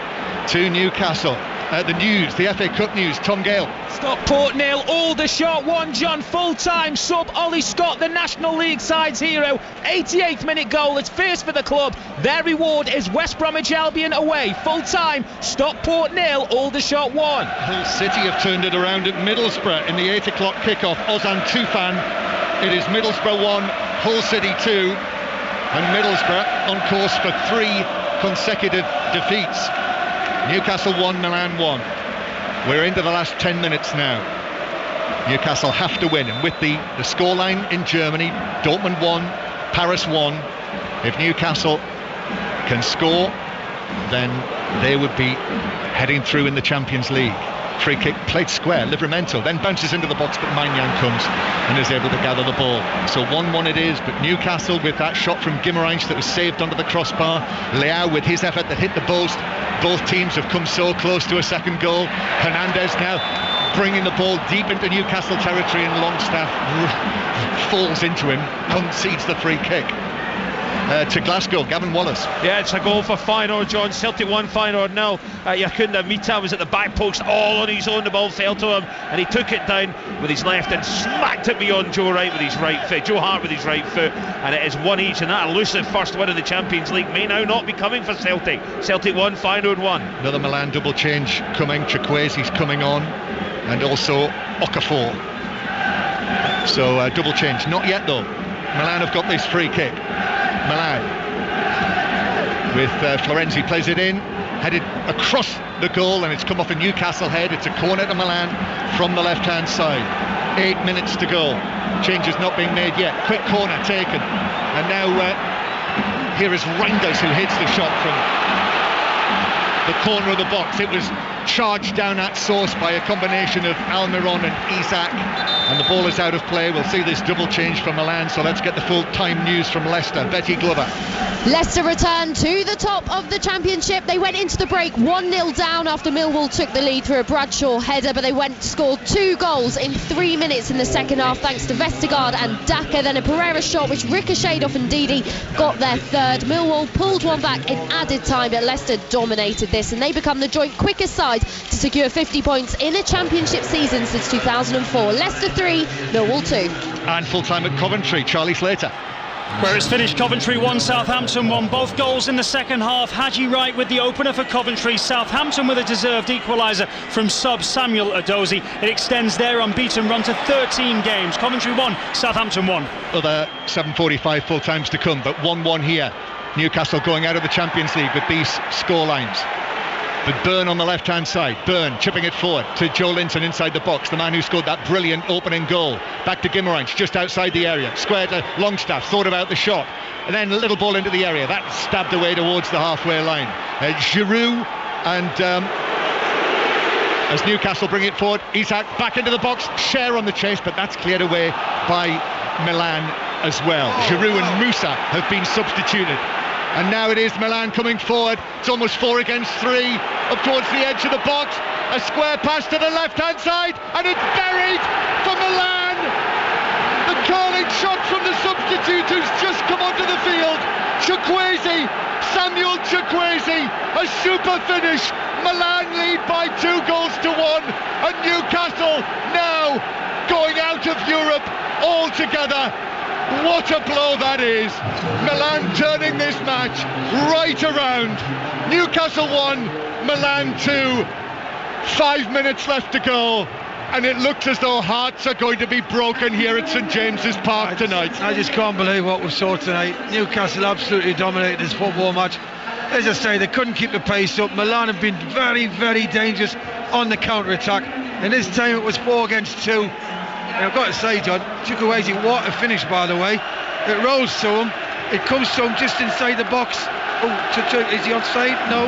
to Newcastle. The news, the FA Cup news, Tom Gale. Stockport 0, Aldershot 1, John. Full-time sub Ollie Scott, the National League side's hero. 88th minute goal, it's first for the club. Their reward is West Bromwich Albion away. Full-time, Stockport 0, Aldershot 1. Hull City have turned it around at Middlesbrough in the 8 o'clock kickoff. Ozan Tufan. It is Middlesbrough 1, Hull City 2, and Middlesbrough on course for 3 consecutive defeats. Newcastle 1, Milan 1. We're into the last 10 minutes now. Newcastle have to win, and with the scoreline in Germany, Dortmund 1, Paris 1, if Newcastle can score, then they would be heading through in the Champions League. Free kick played square. Livramento then bounces into the box, but Maignan comes and is able to gather the ball. So 1-1 it is, but Newcastle with that shot from Guimaraes that was saved under the crossbar. Leao with his effort that hit the post. Both teams have come so close to a second goal. Hernandez now bringing the ball deep into Newcastle territory, and Longstaff falls into him, concedes the free kick. To Glasgow, Gavin Wallace. Yeah, it's a goal for Feyenoord, John. Celtic 1, Feyenoord 0. Yakunda Mita was at the back post all on his own. The ball fell to him and he took it down with his left and smacked it beyond Joe Wright with his right foot. Joe Hart with his right foot, and it is 1 each, and that elusive first win in the Champions League may now not be coming for Celtic. Celtic 1, Feyenoord 1. Another Milan double change coming. Chukwueze's coming on, and also Okafor. So double change. Not yet though. Milan have got this free kick. Milan with Florenzi plays it in, headed across the goal, and it's come off a Newcastle head. It's a corner to Milan from the left hand side. 8 minutes to go. Change is not being made yet. Quick corner taken, and now here is Reinders who hits the shot from the corner of the box. It was charged down at source by a combination of Almiron and Isak, and the ball is out of play. We'll see this double change from Milan, so let's get the full-time news from Leicester. Betty Glover. Leicester return to the top of the Championship. They went into the break 1-0 down after Millwall took the lead through a Bradshaw header, but they scored 2 goals in 3 minutes in the second half thanks to Vestergaard and Daka. Then a Pereira shot which ricocheted off Ndidi got their third. Millwall pulled one back in added time, but Leicester dominated this, and they become the joint quickest side to secure 50 points in a Championship season since 2004. Leicester 3, Millwall 2. And full time at Coventry, Charlie Slater. Where it's finished, Coventry 1, Southampton 1. Both goals in the second half. Haji Wright with the opener for Coventry. Southampton with a deserved equaliser from sub Samuel Edozie. It extends their unbeaten run to 13 games. Coventry 1, Southampton 1. Other 7:45 full times to come, but 1-1 here. Newcastle going out of the Champions League with these scorelines. But Byrne on the left hand side. Byrne chipping it forward to Joe Linton inside the box, the man who scored that brilliant opening goal. Back to Guimaraes just outside the area, square to Longstaff, thought about the shot, and then a little ball into the area that stabbed away towards the halfway line. Giroud and as Newcastle bring it forward. Isak back into the box, Cher on the chase, but that's cleared away by Milan as well. Giroud and Musa have been substituted. And now it is Milan coming forward. It's almost 4 against 3, up towards the edge of the box. A square pass to the left-hand side, and it's buried for Milan. The calling shot from the substitute who's just come onto the field. Chukwueze, Samuel Chukwueze, a super finish. Milan lead by 2 goals to 1, and Newcastle now going out of Europe altogether. What a blow that is. Milan turning this match right around. Newcastle 1, Milan 2. 5 minutes left to go, and it looks as though hearts are going to be broken here at St James's Park tonight. I just can't believe what we saw tonight. Newcastle absolutely dominated this football match. As I say, they couldn't keep the pace up. Milan have been very, very dangerous on the counter-attack, and this time it was 4 against 2. And I've got to say, John, Chukwueze, what a finish, by the way. It rolls to him, it comes to him just inside the box. Oh, is he onside? No.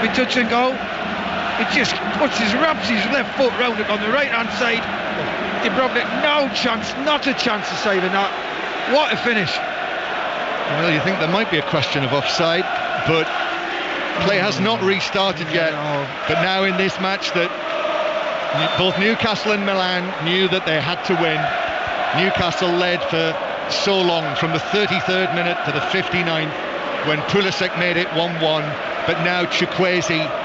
We touch and go. It just wraps his left foot round it on the right hand side. Dubrovnik, no chance, not a chance of saving that. What a finish. Well, you think there might be a question of offside, but play has not restarted yet. But now in this match that both Newcastle and Milan knew that they had to win. Newcastle led for so long, from the 33rd minute to the 59th, when Pulisic made it 1-1. But now Chukwueze,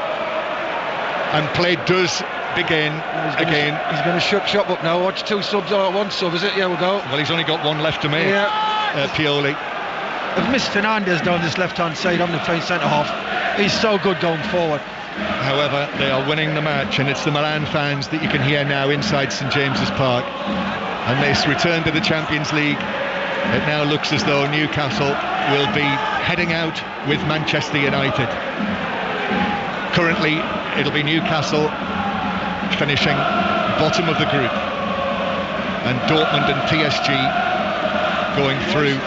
and play does begin again. He's going to shut shop up now. Watch 2 subs or 1 sub, is it? Yeah, we'll go. Well, he's only got 1 left to make. Pioli. They've missed Fernandes down this left-hand side on the playing centre-half. He's so good going forward. However, they are winning the match, and it's the Milan fans that you can hear now inside St James's Park. And this return to the Champions League, it now looks as though Newcastle will be heading out with Manchester United. Currently, it'll be Newcastle finishing bottom of the group, and Dortmund and PSG going through.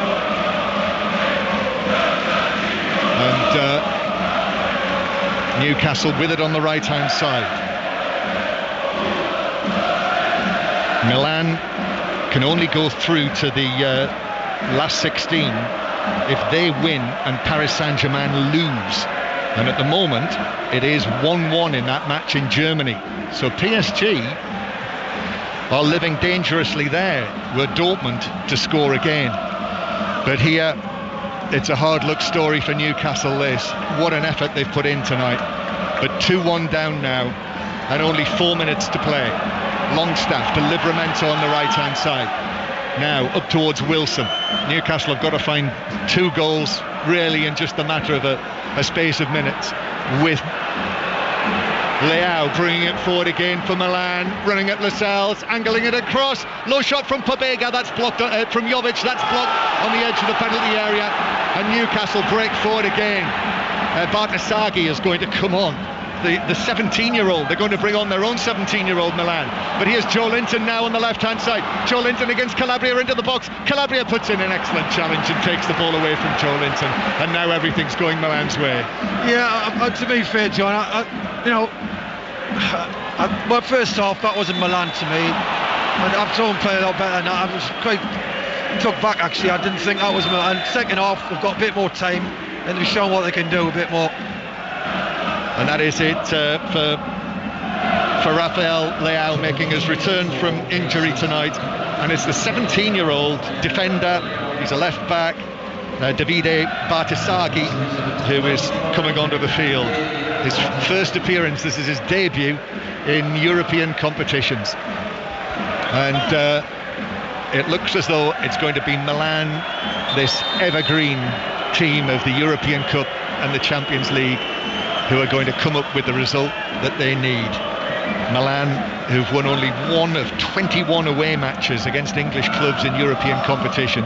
And Newcastle with it on the right-hand side. Milan can only go through to the last 16 if they win and Paris Saint-Germain lose. And at the moment, it is 1-1 in that match in Germany. So PSG are living dangerously there, were Dortmund to score again. But here, it's a hard luck story for Newcastle this. What an effort they've put in tonight. But 2-1 down now, and only 4 minutes to play. Longstaff to Livramento on the right-hand side. Now up towards Wilson. Newcastle have got to find 2 goals really in just a matter of a space of minutes, with Leao bringing it forward again for Milan, running at Lascelles, angling it across, low shot from Pobega, that's blocked, from Jovic, that's blocked on the edge of the penalty area, and Newcastle break forward again. Bartasaghi is going to come on, the 17-year-old. They're going to bring on their own 17-year-old Milan. But here's Joe Linton now on the left-hand side. Joe Linton against Calabria into the box. Calabria puts in an excellent challenge and takes the ball away from Joe Linton. And now everything's going Milan's way. Yeah, to be fair, John, my first half, that wasn't Milan to me. I've saw them play a lot better than that. I was quite took back, actually. I didn't think that was Milan. Second half, they've got a bit more time and they've shown what they can do a bit more. And that is it for Rafael Leao making his return from injury tonight. And it's the 17-year-old defender, he's a left back, Davide Bartasaghi, who is coming onto the field. His first appearance, this is his debut in European competitions. And it looks as though it's going to be Milan, this evergreen team of the European Cup and the Champions League, who are going to come up with the result that they need. Milan, who've won only 1 of 21 away matches against English clubs in European competition,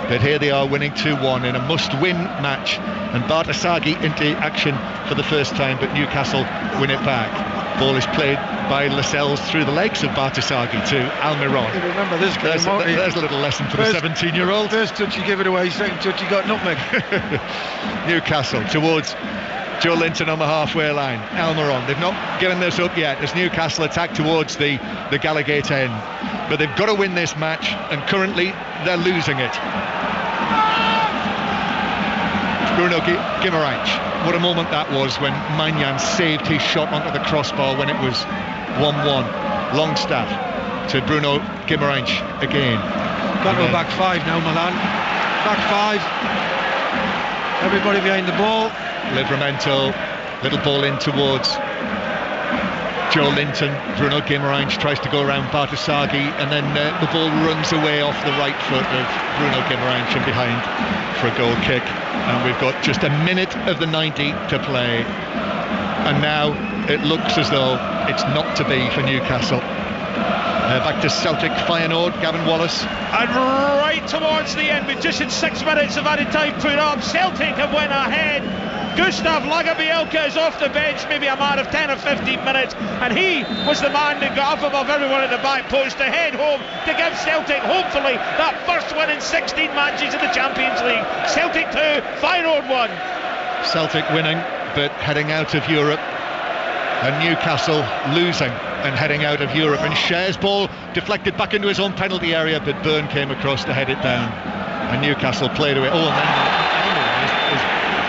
but here they are winning 2-1 in a must-win match, and Bartasaghi into action for the first time, but Newcastle win it back. Ball is played by Lascelles through the legs of Bartasaghi to Almiron. You remember this game, there's a little lesson for the 17-year-old. First touch you give it away, second touch you got nutmeg. Newcastle towards Joe Linton on the halfway line. Almiron, they've not given this up yet as Newcastle attack towards the Gallagate end. But they've got to win this match, and currently they're losing it. Bruno Guimaraes. What a moment that was when Magnan saved his shot onto the crossbar when it was 1-1. Longstaff to Bruno Guimaraes again. Got to go back 5 now, Milan. Back 5. Everybody behind the ball. Livramento, little ball in towards Joe Linton. Bruno Guimaraes tries to go around Bartasaghi, and then the ball runs away off the right foot of Bruno Guimaraes and behind for a goal kick. And we've got just a minute of the 90 to play, and now it looks as though it's not to be for Newcastle. Back to Celtic Feyenoord, Gavin Wallace. And right towards the end, with just 6 minutes of added time put up, Celtic have went ahead. Gustav Lagerbielke is off the bench, maybe a man of 10 or 15 minutes, and he was the man that got up above everyone at the back post to head home to give Celtic, hopefully, that first win in 16 matches in the Champions League. Celtic 2, Feyenoord 1. Celtic winning, but heading out of Europe, and Newcastle losing and heading out of Europe. And Cher's ball deflected back into his own penalty area, but Byrne came across to head it down, and Newcastle played away. Oh, and then is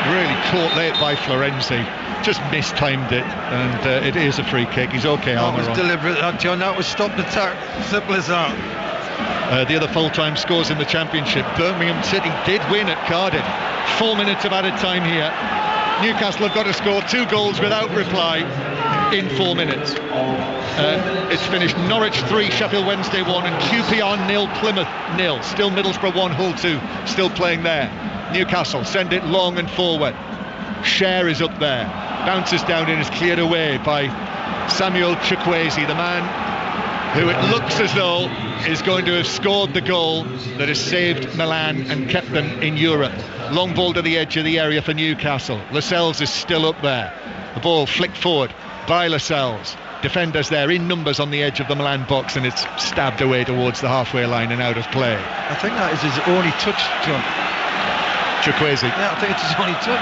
really caught late by Florenzi, just mistimed it, and it is a free kick. He's okay. That was deliberate, that, John. That was stop the attack. Simple as that. The other full-time scores in the Championship, Birmingham City did win at Cardiff. 4 minutes of added time here. Newcastle have got to score 2 goals without reply in 4 minutes. It's finished Norwich 3, Sheffield Wednesday 1, and QPR 0, Plymouth 0. Still Middlesbrough 1, Hull 2, still playing there. Newcastle send it long and forward. Cher is up there, bounces down and is cleared away by Samuel Chukwueze, the man who it looks as though is going to have scored the goal that has saved Milan and kept them in Europe. Long ball to the edge of the area for Newcastle. Lascelles is still up there. The ball flicked forward by Lascelles. Defenders there in numbers on the edge of the Milan box, and it's stabbed away towards the halfway line and out of play. I think that is his only touch, John. Chukwueze. Yeah, I think it's his only touch.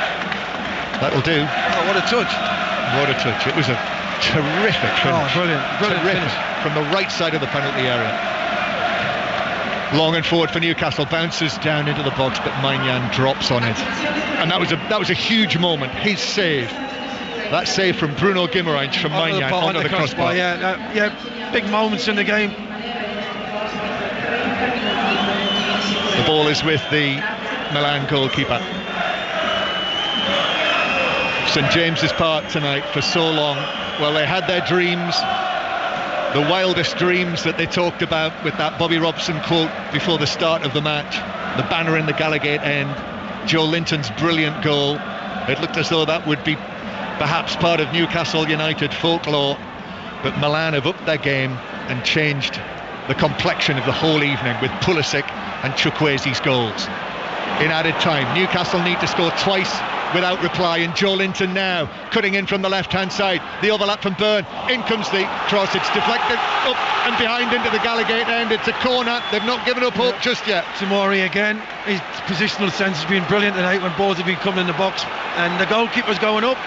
That'll do. Oh, what a touch. What a touch. It was a terrific finish. Oh, brilliant finish. From the right side of the penalty area. Long and forward for Newcastle, bounces down into the box, but Magnan drops on it. And that was a huge moment. His save. That save from Bruno Guimaraes from Magnan onto the crossbar. Yeah, big moments in the game. The ball is with the Milan goalkeeper. St James's Park tonight for so long. Well, they had their dreams, the wildest dreams that they talked about with that Bobby Robson quote before the start of the match, the banner in the Gallagate end, Joe Linton's brilliant goal. It looked as though that would be perhaps part of Newcastle United folklore, but Milan have upped their game and changed the complexion of the whole evening with Pulisic and Chukwueze's goals. In added time, Newcastle need to score twice without reply, and Joe Linton now cutting in from the left-hand side. The overlap from Byrne. In comes the cross. It's deflected up and behind into the Gallagate end. It's a corner. They've not given up hope just yet. Tamori again. His positional sense has been brilliant tonight when balls have been coming in the box, and the goalkeeper's going up.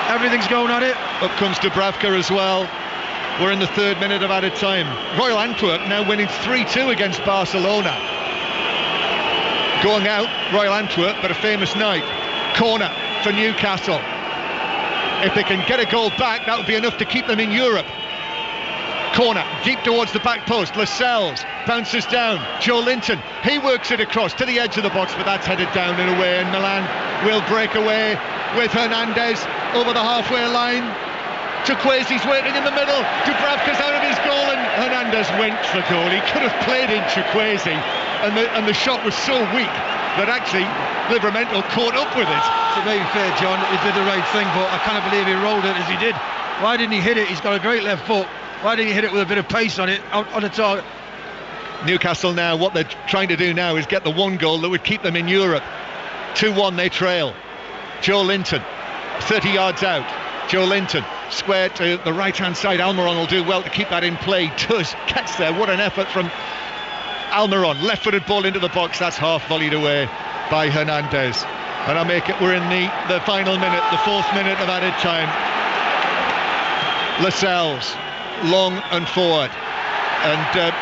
Everything's going at it. Up comes Dubravka as well. We're in the 3rd minute of added time. Royal Antwerp now winning 3-2 against Barcelona. Going out, Royal Antwerp, but a famous night. Corner for Newcastle. If they can get a goal back, that would be enough to keep them in Europe. Corner, deep towards the back post. Lascelles bounces down. Joe Linton, he works it across to the edge of the box, but that's headed down and away, and Milan will break away with Hernandez over the halfway line. Chukwueze's waiting in the middle. Dubravka's out of his goal, and Hernandez went for goal. He could have played in Chukwueze, and the shot was so weak that actually Livramento caught up with it. To be fair, John, he did the right thing, but I can't believe he rolled it as he did. Why didn't he hit it? He's got a great left foot. Why didn't he hit it with a bit of pace on it, on the target? Newcastle now, what they're trying to do now is get the one goal that would keep them in Europe. 2-1 they trail. Joe Linton, 30 yards out. Joe Linton, square to the right-hand side. Almiron will do well to keep that in play. Does, gets there. What an effort from Almiron. Left-footed ball into the box. That's half volleyed away by Hernandez. And I make it, we're in the final minute, the 4th minute of added time. Lascelles, long and forward. And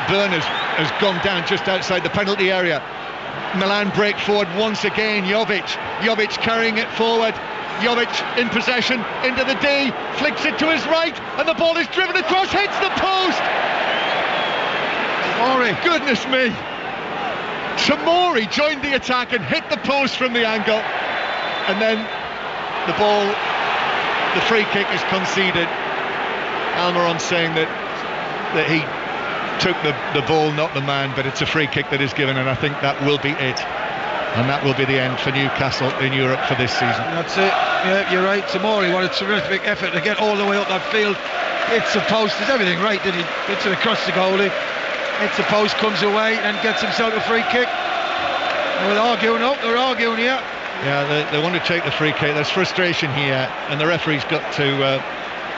Byrne has gone down just outside the penalty area. Milan break forward once again. Jovic carrying it forward. Jovic in possession, into the D, flicks it to his right, and the ball is driven across, hits the post. Tomori, goodness me. Tomori joined the attack and hit the post from the angle. And then the ball, the free kick is conceded. Almiron saying that he took the ball, not the man, but it's a free kick that is given, and I think that will be it. And that will be the end for Newcastle in Europe for this season. That's it. Yeah, you're right. Tomori, what a terrific effort to get all the way up that field. Hits the post, does everything right, did he? Hits it across the goalie. Hits the post, comes away, and gets himself a free kick. They're arguing here. Yeah, they want to take the free kick. There's frustration here, and the referee's got to...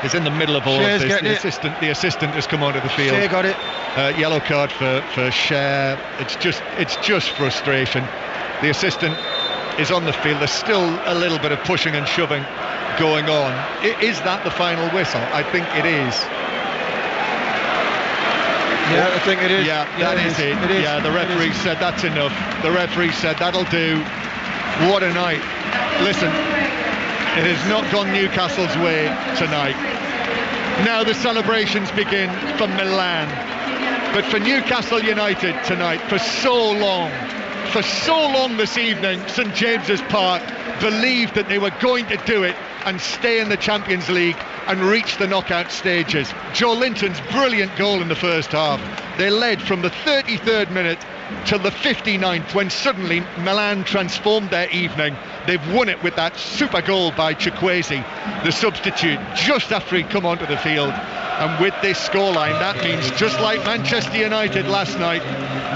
is in the middle of all Shea's of this. The assistant has come onto the field. Shea got it. Yellow card for Shea. It's just frustration. The assistant is on the field. There's still a little bit of pushing and shoving going on. Is that the final whistle? I think it is. Yeah, I think it is. Yeah, that is it. It is. Yeah, the referee said that's enough. The referee said that'll do. What a night. Listen, it has not gone Newcastle's way tonight. Now the celebrations begin for Milan. But for Newcastle United tonight, for so long this evening, St James's Park believed that they were going to do it and stay in the Champions League and reach the knockout stages. Joe Linton's brilliant goal in the first half. They led from the 33rd minute till the 59th, when suddenly Milan transformed their evening. They've won it with that super goal by Chukwueze, the substitute, just after he'd come onto the field. And with this scoreline, that means, just like Manchester United last night,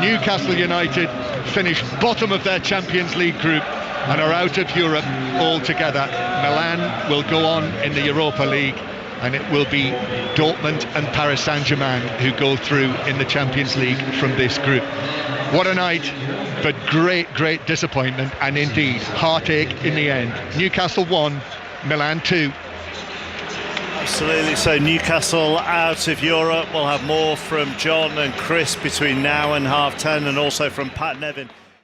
Newcastle United finish bottom of their Champions League group and are out of Europe altogether. Milan will go on in the Europa League, and it will be Dortmund and Paris Saint-Germain who go through in the Champions League from this group. What a night, but great disappointment, and indeed heartache in the end. Newcastle 1, Milan 2. Absolutely. So Newcastle out of Europe. We'll have more from John and Chris between now and 10:30, and also from Pat Nevin.